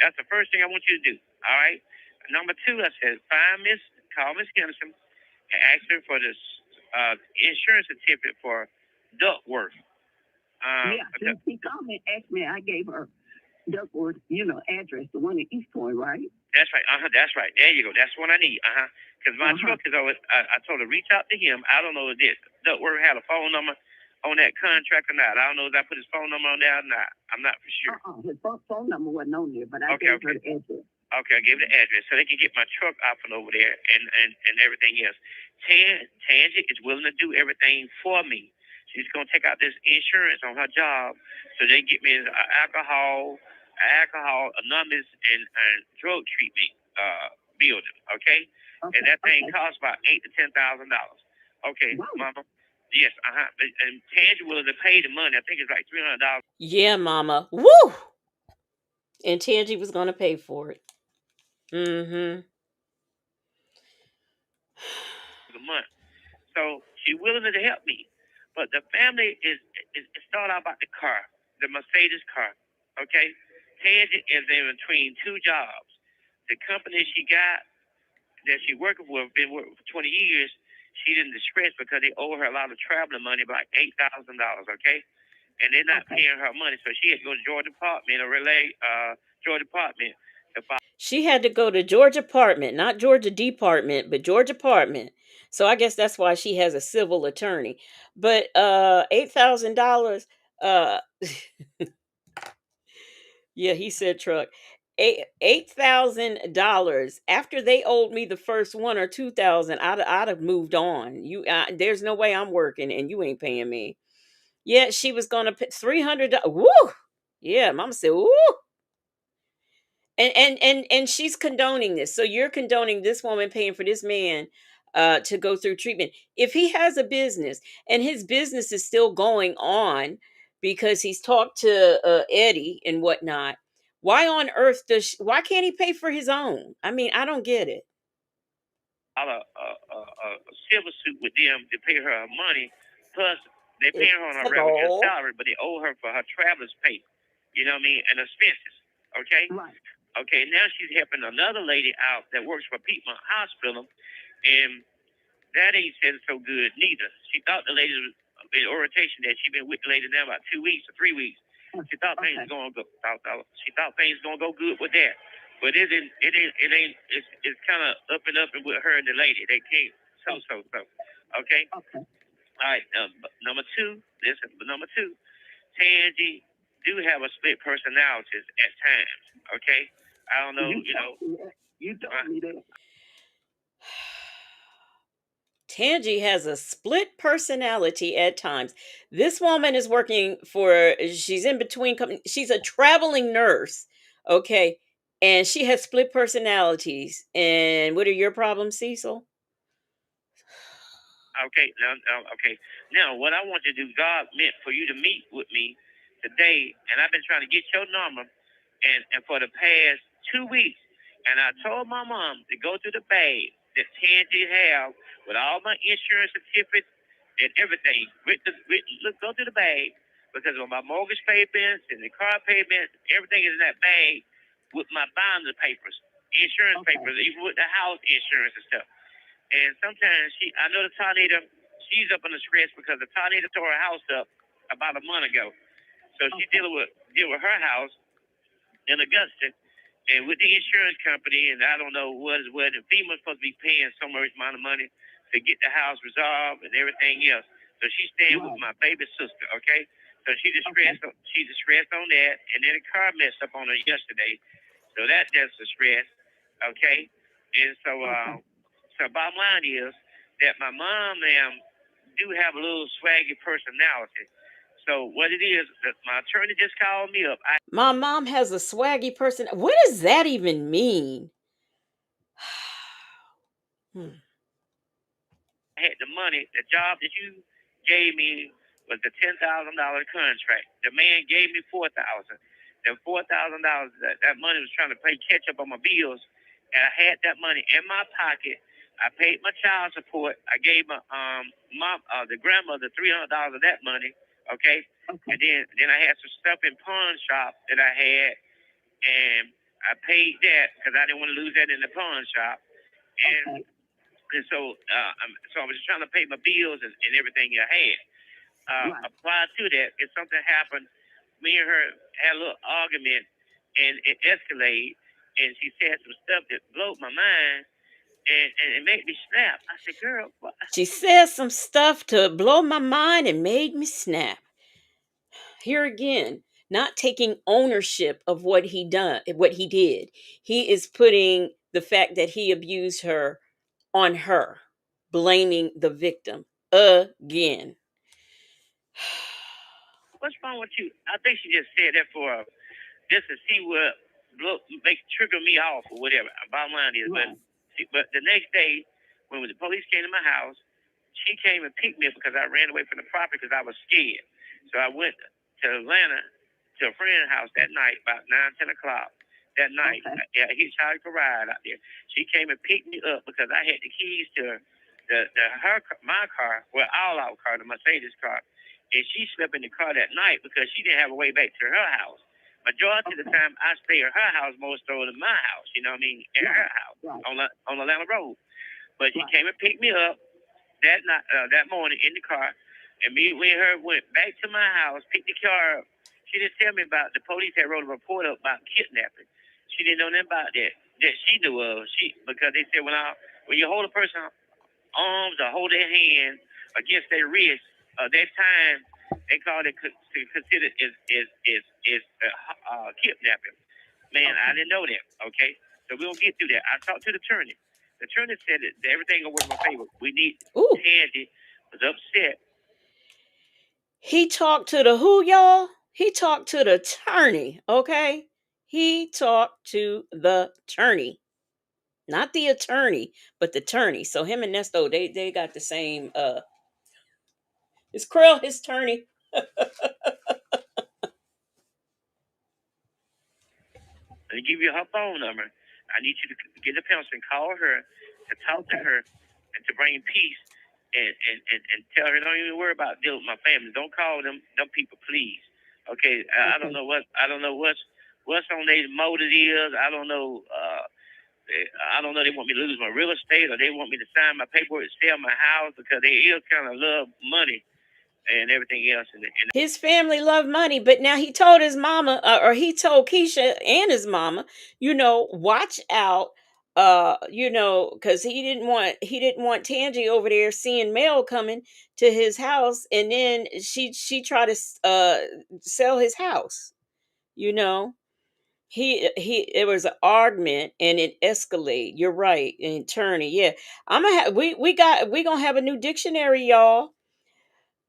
That's the first thing I want you to do. All right. Number two, I said, call Miss Henderson and ask her for this insurance certificate for Duckworth.
She called me and asked me. I gave her Duckworth, address, the one in East Point, right?
That's right. That's right. There you go. That's what I need. Because my truck is always. I told her reach out to him. I don't know if Duckworth had a phone number on that contract or not. I don't know if I put his phone number on there or not. I'm not for sure.
His phone number wasn't on there, but I gave her the address.
Okay, I gave the address so they can get my truck off and over there and everything else. Tange is willing to do everything for me. She's going to take out this insurance on her job so they get me alcohol, anonymous, and drug treatment building, okay? And that thing costs about $8,000 to $10,000. Okay, wow. Mama. Yes, and Tange willing to pay the money. I think it's like $300.
Yeah, Mama. Woo! And Tange was going to pay for it. Mm-hmm.
The month. So she's willing to help me. But the family is thought out about the car, the Mercedes car. Okay, Tange is in between two jobs. The company she got that she working for been working for 20 years. She didn't distress because they owe her a lot of traveling money, about $8,000. Okay, and they're not paying her money, so she had to go to Georgia Department or relay Georgia Department to file.
She had to go to Georgia Department, not Georgia Department, but Georgia Department. So I guess that's why she has a civil attorney. But $8,000, uh yeah, he said truck. $8,000 after they owed me the first one or 2,000. I'd have moved on. There's no way I'm working and you ain't paying me. Yeah, she was gonna pay $300. Woo! Yeah, mama said, woo! And she's condoning this. So you're condoning this woman paying for this man to go through treatment. If he has a business and his business is still going on because he's talked to Eddie and whatnot, why on earth why can't he pay for his own? I mean, I don't get it.
A civil suit with them to pay her money, plus they pay her on her regular salary, but they owe her for her traveler's pay. You know what I mean? And expenses. Okay?
Right.
Okay, now she's helping another lady out that works for Piedmont Hospital, and that ain't said so good neither. She thought the lady was in orientation that she'd been with the lady now about 2 weeks or 3 weeks. She thought things was gonna go. She thought things gonna go good with that, but it ain't. It's kind of up and with her and the lady. They can't. So. Okay.
Okay.
All right. Number two. Listen. Number two. Tange do have a split personalities at times. Okay. I don't know.
You told me that.
Tange has a split personality at times. This woman is working for, she's in between companies. She's a traveling nurse, okay? And she has split personalities. And what are your problems, Cecil?
Okay, now what I want you to do, God meant for you to meet with me today, and I've been trying to get your number, and for the past 2 weeks, and I told my mom to go to the bag that Tange have with all my insurance certificates and everything. Go to the bag because of my mortgage payments and the car payments, everything is in that bag with my bonding papers, insurance papers, even with the house insurance and stuff. And sometimes I know the tornado, she's up in the stress because the tornado tore her house up about a month ago. So she's dealing with her house in Augusta and with the insurance company, and I don't know what is what. And FEMA's supposed to be paying so much amount of money to get the house resolved and everything else. So she's staying with my baby sister, okay? So she's distressed on that, and then the car messed up on her yesterday. So that's a stress, okay? And so so bottom line is that my mom do have a little swaggy personality. So what it is, my attorney just called me up.
My mom has a swaggy person. What does that even mean?
I had the money. The job that you gave me was the $10,000 contract. The man gave me $4,000. The $4,000, that money was trying to play catch up on my bills, and I had that money in my pocket. I paid my child support. I gave my the grandmother $300 of that money. Okay. And then I had some stuff in pawn shop that I had, and I paid that because I didn't want to lose that in the pawn shop. And so I was trying to pay my bills and everything I had. Applied to that, if something happened, me and her had a little argument, and it escalated, and she said some stuff that blew my mind. And it made me snap. I said, girl, what?
She said some stuff to blow my mind and made me snap. Here again, not taking ownership of what he did. He is putting the fact that he abused her on her, blaming the victim again.
What's wrong with you? I think she just said that for just to see what trigger me off or whatever. Bottom line is, but the next day, when the police came to my house, she came and picked me up because I ran away from the property because I was scared. So I went to Atlanta to a friend's house that night, about 9, 10 o'clock that night. I hitchhiked a ride out there. She came and picked me up because I had the keys to my car, well, all our car, the Mercedes car. And she slept in the car that night because she didn't have a way back to her house. majority of the time I stay at her house more so than my house. You know what I mean? At her house on Atlanta Road. But she came and picked me up that night, that morning in the car, and me and her went back to my house, picked the car up. She didn't tell me about the police had wrote a report up about kidnapping. She didn't know nothing about that she knew of. Because they said when you hold a person's arms or hold their hand against their wrist, that time they call it considered is kidnapping. Man, I didn't know that. Okay, so we don't get through that. I talked to the attorney. The attorney said that everything will work in my favor. We need Tange was upset.
He talked to the who, y'all? He talked to the attorney, okay? He talked to the attorney. Not the attorney, but the attorney. So him and Nesto, they got the same is Krill his attorney?
Let me give you her phone number. I need you to get a pencil and call her, to talk to her, and to bring peace, and tell her don't even worry about dealing with my family. Don't call them people, please. Okay, I don't know what's on their motive is. I don't know. I don't know. They want me to lose my real estate, or they want me to sign my paperwork and sell my house because they ill kind of love money and everything else.
His family loved money, but now he told his mama, or he told Keisha and his mama, watch out, because he didn't want Tange over there seeing mail coming to his house, and then she tried to sell his house. It was an argument and it escalated. You're right, an attorney. Yeah, we gonna have a new dictionary, y'all.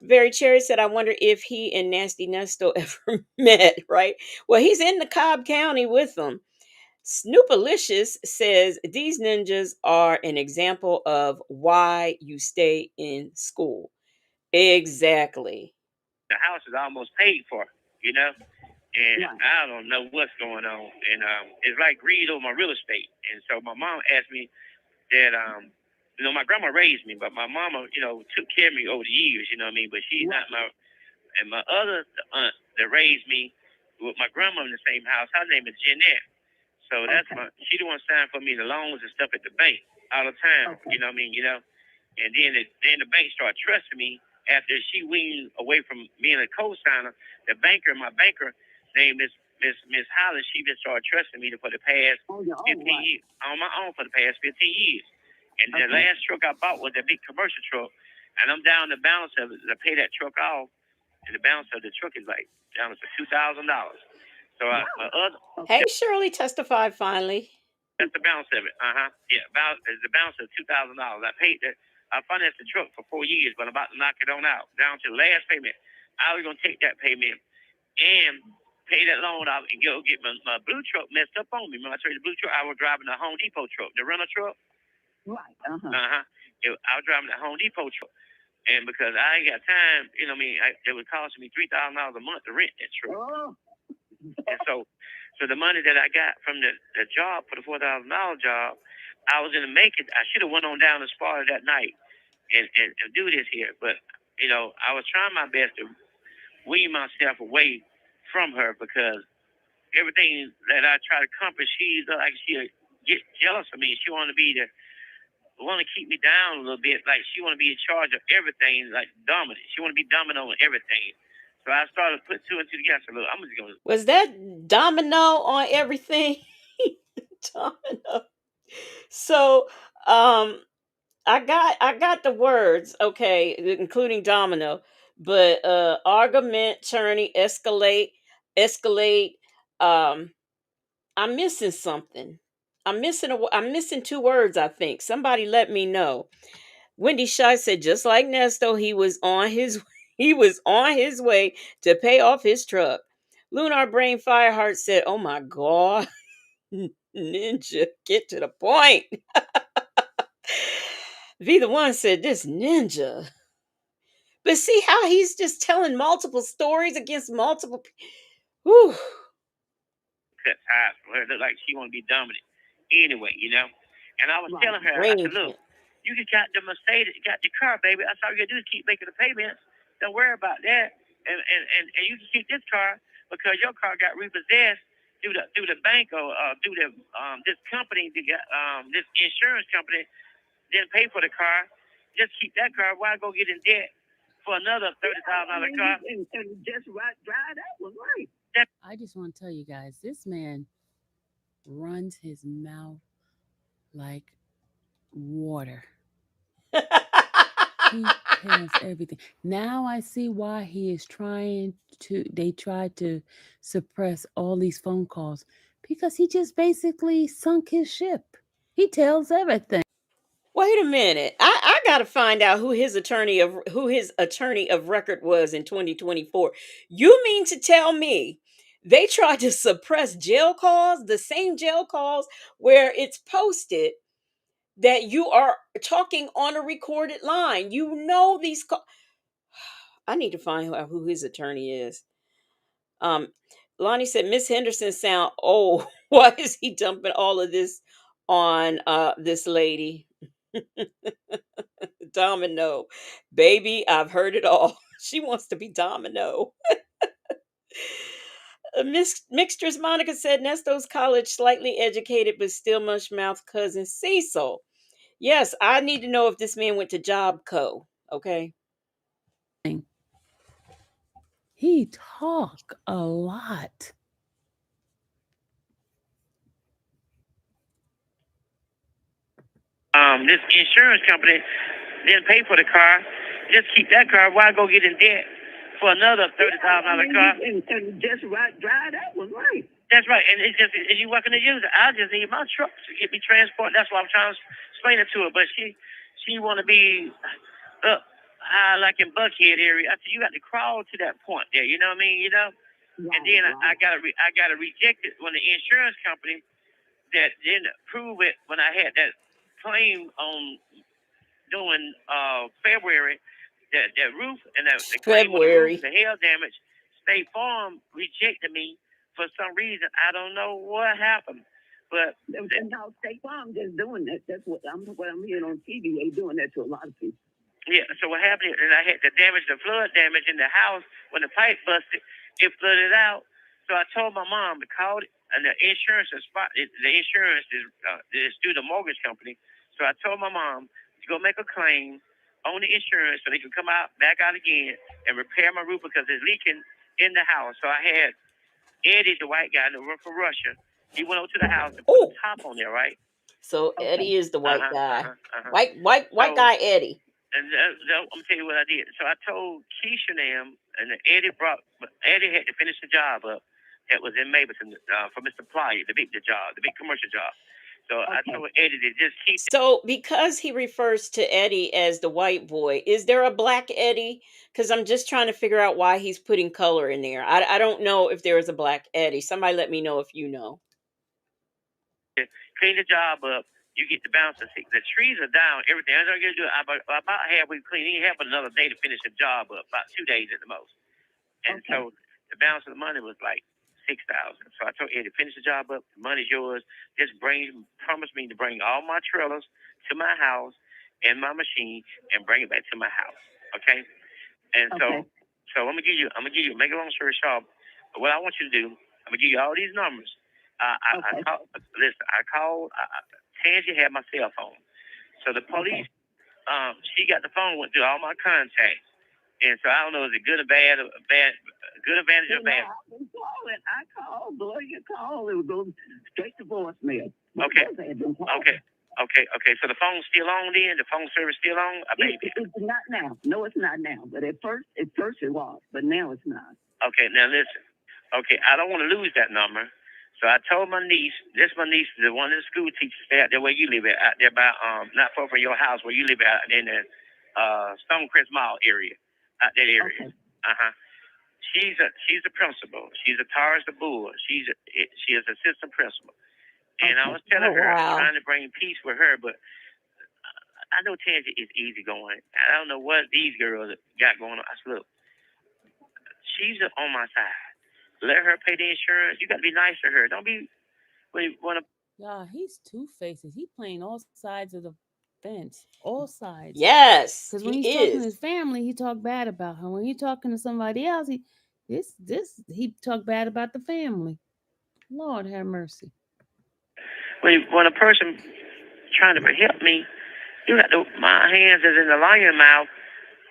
Very Cherry said, I wonder if he and Nasty Nesto ever met, right? Well, he's in the Cobb County with them. Snoopalicious says these ninjas are an example of why you stay in school. Exactly.
The house is almost paid for, and I don't know what's going on. And it's like greed over my real estate. And so my mom asked me that, my grandma raised me, but my mama, took care of me over the years, you know what I mean? But she's not and my other aunt that raised me with my grandma in the same house, her name is Jeanette. So that's she the one signed for me the loans and stuff at the bank all the time, you know what I mean? And then the bank started trusting me after she weaned away from being a co-signer. My banker named Miss Hollis, she just started trusting me for the past 15 years, on my own for the past 15 years. And the last truck I bought was a big commercial truck, and I'm down the balance of it to pay that truck off, and the balance of the truck is like down to $2,000. So
Hey, Shirley testified finally.
That's the balance of it. Yeah, the balance of $2,000. I paid that. I financed the truck for 4 years, but I'm about to knock it on out down to the last payment. I was gonna take that payment and pay that loan off and go get my blue truck messed up on me. When I traded the blue truck, I was driving the Home Depot truck, the rental truck.
Right.
I was driving the Home Depot truck, and because I ain't got time, it was costing me $3,000 a month to rent that truck.
Oh.
And so the money that I got from the job for the $4,000 job, I was gonna make it. I should have went on down to Sparta that night and do this here, but I was trying my best to wean myself away from her because everything that I try to accomplish, she'll get jealous of me. She want to keep me down a little bit, like she want to be in charge of everything, like dominant. She want to be dominant on everything. So I started to put two and two together. So look, I'm just gonna.
Was that domino on everything? Domino. So, I got the words, okay, including domino, but argument, tourney, escalate. I'm missing something. I'm missing two words, I think. Somebody let me know. Wendy Shy said, just like Nesto, he was on his way to pay off his truck. Lunar Brain Fireheart said, oh my God, ninja, get to the point. Be the one said, this ninja. But see how he's just telling multiple stories against multiple people.
Cut ties from her. Look like she want to be dominant anyway, And I was telling her, I said, look, you got the Mercedes, got the car, baby. That's all you gotta do is keep making the payments. Don't worry about that. And you can keep this car. because your car got repossessed through the bank or through this company, this insurance company didn't pay for the car. Just keep that car. Why go get in debt for another $30,000 car?
And just drive that one right.
I just want to tell you guys, this man runs his mouth like water. He tells everything. Now I see why he is they tried to suppress all these phone calls, because he just basically sunk his ship. He tells everything.
Wait a minute. I got to find out who his attorney of record was in 2024. You mean to tell me they tried to suppress jail calls, the same jail calls where it's posted that you are talking on a recorded line? You know these I need to find out who his attorney is. Lonnie said Miss Henderson sound old. Why is he dumping all of this on this lady? Domino. Baby, I've heard it all. She wants to be Domino. Miss Mixtress Monica said Nesto's college, slightly educated but still mush mouth cousin Cecil. Yes, I need to know if this man went to Job Co. Okay.
He talk a lot.
This insurance company didn't pay for the car. Just keep that car. Why go get in debt for another $30,000 car?
And just drive that one right.
That's right. And it's just, if you working to use it, I just need my truck to get me transport. That's what I'm trying to explain it to her. But she want to be up high like in Buckhead area. I said, you got to crawl to that point there. You know what I mean? You know. Right, and then right. I gotta reject it when the insurance company that didn't approve it when I had that claim on doing February, that roof and that the claim on the roof, the hail damage. State Farm rejected me for some reason. I don't know what happened, but
now State Farm just doing that. That's what I'm hearing on TV. They doing that to a lot of people.
Yeah. So what happened? And I had the flood damage in the house when the pipe busted. It flooded out. So I told my mom to call it, and the insurance is through the mortgage company. So I told my mom to go make a claim on the insurance so they can come back out again and repair my roof because it's leaking in the house. So I had Eddie, the white guy that worked for Russia. He went over to the house and put the top on there, right?
So Eddie is the white guy. White guy Eddie.
And I'm tell you what I did. So I told Keisha and Eddie had to finish the job up. That was in Mableton for Mr. Plyer, the big commercial job. So I told Eddie to just keep.
So because he refers to Eddie as the white boy, is there a black Eddie? Because I'm just trying to figure out why he's putting color in there. I don't know if there is a black Eddie. Somebody let me know if you know.
Clean the job up. You get the bounce. The trees are down. Everything. I'm going to do it about halfway clean. He have another day to finish the job up. About 2 days at the most. And so the balance of the money was like $6,000. So I told Eddie, finish the job up. The money's yours. Just promise me to bring all my trailers to my house and my machine and bring it back to my house. Okay. And so I'm gonna give you. Make a long story short. What I want you to do, I'm gonna give you all these numbers. I called. Tange had my cell phone. So the police, she got the phone, went through all my contacts. And so I don't know, is it good or bad, good advantage or bad?
I called, boy, you called. It would go straight to voicemail.
Okay. So the phone's still on then? The phone service still on?
It's not now. No, it's not now. But at first it was, but now it's not.
Okay, now listen. Okay, I don't want to lose that number. So I told my niece, is the one of the school teachers out there where you live at, out there by, not far from your house where you live at, in the Stonecrest Mall area, out that area. Okay. She's a principal. She's a Taurus the Bull. She is assistant principal. And I was telling her, I'm trying to bring peace with her, but I know Tange is easygoing. I don't know what these girls got going on. I said, look, she's on my side. Let her pay the insurance. You got to be nice to her. Don't be want to.
Yeah, he's two-faced. He playing all sides of the fence. All sides.
Yes,
because when he's talking to his family, he talk bad about her. When he's talking to somebody else, This he talked bad about the family. Lord have mercy.
When a person trying to help me, my hands is in the lion mouth.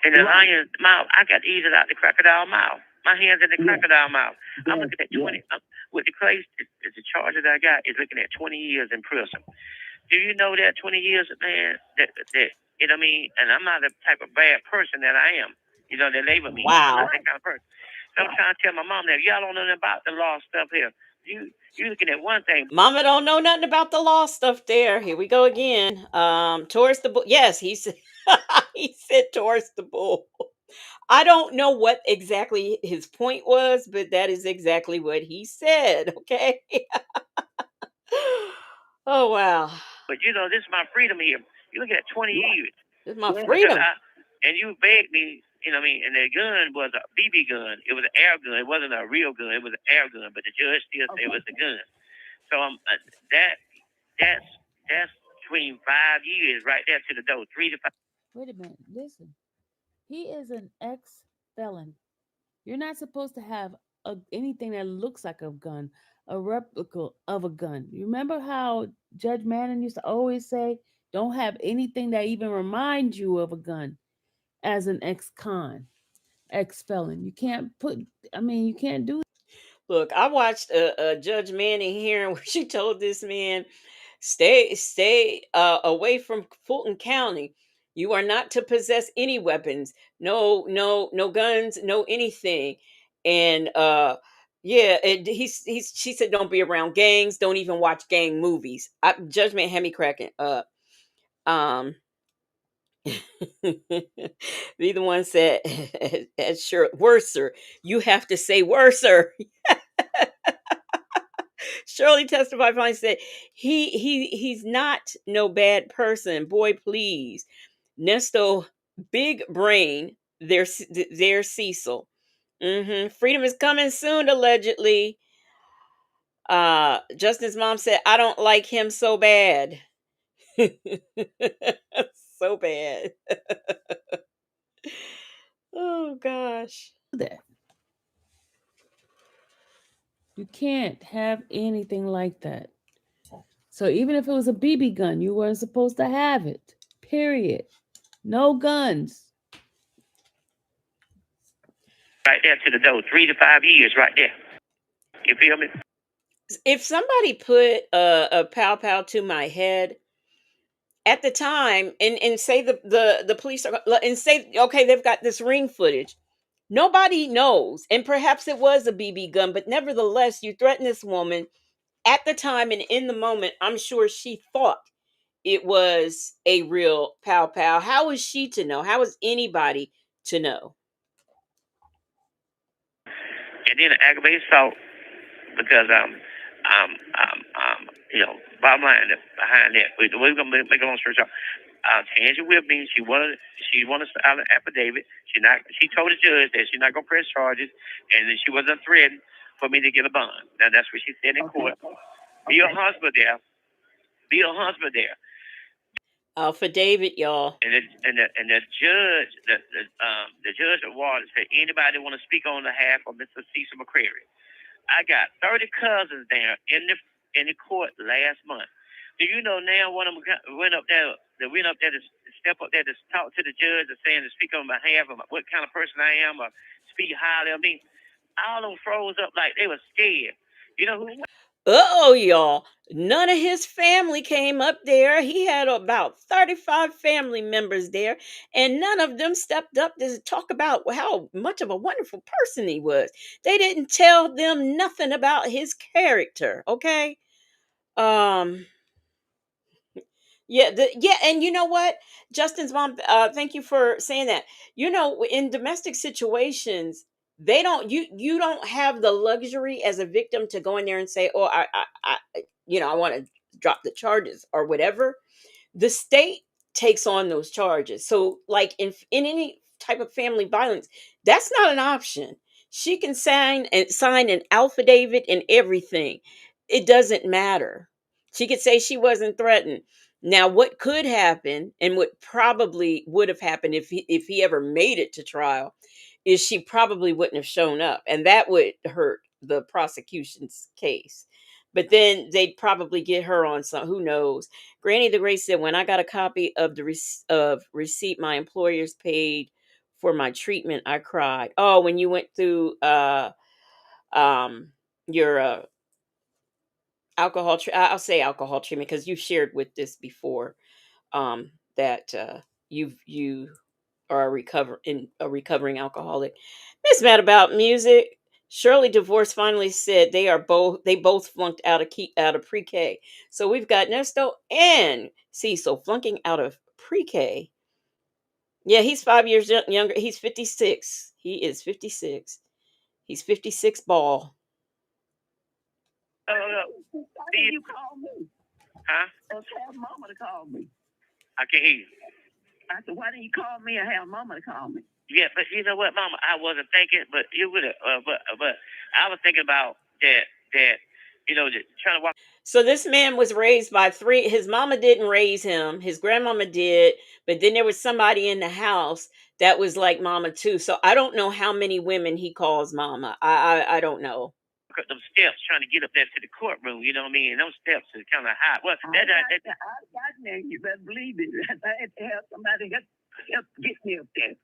In the lion's mouth, I got to eat it out the crocodile mouth. My hands in the crocodile mouth. I'm looking at 20, with the case, the charge that I got is looking at 20 years in prison. Do you know that 20 years, man, that you know what I mean? And I'm not the type of bad person that I am. You know, they label me. I'm not that kind of person. So I'm trying to tell my mom that y'all don't know nothing about the law stuff here. You looking at one thing.
Mama don't know nothing about the law stuff there. Here we go again. Towards the bull. Yes, he said he said towards the bull. I don't know what exactly his point was, but that is exactly what he said. Okay. Oh wow.
But you know, this is my freedom here. You look at 20 years.
This is my freedom.
And you begged me, you know what I mean? And the gun was a BB gun. It was an air gun. It wasn't a real gun. It was an air gun. But the judge still said it was a gun. So that's between 5 years right there to the door. 3 to 5.
Wait a minute. Listen. He is an ex-felon. You're not supposed to have anything that looks like a gun, a replica of a gun. You remember how Judge Manning used to always say, don't have anything that even reminds you of a gun as an ex-con, ex-felon. You can't you can't do.
Look, I watched a Judge Manning hearing where she told this man, stay away from Fulton County. You are not to possess any weapons, no guns, no anything. And yeah, she said don't be around gangs, don't even watch gang movies. Judgment had me cracking up. Be the one said, sure, worser. You have to say worser. Shirley testified finally said he's not no bad person. Boy, please. Nesto, big brain. There's Cecil. Freedom is coming soon, allegedly. Justin's mom said, I don't like him so bad. So bad. Oh gosh.
That. You can't have anything like that. So even if it was a BB gun, you weren't supposed to have it. Period. No guns.
Right there to the door. 3 to 5 years right there. You feel me?
If somebody put a pow to my head at the time and say the police are, and say, okay, they've got this ring footage. Nobody knows. And perhaps it was a BB gun, but nevertheless, you threaten this woman at the time and in the moment. I'm sure she thought it was a real pow. How is she to know? How is anybody to know?
And then aggravated assault because you know, bottom line behind that, we're gonna make a long story short. Tange with me. She wanted us to file an affidavit. She told the judge that she's not gonna press charges, and that she wasn't threatened for me to get a bond. Now that's what she said in court. Be a husband there.
Affidavit, y'all.
And the judge, the judge awarded said anybody want to speak on behalf of Mr. Cecil Mccrary. I got 30 cousins there in the court last month. Do you know now one of them went up there to step up there to talk to the judge and saying to speak on behalf of what kind of person I am or speak highly of me? All of them froze up like they were scared. You know who?
Y'all. None of his family came up there. He had about 35 family members there, and none of them stepped up to talk about how much of a wonderful person he was. They didn't tell them nothing about his character, okay? Yeah, and you know what? Justin's mom, thank you for saying that. You know, in domestic situations, they don't you don't have the luxury as a victim to go in there and say, "Oh, I want to drop the charges or whatever." The state takes on those charges. So, like in any type of family violence, that's not an option. She can sign an affidavit and everything. It doesn't matter. She could say she wasn't threatened. Now, what could happen, and what probably would have happened if he ever made it to trial, is she probably wouldn't have shown up, and that would hurt the prosecution's case. But then they'd probably get her on some. Who knows? Granny the Great said, "When I got a copy of the receipt my employers paid for my treatment, I cried." Oh, when you went through um your I'll say alcohol treatment because you shared with this before, that you are a recovering alcoholic. Miss Mad about music. Shirley Divorce finally said they both flunked out of pre-K. So we've got Nesto and Cecil flunking out of pre-K. Yeah, he's 5 years younger. He's 56. He is 56. He's 56 ball.
Why did you call me?
Huh?
Or have Mama to call me?
I can hear you.
I said, why didn't you call me or have Mama to call me?
Yeah, but you know what, Mama? I wasn't thinking, but you would have. But I was thinking about that. You know, just trying to walk.
So this man was raised by three. His mama didn't raise him. His grandmama did, but then there was somebody in the house that was like mama too. So I don't know how many women he calls mama. I don't know.
Up them steps trying to get up there to the courtroom. You know what I mean? And those steps are kind of high. Well,
I got there. You better believe it. I had to have somebody help get me up there.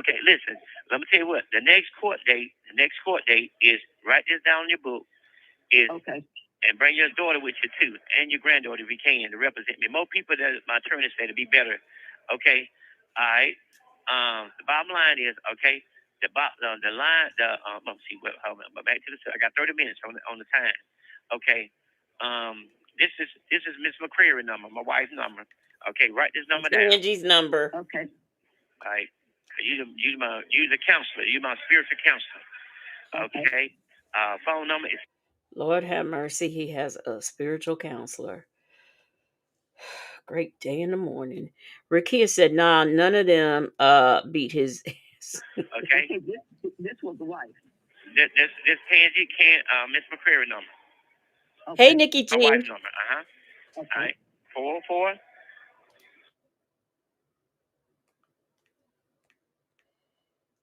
Okay, listen. Let me tell you what. The next court date is, write this down in your book. Is
okay.
And bring your daughter with you too, and your granddaughter if you can, to represent me. More people that my attorney say to be better. Okay, all right. The bottom line is, okay. Let's see. Back to the. I got 30 minutes on the time. Okay. This is Miss Mccrary number, my wife's number. Okay, write this number down.
Angie's number.
Okay.
All right. You the counselor. You my spiritual counselor. Okay. Phone number is.
Lord have mercy. He has a spiritual counselor. Great day in the morning. Rakia said, "Nah, none of them beat his ass."
Okay.
This was the wife.
This Tange Miss Mccrary number.
Okay. Hey, Nikki G.
My wife's number.
Okay.
All right. 404.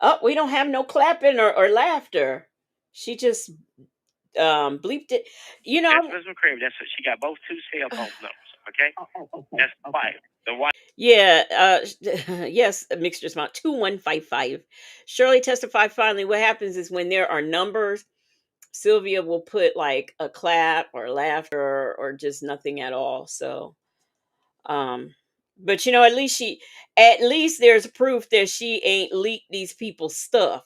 Oh, we don't have no clapping or laughter. She just bleeped it. You know,
that's Miss Mccrary. That's what she got. Both two cell phone numbers. Okay.
Okay.
That's the wife. The wife.
Yeah. Yes. Mixture amount 2155. Shirley testified. Finally, what happens is when there are numbers, Sylvia will put like a clap or laughter or just nothing at all. So, but you know, at least there's proof that she ain't leaked these people's stuff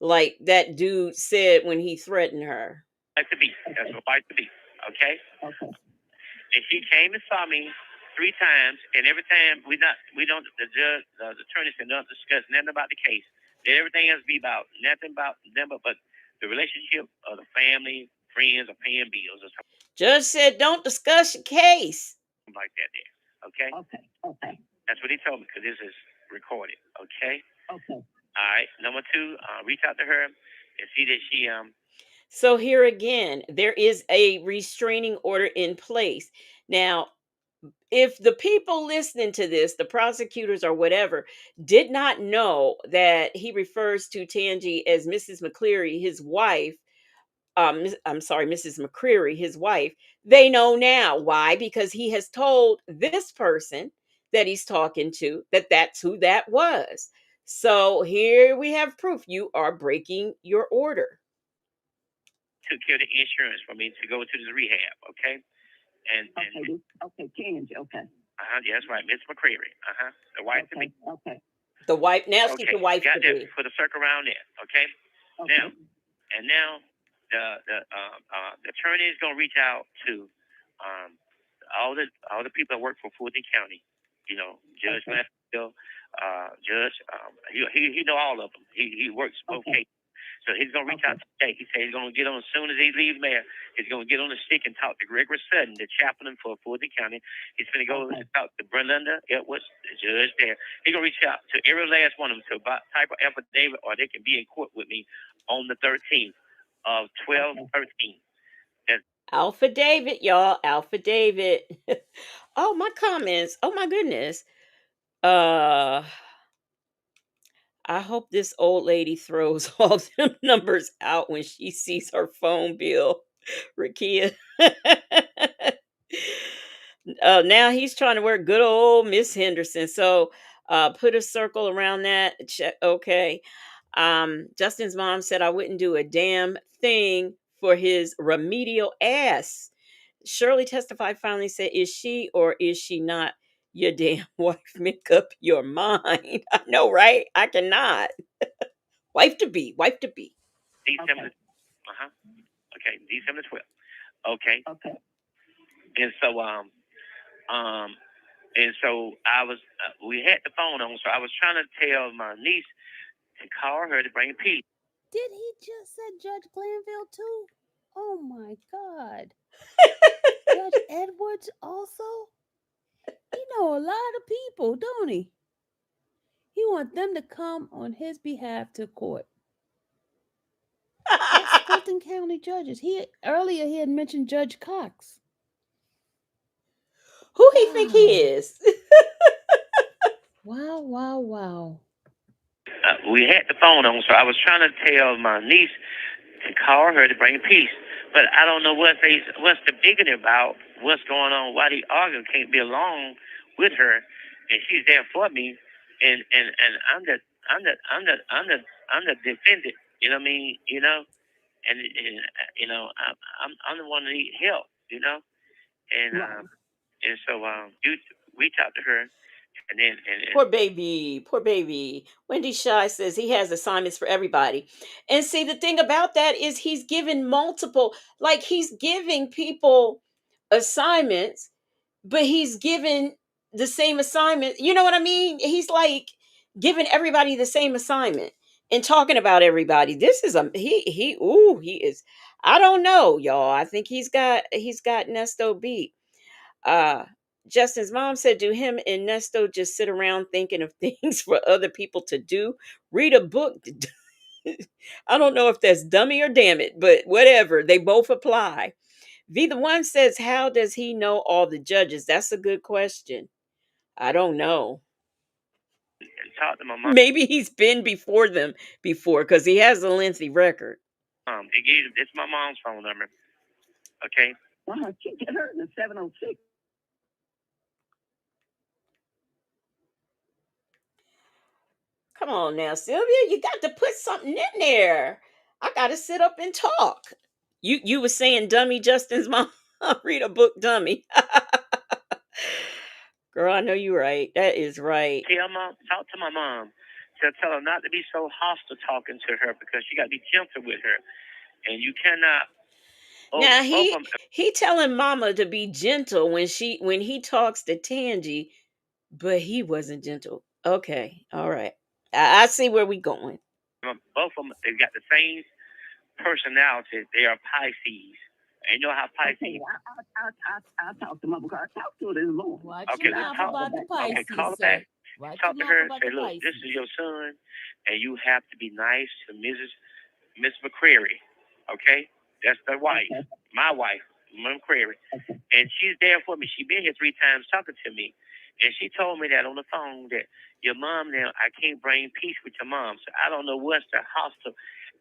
like that dude said when he threatened her.
Like to be. That's what wife to be. Okay.
Okay.
And she came and saw me 3 times, and every time the judge, the attorney said don't discuss nothing about the case. Then everything else be about nothing about them but the relationship of the family, friends, or paying bills or something.
Judge said don't discuss your case.
Like that there. Okay?
Okay.
That's what he told me because this is recorded. Okay?
Okay.
All right. Number 2, reach out to her and see that she
So here again, there is a restraining order in place. Now, if the people listening to this, the prosecutors or whatever, did not know that he refers to Tange as Mrs. Mccleary, his wife, I'm sorry, Mrs. Mccrary, his wife, they know now. Why? Because he has told this person that he's talking to that that's who that was. So here we have proof you are breaking your order.
took care of the insurance for me to go to the rehab, okay?
Okay, Tange, okay.
Yeah, that's right, Miss Mccrary. The wife to be.
Okay.
The wife, now she's the wife
got
to
that.
be.
Put a circle around there, okay? Now the attorney is gonna reach out to all the people that work for Fulton County. You know, Judge Mansfield, Judge. He know all of them. He works both cases. So he's going to reach out today. He said he's going to get on as soon as he leaves there. He's going to get on the stick and talk to Gregory Sutton, the chaplain for Fulton County. He's going to go and talk to Brenda Edwards, the judge there. He's going to reach out to every last one of them to type of affidavit, or they can be in court with me on the 13th of 12/13.
Alpha David, y'all. Alpha David. Oh, my comments. Oh, my goodness. I I hope this old lady throws all them numbers out when she sees her phone bill, Rakia. Now he's trying to work good old Miss Henderson. So put a circle around that. Check. Okay. Justin's mom said I wouldn't do a damn thing for his remedial ass. Shirley testified finally said, is she or is she not your damn wife? Make up your mind. I know, right? I cannot. Wife to be, wife to be.
December.
Okay.
Okay, December 12th. Okay.
Okay.
And so and so I was we had the phone on, so I was trying to tell my niece to call her to bring peace.
Did he just say Judge Glanville too? Oh my God. Judge Edwards also? He know a lot of people, don't he? He want them to come on his behalf to court. That's Fulton County judges. Earlier he had mentioned Judge Cox.
Who he think he is?
Wow, wow, wow.
We had the phone on, so I was trying to tell my niece to call her to bring peace. But I don't know what's the bigging about, what's going on, why they arguing, can't be along with her, and she's there for me, and I'm the defendant. You know what I mean? You know, and you know I'm the one that need help. You know, and so you reach out to her, and then
Poor baby, poor baby. Wendy Shy says he has assignments for everybody. And see, the thing about that is he's given multiple, like he's giving people assignments, but he's given the same assignment. You know what I mean? He's like giving everybody the same assignment and talking about everybody. This is he is. I don't know, y'all. I think he's got Nesto beat. uh Justin's mom said, do him and Nesto just sit around thinking of things for other people to do? Read a book. I don't know if that's dummy or damn it, but whatever. They both apply. V the one says, how does he know all the judges? That's a good question. I don't know.
talk to my mom.
Maybe he's been before them before because he has a lengthy record.
It's my mom's phone number. Okay.
She get her in the 706.
Come on now, Sylvia. You got to put something in there. I got to sit up and talk. You were saying dummy, Justin's mom. Read a book, dummy. Girl, I know you're right. That is right.
Talk to my mom. Tell her not to be so hostile talking to her because she got to be gentle with her. And you cannot.
Now he telling mama to be gentle when he talks to Tange, but he wasn't gentle. Okay, all right. I see where we going.
Both of them, they've got the same personality. They are Pisces. And you know how Pisces.
Okay, I'll talk to Mama. I talk to her this morning.
Okay, call her back. Talk to her. Say, look, this is your son, and you have to be nice to Miss Mccrary. Okay, that's the wife, my wife, Mccrary, and she's there for me. She been here 3 times talking to me, and she told me that on the phone that your mom now I can't bring peace with your mom. So I don't know what the hostile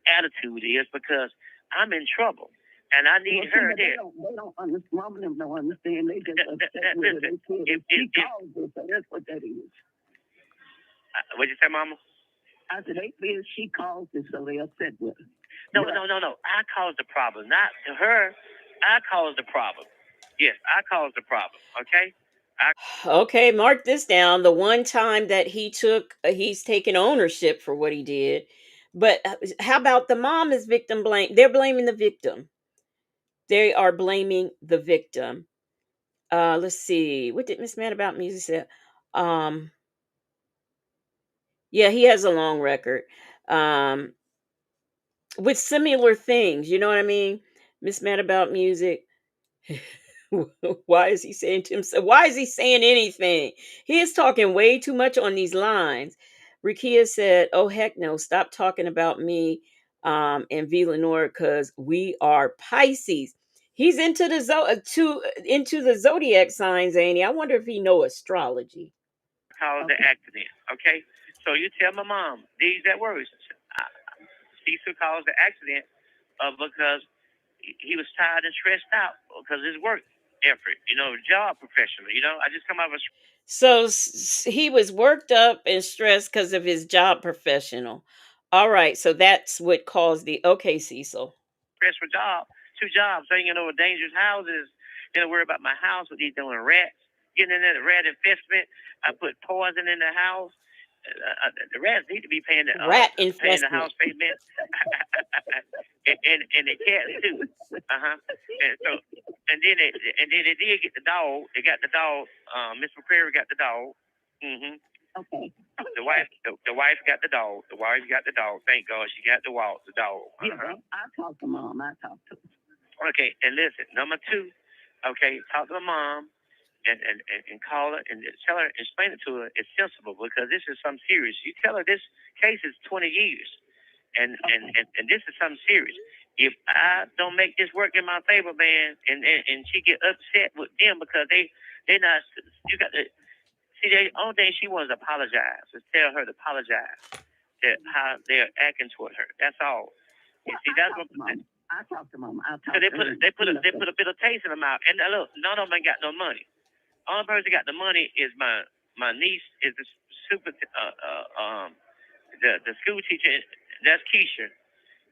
attitude is because I'm in trouble. And I need her there.
They don't understand. Mom and them don't understand. They just upset with her. She calls her, so that's what that is.
What'd you say, Mama?
I said, they feel she calls her, so they upset with her.
No. I caused the problem. Not to her. I caused the problem. Yes, I caused the problem. Okay?
Okay, mark this down. The one time that he's taken ownership for what he did. But how about the mom is victim blame? They're blaming the victim. They are blaming the victim. Let's see. What did Miss Mad About Music say? Yeah, he has a long record. With similar things, you know what I mean? Miss Mad About Music. Why is he saying to himself? Why is he saying anything? He is talking way too much on these lines. Rikia said, oh heck no, stop talking about me and V Lenore because we are Pisces. He's into the zodiac signs, ain't he? I wonder if he know astrology.
Cause the accident. Okay? So you tell my mom these that words. Cecil caused the accident because he was tired and stressed out because his work effort, job professional. I just come out of a
So he was worked up and stressed because of his job professional. All right, so that's what caused the okay, Cecil.
stressful job, 2 jobs, hanging over dangerous houses. Worry about my house, what he's doing, rats, getting in there, the rat infestment. I put poison in the house. The rats need to be paying the
Rat
paying the
infestment.
house payment, and the cats too. And so, and then they did get the dog. They got the dog. Miss Mccrary got the dog.
Okay.
The wife got the dog. The wife got the dog. Thank God she got the dog.
Yeah, I talked to mom. I talked to her.
Okay, and listen, number 2. Okay, talk to the mom and call her and tell her, explain it to her. It's sensible because this is something serious. You tell her this case is 20 years, and this is something serious. If I don't make this work in my favor, man, and she get upset with them because they not, you got to see. The only thing she wants to apologize. Just tell her to apologize that how they're acting toward her. That's all. You see, that's what.
I talked to mom.
So they put a bit of taste in her mouth, and look, none of them ain't got no money. Only person that got the money is my niece, is the the school teacher. That's Keisha,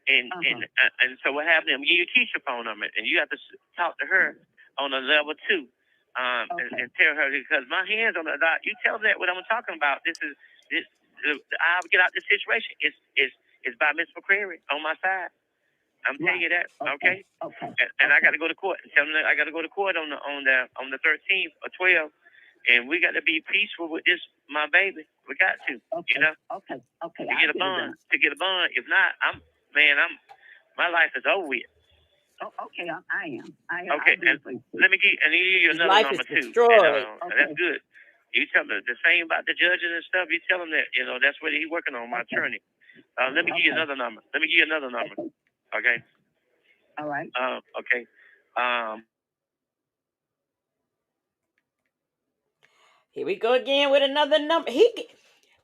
and so what happened? I'm give you Keisha phone number, and you have to talk to her on a level 2, and tell her because my hands on the dot. You tell her that what I'm talking about. This. I'll get out this situation. It's by Miss Mccrary on my side. I'm telling you that, okay? And I got to go to court and tell them that I got to go to court on the 13th or 12th, and we got to be peaceful with this, my baby. We got to,
Okay.
To get a bond. If not, my life is over with.
Oh, okay, I am.
Okay, and let me give you another
life
number
is
2.
destroyed.
That's good. You tell them the same about the judges and stuff. You tell them that that's what he's working on. My attorney. Let me give you another number. Okay.
All right.
Okay.
Here we go again with another number.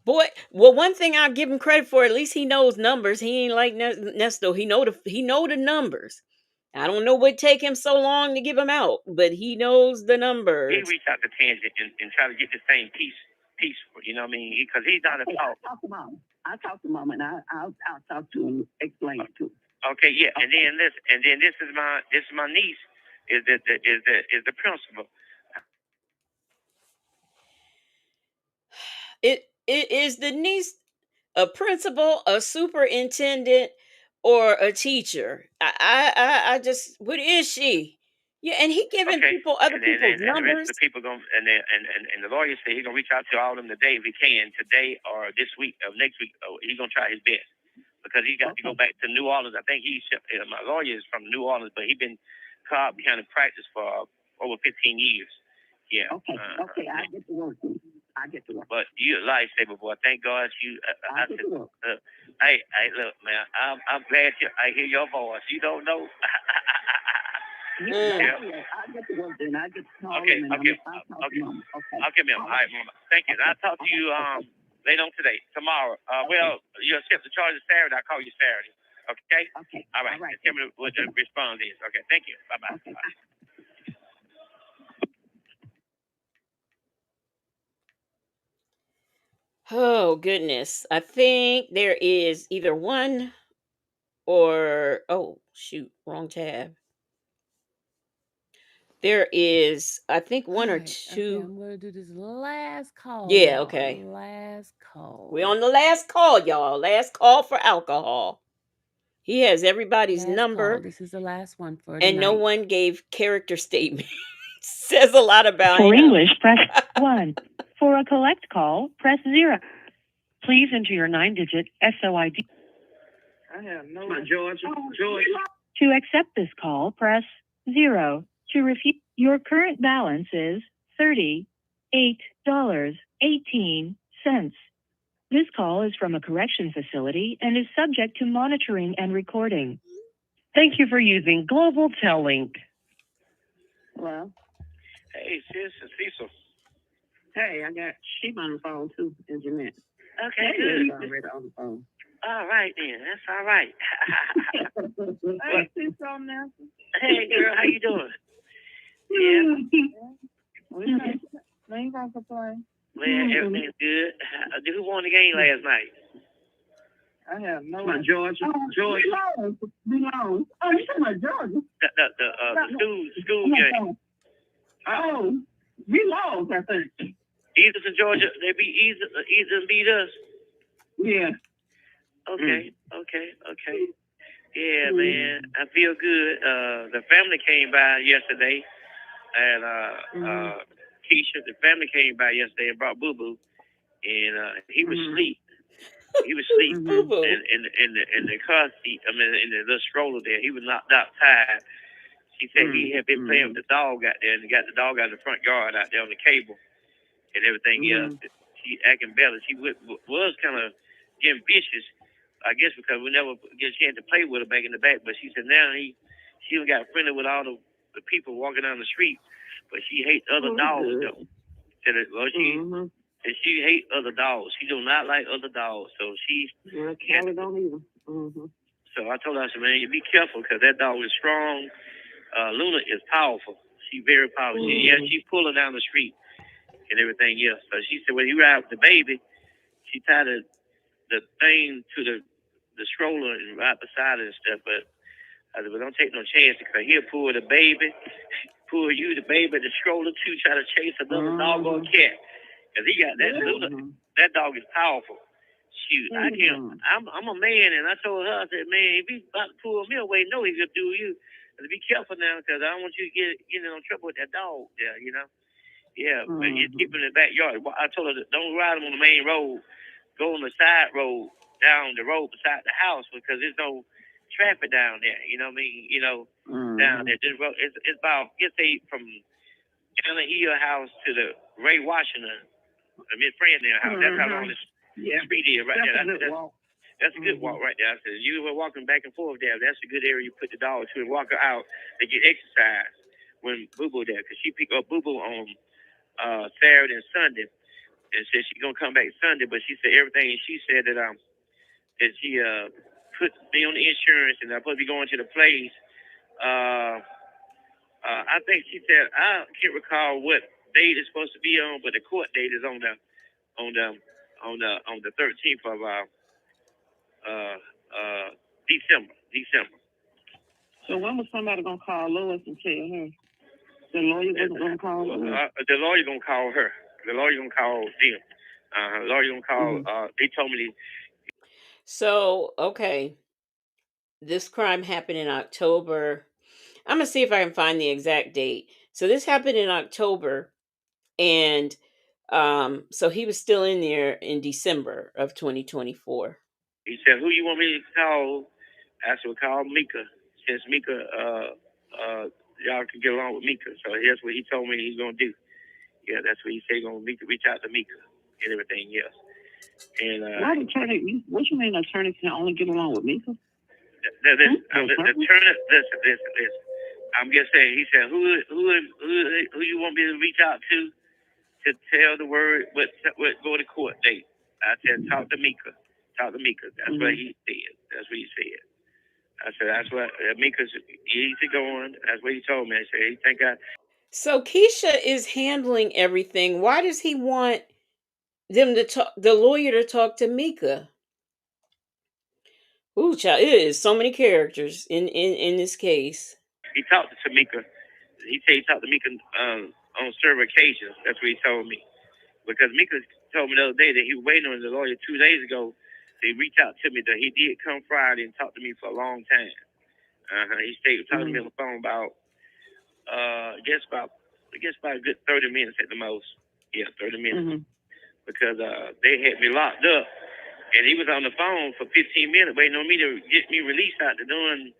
Well, one thing I'll give him credit for, at least he knows numbers. He ain't like Nesto. He know the numbers. I don't know what take him so long to give them out, but he knows the numbers.
He reached out to Tange and try to get the same peaceful. You know what I mean? Because he's not a talk.
I talked to mom, and I'll talk to him, explain it to him.
Okay, yeah, okay. And then this is my niece, is the principal.
It is the niece a principal, a superintendent, or a teacher? I just, what is she? Yeah, and he giving other people's numbers.
And the rest of the people and the lawyer said he's gonna reach out to all of them today if he can, today or this week or next week. He's gonna try his best. Because he got to go back to New Orleans. I think my lawyer is from New Orleans, but he's been Cobb County practice for over 15 years. Yeah.
Okay. I get to work.
But you're a lifesaver, boy. Thank God you. Hey, look, man. I'm glad I hear your voice. You don't know.
Yeah. I get to work then. I get to call him. Okay, ma'am.
All right, Mama. Thank you. I'll talk to you later on today, tomorrow. Well, you accept the charges Saturday. I'll call you Saturday. Okay?
Okay.
All right. Tell me what the response is. Okay. Thank you. Bye-bye.
Okay.
Bye.
Oh, goodness. I think there is either one or, oh, shoot, wrong tab. There is, I think, one or two.
Okay, I'm going to do this last call.
Yeah,
y'all.
okay.
Last call.
We're on the last call, y'all. Last call for alcohol. He has everybody's
Last
number.
call. This is the last one for
and
tonight.
no one gave character statement. Says a lot about
For
him.
English, press 1. For a collect call, press 0. Please enter your 9-digit SOID.
I have no.
Georgia.
To accept this call, press 0. To refuse, your current balance is $38.18. This call is from a correction facility and is subject to monitoring and recording. Thank you for using Global Tellink.
Well,
Hey, sis, it's Cecil.
hey, I got sheep on the phone too, and Jeanette.
Okay, good.
Already on the phone.
All right then, that's all right.
Hey, Cecil, Nancy.
Hey girl, how you doing? Yeah.
We ain't gonna complain.
Man, everything's good. Who won the game last night?
I have no idea. Georgia. We lost. Oh, you talking about Georgia?
The school game.
Oh, we lost, I think.
Either to Georgia, they beat either beat us.
Yeah.
Okay. Yeah, man, I feel good. The family came by yesterday, and Keisha, the family came by yesterday and brought Boo Boo, and he was asleep. He was asleep in the car seat. I mean, in the little stroller there. He was knocked out tired. She said he had been playing with the dog out there, and got the dog out in the front yard out there on the cable and everything else. She acting better. She was kind of getting vicious, I guess, because we never get a chance to play with her back in the back. But she said now she got friendly with all the people walking down the street, but she hates other dogs though. And she hates other dogs. She do not like other dogs. So
Callie don't either.
So I told her, I said, man, you be careful because that dog is strong. Luna is powerful. She's very powerful. She's pulling down the street and everything else. So she said, when you ride with the baby, she tied the thing to the stroller and right beside it and stuff. But I said, well, don't take no chance because he'll pull the baby, pull you, the baby, the stroller too, try to chase another dog or cat. Because he got that that dog is powerful. Shoot, I can't. I'm a man, and I told her, I said, man, if he's about to pull me away, no, he's gonna do you. But be careful now, because I don't want you to get in trouble with that dog there, you know. Yeah, but you keep him in the backyard. I told her, don't ride him on the main road. Go on the side road, down the road beside the house, because there's no traffic down there. You know what I mean? You know, down there. This road, it's about, say, from Ellen Hill house to the Ray Washington. Miss Friend there house. That's how long this street is right there. That's a good walk right there. I said, you were walking back and forth there. That's a good area you put the dog to and walk her out to get exercise when Boo Boo there. Because she picked up Boo Boo on Saturday and Sunday. And said she's going to come back Sunday. But she said everything. She said that she put me on the insurance and I'm supposed to be going to the place. I think she said, I can't recall what date it's supposed to be on, but the court date is on the 13th of December.
So when was somebody gonna call Lois and tell her? The lawyer wasn't gonna call her.
The lawyer gonna call her. The lawyer gonna call them. The lawyer gonna call. They told me.
So okay, this crime happened in October. I'm gonna see if I can find the exact date. So this happened in October, and so he was still in there in December of 2024.
He said, "Who you want me to call?" I said, "Call Mika. Since Mika, y'all can get along with Mika." So that's what he told me he's gonna do. Yeah, that's what he said. He's gonna reach out to Mika and everything else. And
what you mean attorney can only get along with Mika?
The attorney, listen. I'm just saying. He said, "Who you want me to reach out to tell the word what go to court date?" I said, "Talk to Mika. Talk to Mika." That's what he said. I said, "That's what Mika's easy going." That's what he told me. I said, "He think I."
So Keisha is handling everything. Why does he want them to talk? The lawyer to talk to Mika? Ooh, child, it is so many characters in this case.
He talked to Mika. He said he talked to Mika on several occasions. That's what he told me. Because Mika told me the other day that he was waiting on the lawyer 2 days ago. He reached out to me that he did come Friday and talk to me for a long time. He stayed talking to me on the phone about I guess about a good 30 minutes at the most. Yeah, 30 minutes. Because they had me locked up. And he was on the phone for 15 minutes waiting on me to get me released out to doing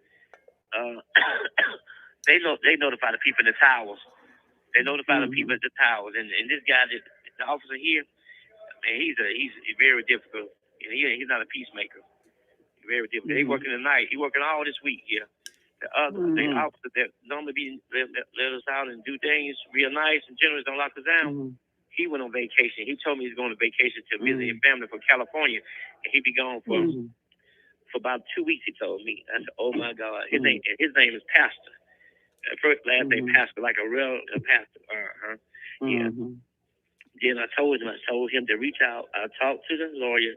they notify the people in the towers. They notify the people at the towers. And this guy, the officer here, man, he's very difficult. And he's not a peacemaker. He's very difficult. He working the night. He working all this week here. The officer that normally let us out and do things real nice and generous don't lock us down. he went on vacation. He told me he's going on vacation to visit his family from California, and he'd be gone for about 2 weeks. He told me. I said, "Oh my God!" His name is Pastor. First last name Pastor, like a real pastor. Yeah. Then I told him to reach out. I talked to the lawyer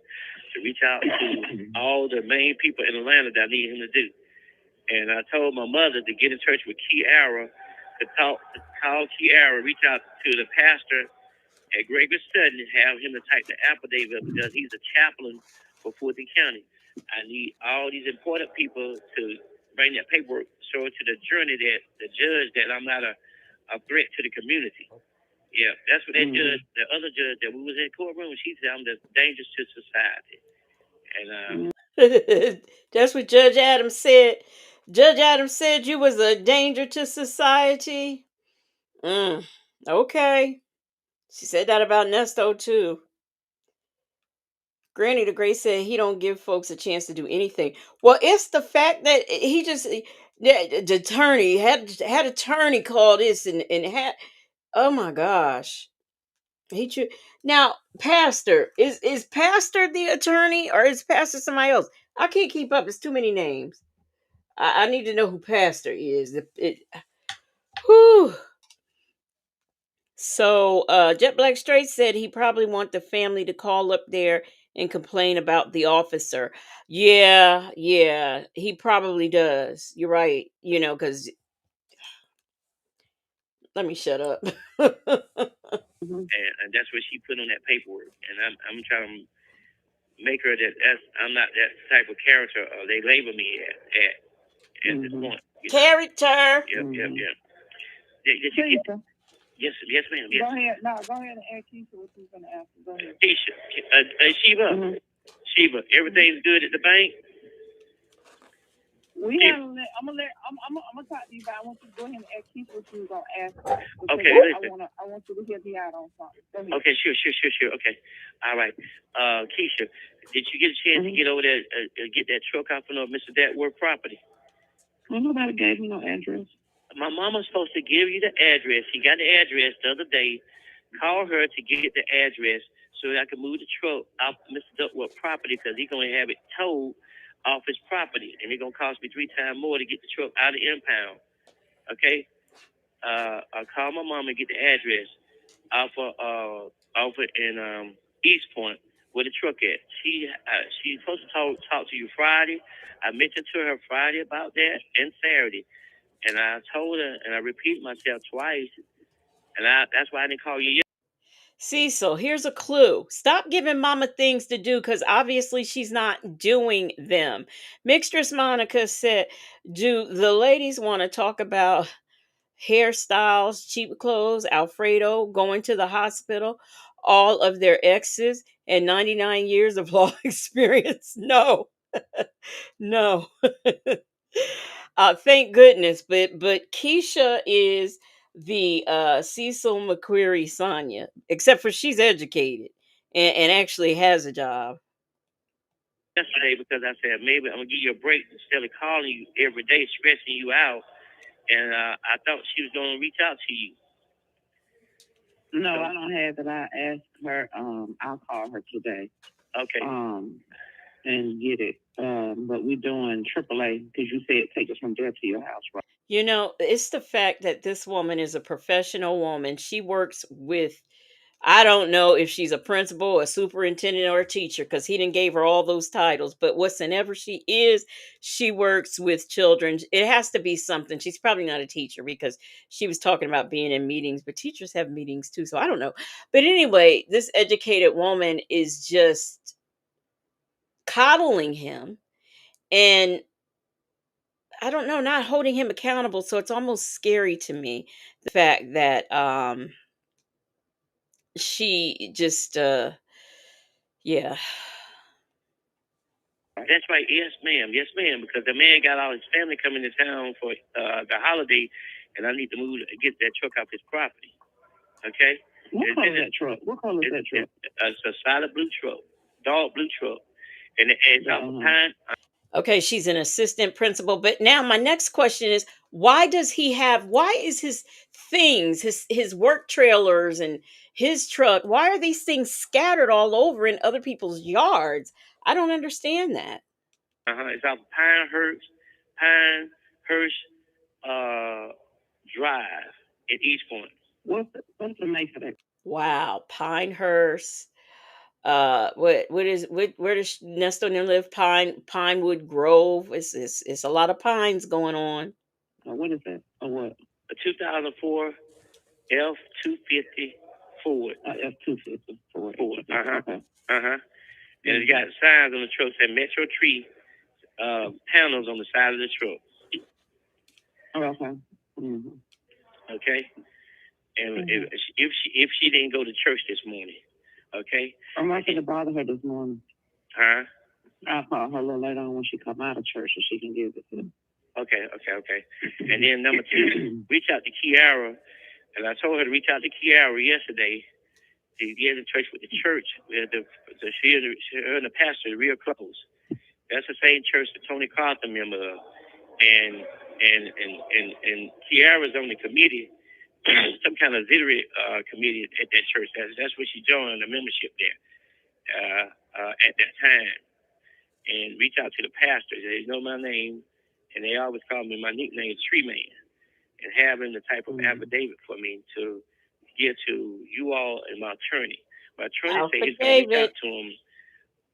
to reach out to all the main people in Atlanta that I need him to do. And I told my mother to get in touch with Kiara, to call Kiara, reach out to the pastor at Gregory Sutton and have him to type the affidavit because he's a chaplain for Fulton County. I need all these important people to bring that paperwork, show it to the jury, that the judge, that I'm not a threat to the community. Yeah, that's what that judge, the other judge that we was in courtroom, she said I'm the dangerous to society. And
that's what Judge Adams said. Judge Adams said you was a danger to society. Okay. She said that about Nesto too. Granny the Great said he don't give folks a chance to do anything. Well, it's the fact that he just the attorney had attorney call this and had, oh my gosh. Now, Pastor is Pastor the attorney or is Pastor somebody else? I can't keep up. It's too many names. I need to know who Pastor is. Whew. So Jet Black Straight said he probably want the family to call up there and complain about the officer. Yeah, he probably does. You're right. Because let me shut up.
and that's what she put on that paperwork. And I'm trying to make her I'm not that type of character. They label me at this point.
Character.
Yep. Did you get that? Yes, ma'am. Yes.
Go ahead and ask Keisha what you're gonna ask. Go ahead.
Keisha, Sheba, everything's good at the bank.
I'm gonna talk to you, but I want you to go ahead and ask Keisha what you were gonna ask.
Okay,
I want you to hear me out on something.
Okay, sure. Okay, all right. Keisha, did you get a chance to get over there, get that truck off of Mr. Datworth property?
Well, nobody gave me no address.
My mama's supposed to give you the address. She got the address the other day. Call her to get the address so that I can move the truck off Mr. Duckworth property because he's going to have it towed off his property, and it's going to cost me 3 times more to get the truck out of the impound. Okay? I'll call my mom and get the address off it in East Point where the truck at. She's supposed to talk to you Friday. I mentioned to her Friday about that and Saturday. And I told her, and I repeated myself twice, and that's why I didn't call you.
Cecil, here's a clue. Stop giving mama things to do because obviously she's not doing them. Mixtress Monica said, do the ladies want to talk about hairstyles, cheap clothes, Alfredo, going to the hospital, all of their exes, and 99 years of law experience? No. No. Thank goodness. But Keisha is the Cecil Mccrary Sonia, except for she's educated and actually has a job.
Yesterday, because I said maybe I'm gonna give you a break instead of calling you every day, stressing you out, and I thought she was gonna reach out to you.
No, I don't have it. I asked her. I'll call her today.
Okay.
And get it. But we're doing AAA because you said take us from there to your house, right?
It's the fact that this woman is a professional woman. She works with, I don't know if she's a principal, a superintendent, or a teacher, because he didn't gave her all those titles. But whatsoever she is, she works with children. It has to be something. She's probably not a teacher because she was talking about being in meetings, but teachers have meetings too. So I don't know. But anyway, this educated woman is just coddling him and, I don't know, not holding him accountable. So it's almost scary to me, the fact that she just yeah.
That's right. Yes, ma'am. Because the man got all his family coming to town for the holiday, and I need to get that truck off his property. Okay.
What color is that truck?
It's a solid blue truck, dark blue truck, and it's off of Pine.
Okay, she's an assistant principal. But now my next question is, why is his things, his work trailers and his truck, why are these things scattered all over in other people's yards? I don't understand that.
It's off Pinehurst Drive at East Point.
What's the make of that?
Wow, Pinehurst. Where does Nestor live? Pinewood Grove. It's a lot of pines going on.
What is that? Or what?
A 2004 F-250 Ford.
F-250 Ford.
Okay. And it's got signs on the truck that Metro Tree panels on the side of the truck.
Okay.
Okay. And if she didn't go to church this morning, okay.
I'm not going to bother her this morning. I'll call her a little later on when she come out of church so she can give it to me. Okay. And then number 2, reach out to Kiara. And I told her to reach out to Kiara yesterday to get in touch with the church. Her and the pastor are real close. That's the same church that Tony Carter member of. And Kiara's on the committee, some kind of auxiliary committee at that church. That's where she joined the membership there at that time. And reach out to the pastors. They know my name, and they always call me, my nickname is Tree Man. And having the type of affidavit for me to give to you all and my attorney. My attorney said he's going to reach out to him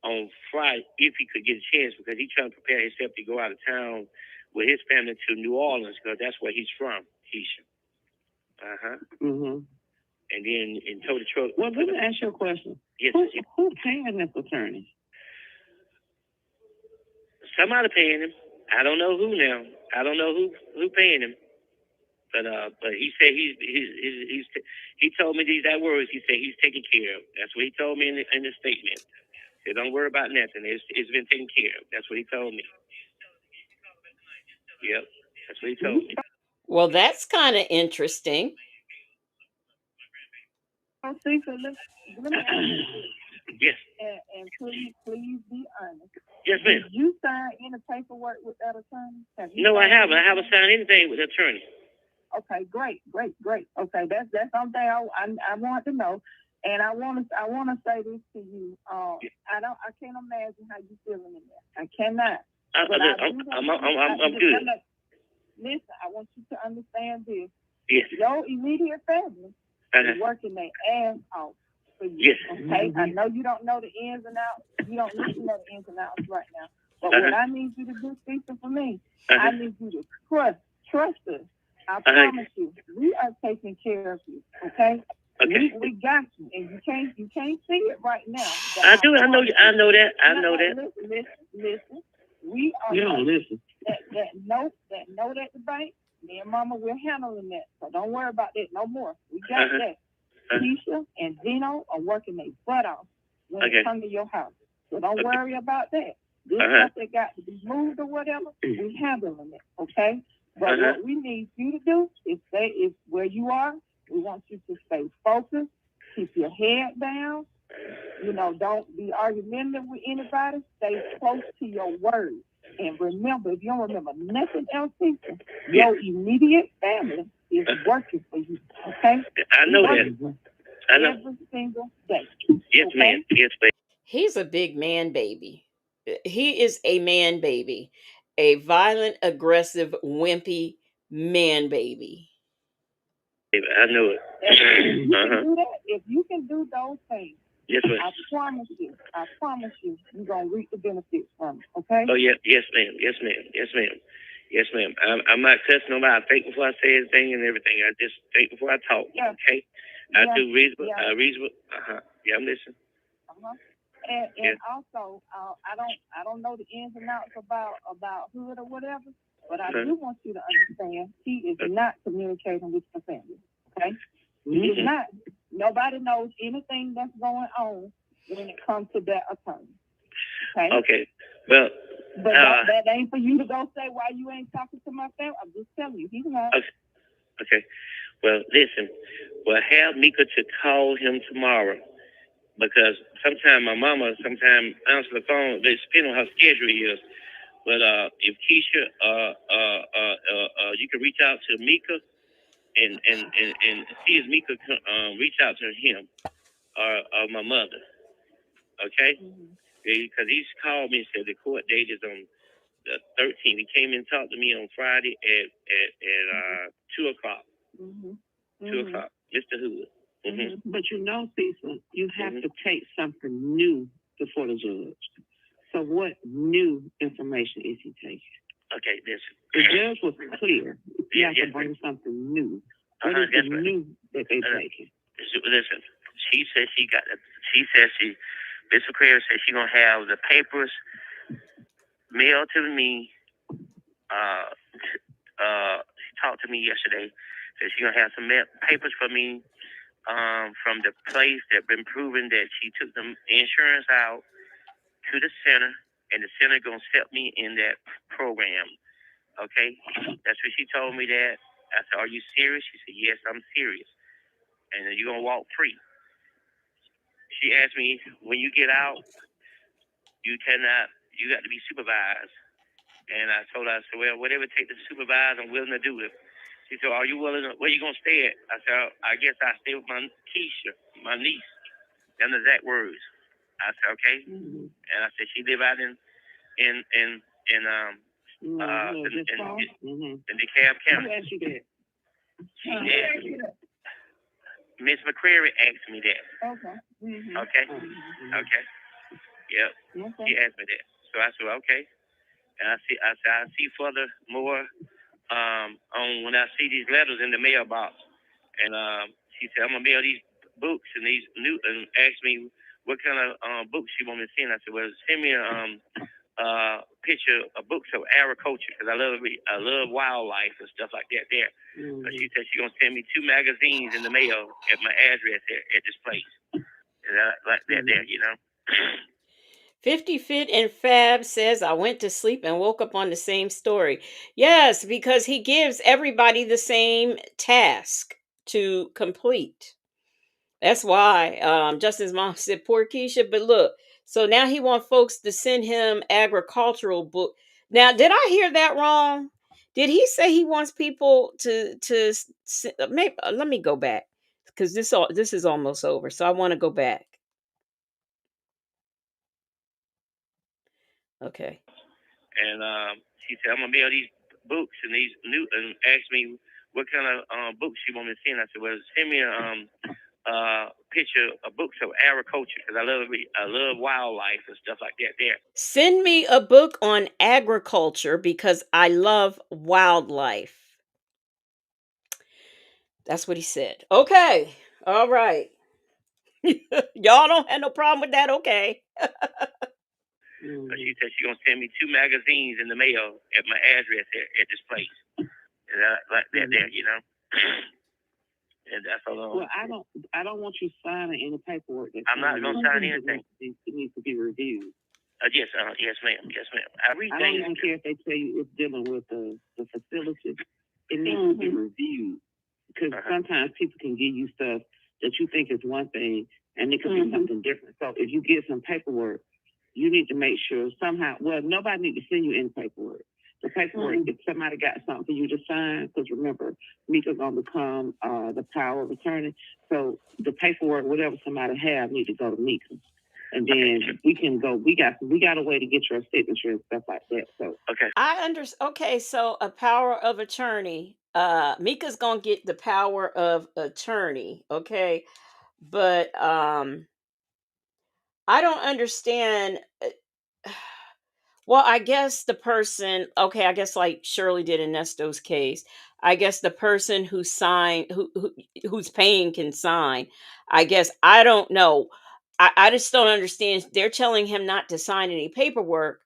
on Friday if he could get a chance, because he's trying to prepare himself to go out of town with his family to New Orleans, because that's where he's from, Keisha. And then told the truck. Well, let me ask you a question. Yes. Who's paying this attorney? Somebody paying him. I don't know who now. I don't know who paying him. But he said he told me these words. He said he's taken care of. That's what he told me in the statement. He said, don't worry about nothing. It's been taken care of. That's what he told me. Yep, that's what he told me.
Well, that's kind of interesting.
Oh, Cecil, let me ask you.
Yes.
And please be honest.
Yes, ma'am.
Did you sign any paperwork with that attorney?
No, I haven't. I haven't signed anything with the attorney.
Okay, great. Okay, that's something I want to know, and I want to say this to you. I can't imagine how you feeling in there. I cannot.
I'm good.
Listen, I want you to understand this.
Yes.
Your immediate family is working their ass off for you.
Yes.
Okay. I know you don't know the ins and outs. You don't need to know the ins and outs right now. But what I need you to do, Cecil, for me, I need you to trust us. I promise you, we are taking care of you. Okay. We got you, and you can't see it right now.
I do. I know that.
Listen. We are. You don't listen. That note at the bank. Me and Mama, we're handling that. So don't worry about that no more. We got that. Keisha and Zeno are working their butt off when they come to your house. So don't worry about that. This stuff that got to be moved or whatever, we handling it. Okay. But what we need you to do is stay where you are. We want you to stay focused, keep your head down. Don't be argumentative with anybody. Stay close to your word. And remember, if you don't remember nothing else, people, your immediate family is working for you. Okay?
I know that. I know.
Every single day.
Yes, ma'am. Yes, ma'am.
He's a big man baby. He is a man baby. A violent, aggressive, wimpy man baby.
I know it.
If you can do that, if you can do those things,
yes, ma'am.
I promise you, you're going to reap the benefits from it, okay?
Oh, yeah. Yes, ma'am. I'm not cussing nobody. I think before I say anything and everything. I just think before I talk, okay? I do reasonable. Yeah, I'm listening.
And also, I don't know the ins and outs about Hood or whatever, but I do want you to understand he is not communicating with your family, okay? He is not. Nobody knows anything that's going on when it comes to that attorney. Okay.
Okay. Well,
but that ain't for you to go say why you ain't talking to my family. I'm just telling you, he's not.
Okay. Well, listen. Well, have Mika to call him tomorrow, because sometimes my mama answer the phone. It depends on her schedule is. But if Keisha, you can reach out to Mika and see if Mika reach out to him or my mother. Okay? Because he's called me and said the court date is on the 13th. He came and talked to me on Friday at 2 o'clock. 2 o'clock. Mr. Hood.
But you know, Cecil, you have to take something new before the judge. So what new information is he taking?
Okay, listen.
The judge was clear. You have to bring something new. What is the new that they're taking?
Listen, she said Miss Mccrary said she's going to have the papers mailed to me. She talked to me yesterday. Said she's going to have some papers for me from the place that been proven that she took the insurance out to the center, and the center going to set me in that program. Okay? That's what she told me that. I said, are you serious? She said, yes, I'm serious. And you're going to walk free. She asked me, when you get out, you got to be supervised. And I told her, I said, well, whatever it takes to supervise, I'm willing to do it. She said, are you willing to, where you going to stay at? I said, I guess I stay with my Keisha, my niece. Them exact words. I said, okay. And I said, she live out in DeKalb County.
Who asked you that?
Miss Mccrary asked me that.
Okay.
Okay. Okay. Yep.
Okay.
She asked me that. So I said, okay. And I see further more on when I see these letters in the mailbox. And she said, I'm gonna mail these books and these new and asked me what kind of books she want me to send. I said, well, send me a picture of books of agriculture because I love wildlife and stuff like that there. So she said she's gonna send me 2 magazines in the mail at my address at this place. And like that there, you know.
50 Fit and Fab says, I went to sleep and woke up on the same story. Yes, because he gives everybody the same task to complete. That's why Justin's mom said, poor Keisha. But look, so now he wants folks to send him agricultural book. Now, did I hear that wrong? Did he say he wants people to maybe, let me go back because this is almost over. So I want to go back. Okay.
And she said, I'm gonna mail these books and these new and asked me what kind of books she want me to send. I said, well, send me a picture of books of agriculture because I love wildlife and stuff like that there.
Send me a book on agriculture because I love wildlife. That's what he said. Okay. All right. Y'all don't have no problem with that, okay?
So she said she's gonna send me 2 magazines in the mail at my address at this place. And like that there, you know. And that's all.
Well, I don't want you signing any paperwork.
I'm not gonna sign anything.
It needs to be reviewed.
Yes, yes, ma'am. Yes, ma'am.
I don't even care if they tell you it's dealing with the facility. It needs to be reviewed because sometimes people can give you stuff that you think is one thing and it could be something different. So if you get some paperwork, you need to make sure somehow. Well, nobody need to send you any paperwork. The paperwork, if somebody got something for you to sign, because remember, Mika's gonna become the power of attorney. So the paperwork, whatever somebody have, need to go to Mika. And then we can go. We got a way to get your signature and stuff like that. So
I understand. Okay, so a power of attorney. Mika's gonna get the power of attorney. Okay, but I don't understand. Well, I guess the person. Okay, I guess like Shirley did in Nesto's case. I guess the person who signed, who's paying, can sign. I guess I don't know. I just don't understand. They're telling him not to sign any paperwork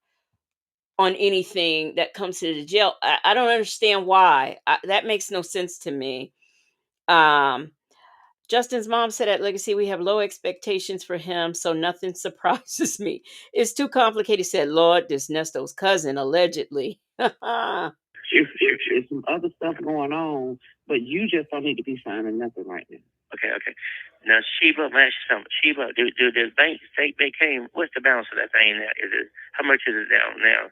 on anything that comes to the jail. I don't understand why. That makes no sense to me. Justin's mom said at Legacy, we have low expectations for him, so nothing surprises me. It's too complicated. Said, Lord, this Nesto's cousin, allegedly.
There's some other stuff going on, but you just don't need to be signing nothing right now.
Okay. Now, Sheba, let me ask you something. Sheba, do the bank state they came? What's the balance of that thing now? How much is it down now?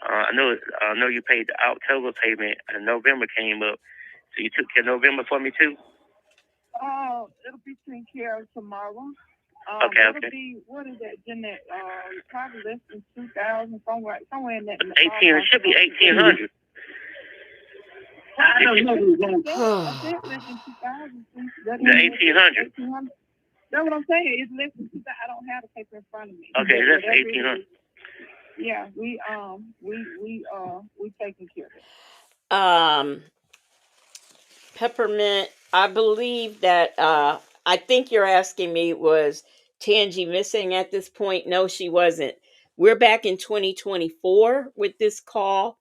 I know you paid the October payment, and November came up. So you took care of November for me too?
It'll be taken care of tomorrow.
Okay.
It'll be, what is that, Jeanette? Probably less than 2,000, somewhere in that.
18. It should be 1,800.
I don't know who's going to I said less than 2,000.
The 1,800.
That's what I'm saying. It's less than 2,000. I don't have the paper in front of me.
Okay, that's 1,800.
Yeah, we taking care of it.
Peppermint, I believe that I think you're asking me, was Tange missing at this point? No, she wasn't. We're back in 2024 with this call,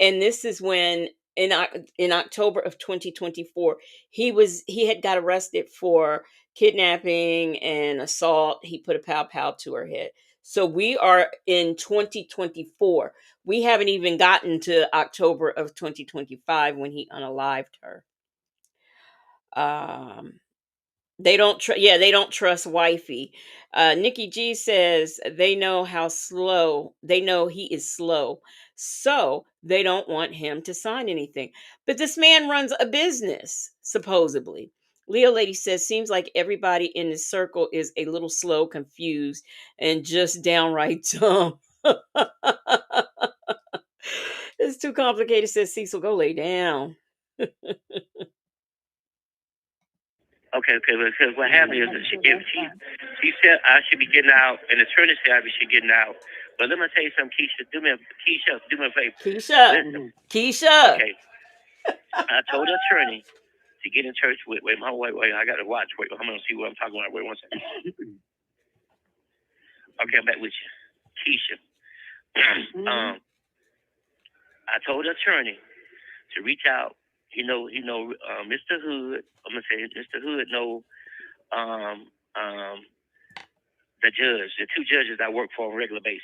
and this is when in October of 2024 he had got arrested for kidnapping and assault. He put a pow pow to her head. So we are in 2024. We haven't even gotten to October of 2025 when he unalived her. They don't they don't trust wifey. Nikki G says they know he is slow, so they don't want him to sign anything. But this man runs a business, supposedly. Leo Lady says seems like everybody in this circle is a little slow, confused, and just downright dumb. It's too complicated, says Cecil. Go lay down.
Okay, because what happened is that she said I should be getting out, and the attorney said I should be getting out. But let me tell you something, Keisha. Do me a favor.
Keisha.
Okay. I told the attorney to get in church with. Wait, I got to watch. Wait, I'm gonna see what I'm talking about. Wait 1 second. Okay, I'm back with you, Keisha. I told the attorney to reach out. Mr. Hood. I'm gonna say Mr. Hood know the judge, the two judges I work for on a regular basis.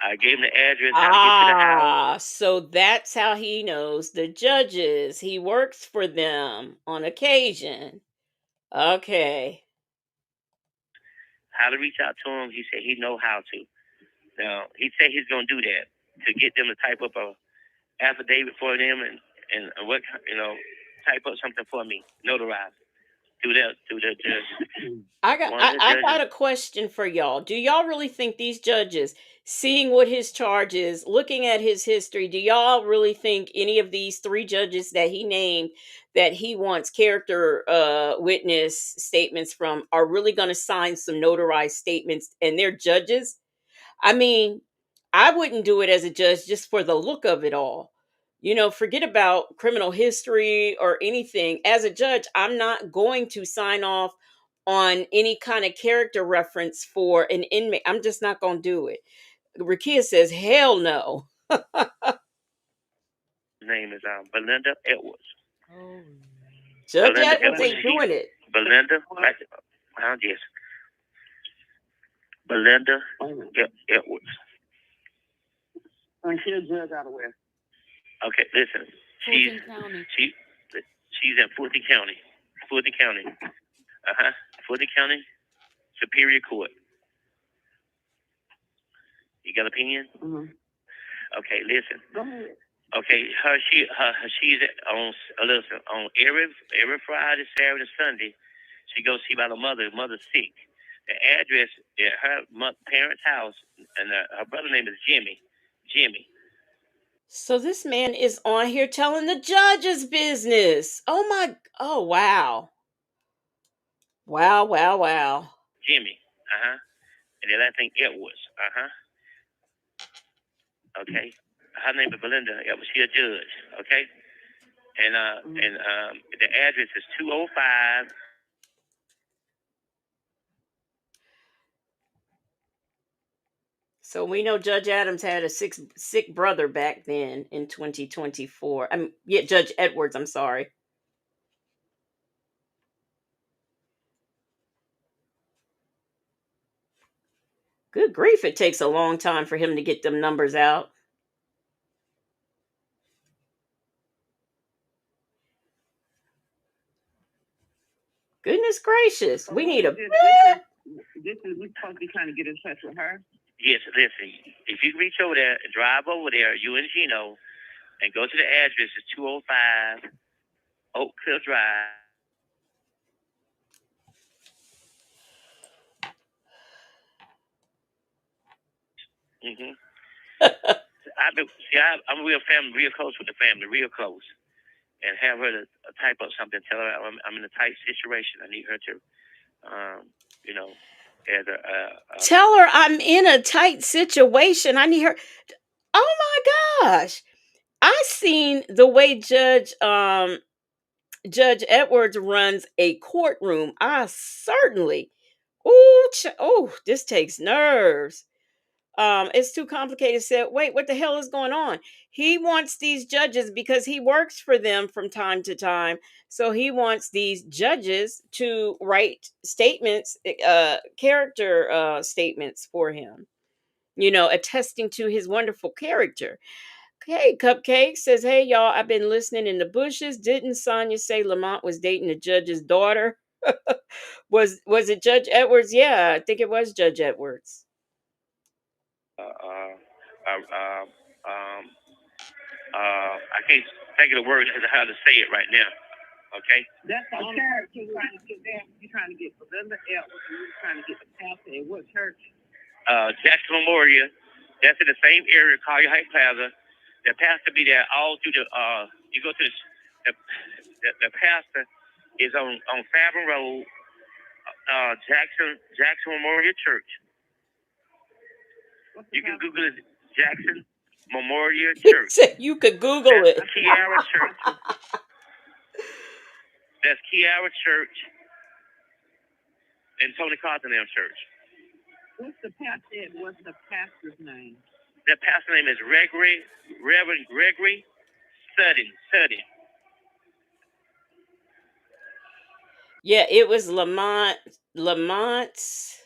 I gave him the address how to get to the house.
So that's how he knows the judges. He works for them on occasion. Okay.
How to reach out to him? He said he know how to. Now he said he's gonna do that to get them to type up a affidavit for them and what type up something for me, notarize. Do that judge.
I got a question for y'all. Do y'all really think these judges, seeing what his charge is, looking at his history, do y'all really think any of these three judges that he named that he wants character witness statements from are really going to sign some notarized statements and they're judges? I mean, I wouldn't do it as a judge just for the look of it all. Forget about criminal history or anything. As a judge, I'm not going to sign off on any kind of character reference for an inmate. I'm just not going to do it. Rakia says, hell no.
Name is Belinda Edwards.
Oh. Judge Edwards ain't doing it.
Belinda, yes. Belinda Edwards.
And she's a judge out of where?
Okay, listen. She's in Fulton County. Fulton County Superior Court. You got an opinion?
Mm-hmm.
Okay, listen.
Go ahead.
Okay, she's on every Friday, Saturday, and Sunday. She goes see about her mother. Her mother's sick. The address at her parents' house, and her brother's name is Jimmy.
So this man is on here telling the judge's business. Oh wow. Wow.
Jimmy. And then I think Edwards. Okay. Her name is Belinda Edwards. She's a judge. Okay. And the address is 205.
So we know Judge Adams had a sick brother back then in 2024. Judge Edwards, I'm sorry. Good grief, it takes a long time for him to get them numbers out. Goodness gracious. We need a...
We're supposed to be trying to get in touch with her.
Yes, listen. If you reach over there and drive over there, you and Gino, and go to the address, it's 205 Oak Cliff Drive. Mm-hmm. I'm real close with the family, real close. And have her to type up something. Tell her I'm in a tight situation. I need her to, you know, as a
Tell her I'm in a tight situation. I need her. Oh my gosh. I seen the way Judge Edwards runs a courtroom. I certainly. This takes nerves. It's too complicated. Said, wait, what the hell is going on? He wants these judges because he works for them from time to time. So he wants these judges to write statements, character statements for him, attesting to his wonderful character. Hey, Cupcake says, hey, y'all, I've been listening in the bushes. Didn't Sonya say Lamont was dating the judge's daughter? Was it Judge Edwards? Yeah, I think it was Judge Edwards.
I can't think of the words as to how to say it right now. Okay?
That's the only church you're trying to get there. You're trying to get Belinda Edwards. You're trying to get the pastor at what church?
Jackson Memorial. That's in the same area, Collier Heights Plaza. The pastor be there all through you go to the pastor is on Fathom Road, Jackson Memorial Church. You can Google it, Jackson Memorial Church.
You could Google it.
Kiara Church. That's Kiara Church and Tony Cottonham Church.
What's the pastor's name?
The pastor's name is Reverend Gregory Sudden.
Yeah, it was Lamont's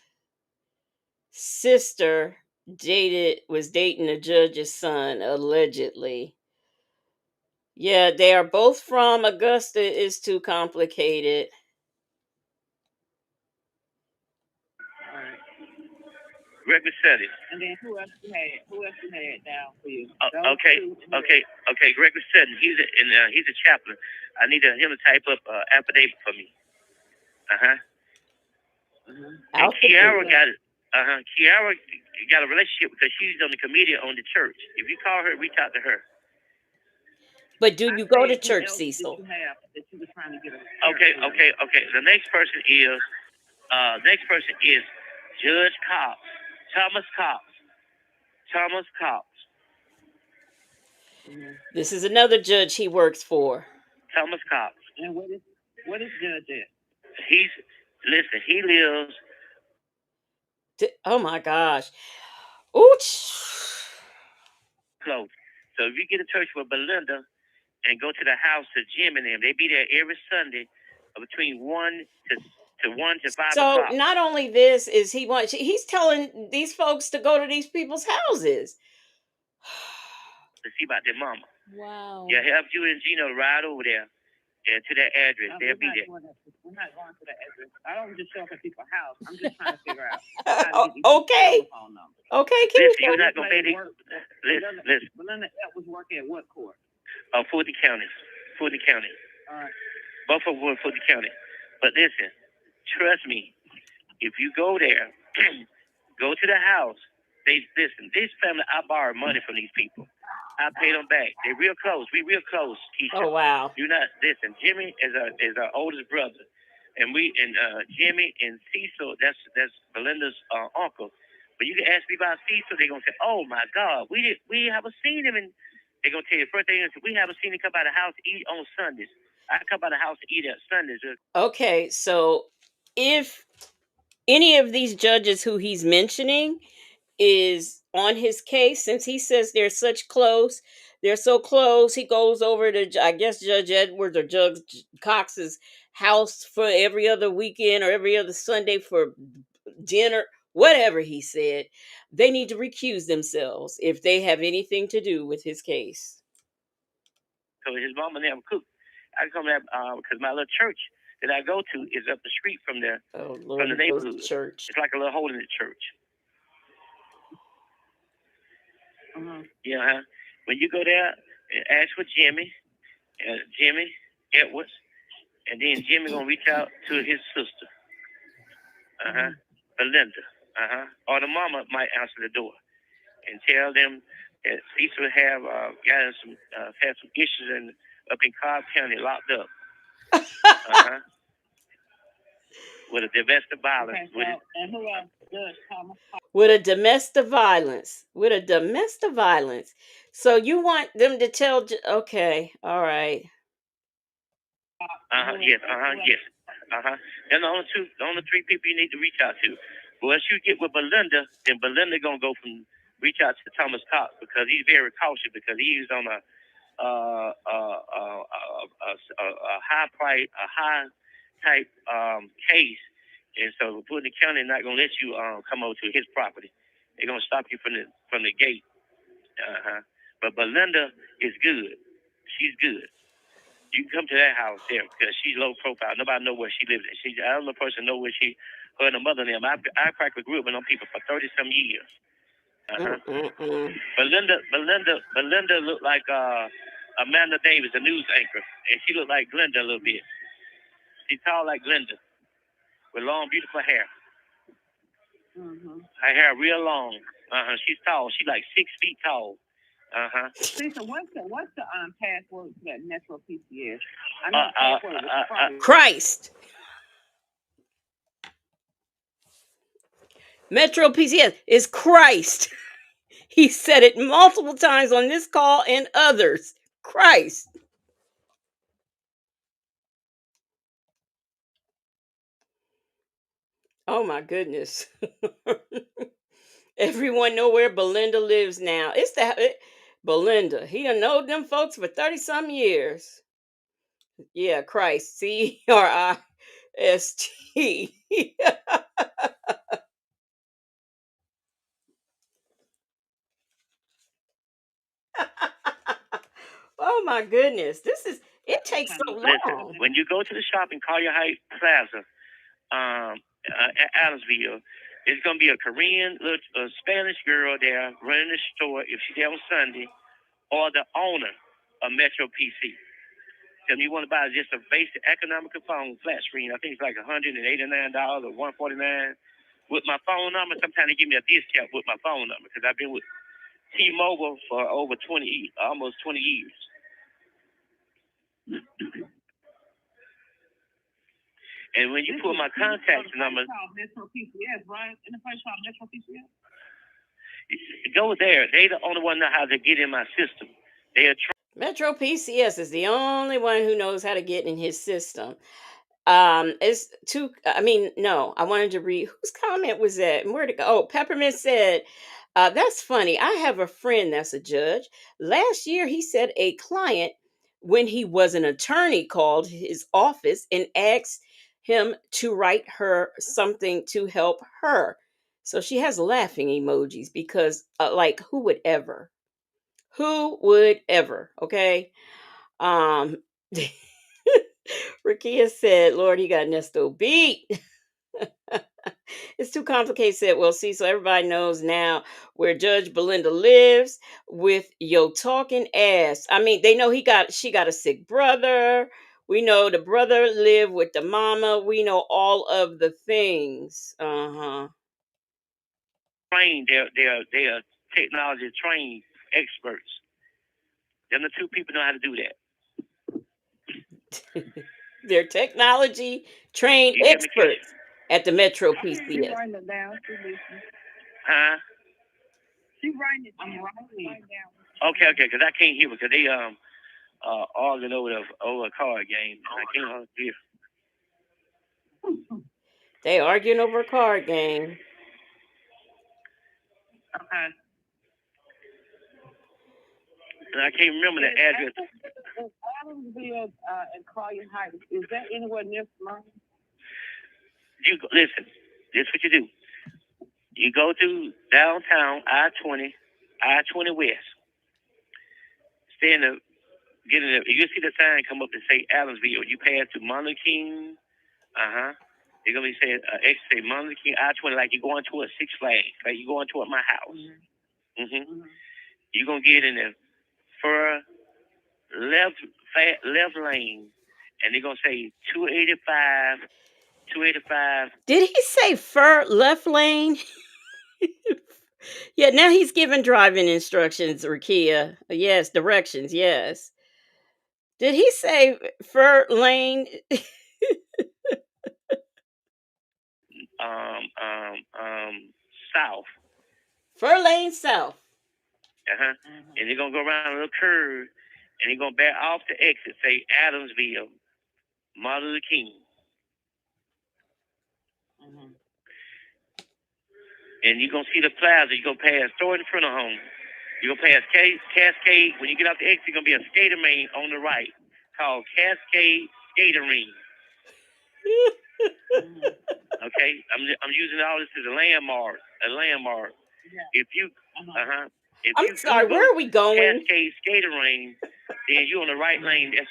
sister was dating the judge's son, allegedly. Yeah, they are both from Augusta. It's too complicated.
All right.
Gregory Sudden.
And then who else you had down for you?
Okay. Gregory Sudden. He's a chaplain. I need him to type up affidavit for me. And Kiara got a relationship because she's on the committee on the church. If you call her, reach out to her.
But do you go to church, Cecil?
Okay. The next person is Judge Cox, Thomas Cox.
This is another judge he works for.
Thomas Cox.
And what is Judge at?
He lives.
Oh my gosh. Ooch.
Close. So if you get in touch with Belinda and go to the house of Jim and them, they be there every Sunday between 1 to 5 o'clock.
So not only this is he's telling these folks to go to these people's houses
to see about their mama.
Wow.
Yeah, have you and Gino ride over there and to that address. They'll be there.
We're not going to that address. I don't just show up at people's house. I'm just trying to figure out.
Okay. Okay,
listen, you're not going to pay the... Listen.
Belinda was working at what court?
Fulton County.
All right.
Both of them were Fulton County. But listen, trust me, if you go there, go to the house, listen, this family, I borrowed money from these people. I paid them back. They're real close. We real close, Keisha.
Oh, wow.
You're not, listen, Jimmy is our oldest brother. And Jimmy and Cecil, that's Belinda's uncle. But you can ask me about Cecil, they're going to say, oh, my God, we haven't seen him. And they're going to tell you, first thing, we haven't seen him come by the house to eat on Sundays. I come by the house to eat at Sundays.
Okay, so if any of these judges who he's mentioning is on his case, since he says they're so close, he goes over to, I guess, Judge Edwards or Judge Cox's house for every other weekend or every other Sunday for dinner, whatever he said. They need to recuse themselves if they have anything to do with his case.
So his mama never cooked. I come there because my little church that I go to is up the street from there,
oh, Lord,
from the neighborhood.
Church.
It's like a little hole in the church. Yeah. When you go there, ask for Jimmy Edwards, and then Jimmy gonna reach out to his sister, Belinda, or the mama might answer the door and tell them that Cecil have had some issues up in Cobb County, locked up, with a domestic violence.
With a domestic violence. With a domestic violence. So you want them to tell? Okay, all right.
Yes. They're the only three people you need to reach out to. Once you get with Belinda, then Belinda gonna go from reach out to Thomas Cox because he's very cautious because he's on a high type case, and so Fulton County not gonna let you come over to his property. They're gonna stop you from the gate. But Belinda is good. She's good. You can come to that house there because she's low profile. Nobody know where she lives. The only person know where her and her mother and them. I practically grew up with them people for 30-some years. Belinda looked like Amanda Davis, a news anchor, and she looked like Glenda a little bit. She's tall like Glenda, with long, beautiful hair. Her hair real long. She's tall. She's like 6 feet tall.
Lisa, what's the password to that Metro PCS? I know the password was
Christ. Metro PCS is Christ. He said it multiple times on this call and others. Christ. Oh my goodness. Everyone know where Belinda lives now. It's Belinda. He done known them folks for 30-some years. Yeah, Christ. CRIST. Oh my goodness. It takes so long.
Listen, when you go to the shopping Collier Heights Plaza, at Adamsville, it's gonna be a Korean, Spanish girl there running the store if she's there on Sunday, or the owner of Metro PC. Tell me you want to buy just a basic economical phone flat screen. I think it's like $189 or $149 with my phone number. Sometimes they give me a discount with my phone number because I've been with T-Mobile for over almost 20 years. And when you put my contact number,
Metro PCS, right? In the place called Metro PCS.
Go there. They the only one know how to get in my system. They are
Metro PCS is the only one who knows how to get in his system. It's two. I mean, no. I wanted to read whose comment was that, and where to go. Oh, Peppermint said, "That's funny. I have a friend that's a judge. Last year, he said a client, when he was an attorney, called his office and asked him to write her something to help her. So she has laughing emojis because, like, who would ever? Who would ever? Okay." Um, Rakia said, Lord, he got Nesto beat. It's too complicated, said, well, see, so everybody knows now where Judge Belinda lives with yo talking ass. I mean, they know she got a sick brother. We know the brother lived with the mama. We know all of the things.
trained. They are technology trained experts. Them the two people know how to do that.
They're technology trained experts at the Metro PCS.
She's writing it down.
Huh?
She's writing it. I'm writing it down.
Okay, because I can't hear because they arguing over a card game. I can't hear.
They arguing over a card game.
Okay.
And I can't remember the address.
Adamsville and Collier Heights. Is that anywhere near Smyrna?
Listen, this is what you do. You go to downtown I-20 West. Stay in the, get in the, you see the sign come up and say Adamsville. You pass to Martin Luther King. They're going to be saying, say Martin Luther King I-20, like you're going toward Six Flags, like you're going toward my house. You're gonna get in the fur left lane, and they're gonna say 285, 285.
Did he say fur left lane? Yeah, now he's giving driving instructions, Rakia. Yes, directions, yes. Did he say fur lane?
South.
Fur lane south.
And they're gonna go around a little curve, and they're gonna back off the exit, say Adamsville, Martin Luther King. And you're gonna see the plaza. You're gonna pass store in front of home. You're gonna pass Cascade. When you get out the exit, you're gonna be a skater ring on the right called Cascade Skater Ring. Okay, I'm using all this as a landmark. Yeah. If you
I'm sorry, where are we going?
Cascade Skater Ring, then you're on the right lane. That's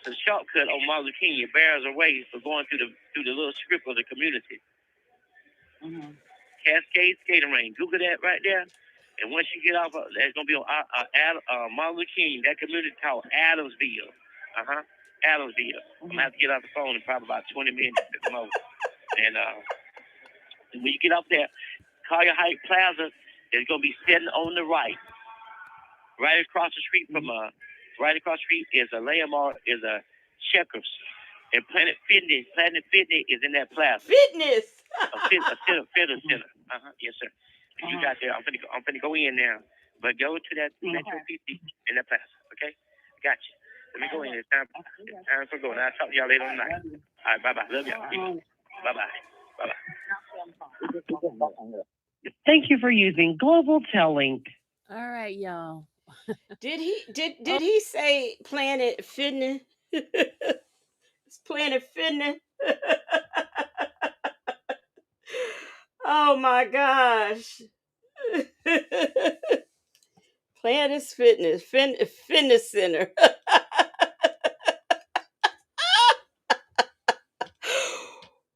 the shortcut on Martin Luther King. It bears away for going through the little strip of the community. Cascade Skater Ring. Google that right there. And once you get off, there's gonna be on Martin Luther King. That community called Adamsville. Adamsville. I'm gonna have to get off the phone in probably about 20 minutes at the most. And when you get up there, Collier Heights Plaza is gonna be sitting on the right. Right across the street is a landmark, is a Checkers. And Planet Fitness is in that plaza.
Fitness.
A fitness center. Yes, sir. You got there. I'm finna go in now. But go to that Metro 50 in that plaza, okay? Gotcha. Let me go in. It's time for going. I'll talk to y'all later on tonight. All right, bye-bye. Love y'all. Bye-bye. Bye-bye.
Thank you for using Global Tellink.
All right, y'all.
Did he say Planet Fitness? It's Planet Fitness. Oh my gosh. Planet Fitness. Fitness Center.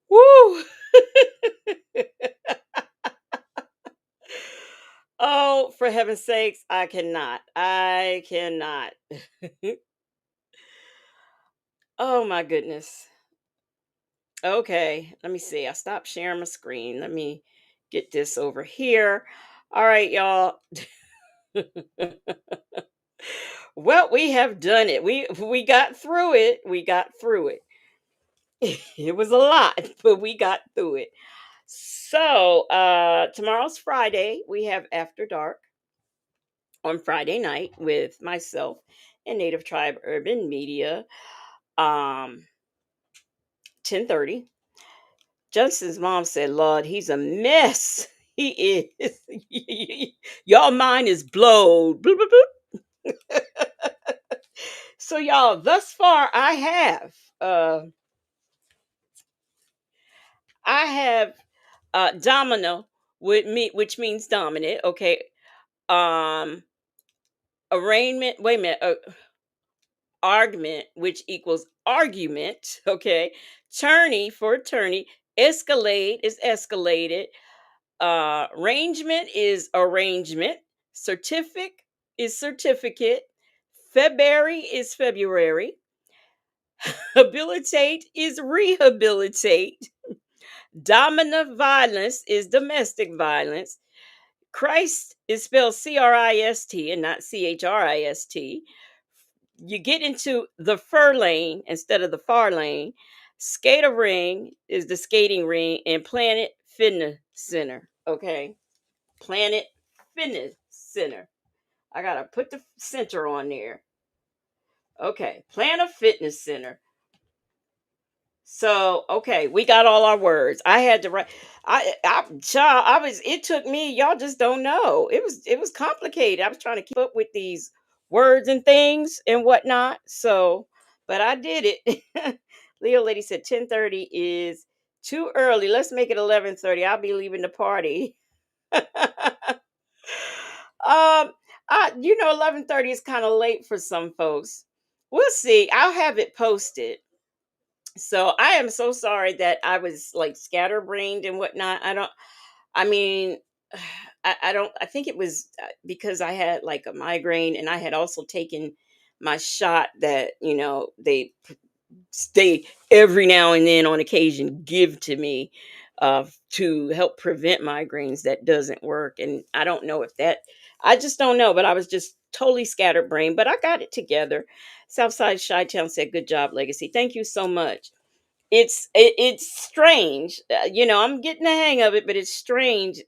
Woo. Oh, for heaven's sakes, I cannot. Oh my goodness. Okay, let me see. I stopped sharing my screen. Let me get this over here. All right, y'all. Well, we have done it. We got through it. It was a lot, but we got through it. So, tomorrow's Friday. We have After Dark on Friday night with myself and Native Tribe Urban Media. 10:30. Justin's mom said, Lord, he's a mess. He is. Y'all mind is blowed. Bloop, bloop, bloop. So, y'all, thus far I have domino with me, which means dominant. Okay. Arraignment. Wait a minute. Argument, which equals argument. Okay. Tourney for attorney. Escalade is escalated. Arrangement is arrangement. Certificate is certificate. February is February. Habilitate is rehabilitate. Dominant violence is domestic violence. Christ is spelled Christ and not Christ. You get into the fur lane instead of the far lane. Skater ring is the skating ring, and Planet Fitness Center. Okay. Planet Fitness Center. I gotta put the center on there. Okay. Planet Fitness Center. So, okay, we got all our words. I had to write. Child, it took me, y'all just don't know. It was complicated. I was trying to keep up with these words and things and whatnot. So, but I did it. Leo lady said 10:30 is too early. Let's make it 11:30. I'll be leaving the party. 11:30 is kind of late for some folks. We'll see. I'll have it posted. So I am so sorry that I was like scatterbrained and whatnot. I mean, I don't, I think it was because I had like a migraine, and I had also taken my shot that, they every now and then on occasion give to me to help prevent migraines. That doesn't work. And I don't know if that, I just don't know, but I was just totally scatterbrained, but I got it together. Southside Chi-Town said, good job, Legacy. Thank you so much. It's strange. I'm getting the hang of it, but it's strange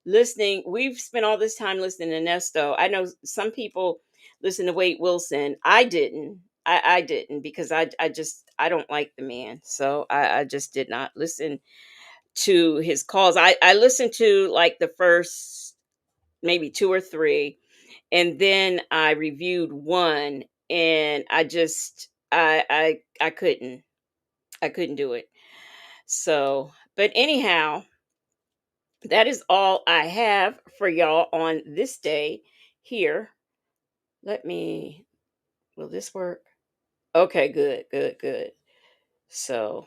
listening. We've spent all this time listening to Nesto. I know some people listen to Wade Wilson. I didn't. I didn't, because I don't like the man. So I just did not listen to his calls. I listened to like the first maybe two or three, and then I reviewed one, and I couldn't do it. So, but anyhow, that is all I have for y'all on this day here. Will this work? Okay, good, good, good. So,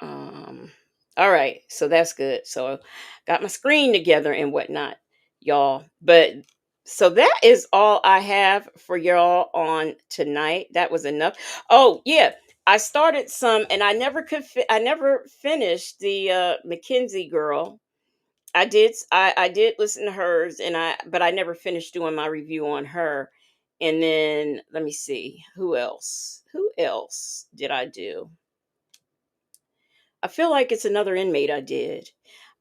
um, all right, so that's good. So, got my screen together and whatnot, y'all. But so that is all I have for y'all on tonight. That was enough. Oh yeah, I started some, and I never could. I never finished the Mackenzie girl. I did listen to hers, but I never finished doing my review on her. And then let me see, who else did I do? I feel like it's another inmate I did.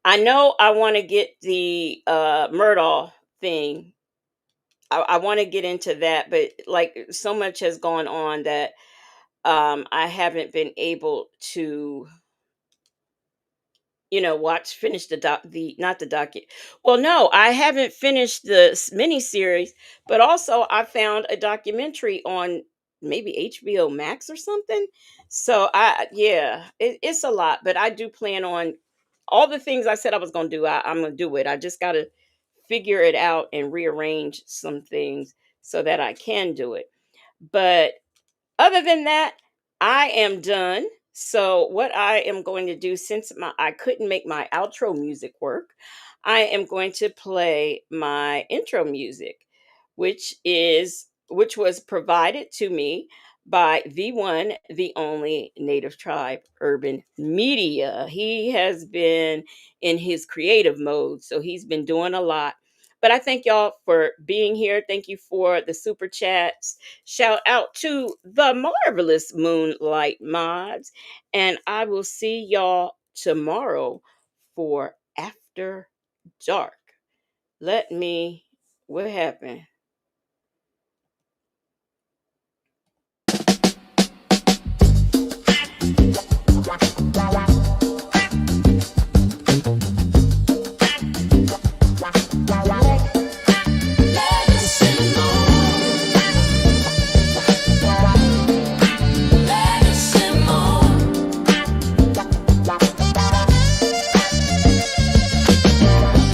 I know I want to get the Murdaugh thing. I want to get into that, but like so much has gone on that I haven't been able to finish the not the docu. Well, no, I haven't finished the mini series, but also I found a documentary on maybe HBO Max or something. So yeah, it's a lot, but I do plan on all the things I said I was going to do. I'm going to do it. I just got to figure it out and rearrange some things so that I can do it. But other than that, I am done. So what I am going to do, since I couldn't make my outro music work, I am going to play my intro music, which was provided to me by the one, the only Native Tribe Urban Media. He has been in his creative mode, so he's been doing a lot. But I thank y'all for being here. Thank you for the super chats. Shout out to the marvelous Moonlight Mods. And I will see y'all tomorrow for After Dark. What happened?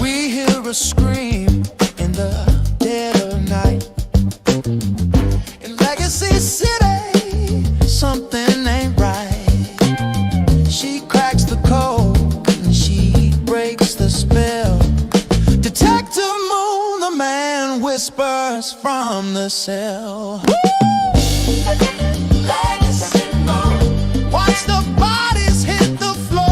We hear a scream in the dead of night. In Legacy City, something ain't right. She cracks the code and she breaks the spell. Detective Moon, the man whispers from the cell. Legacy Moon. Watch the bodies hit the floor.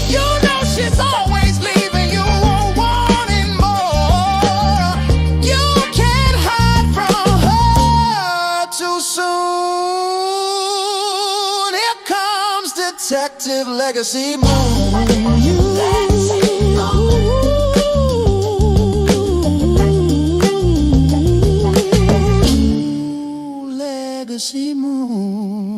You know she's always leaving you wanting more. You can't hide from her too soon. Here comes Detective Legacy Moon. Legacy Moon.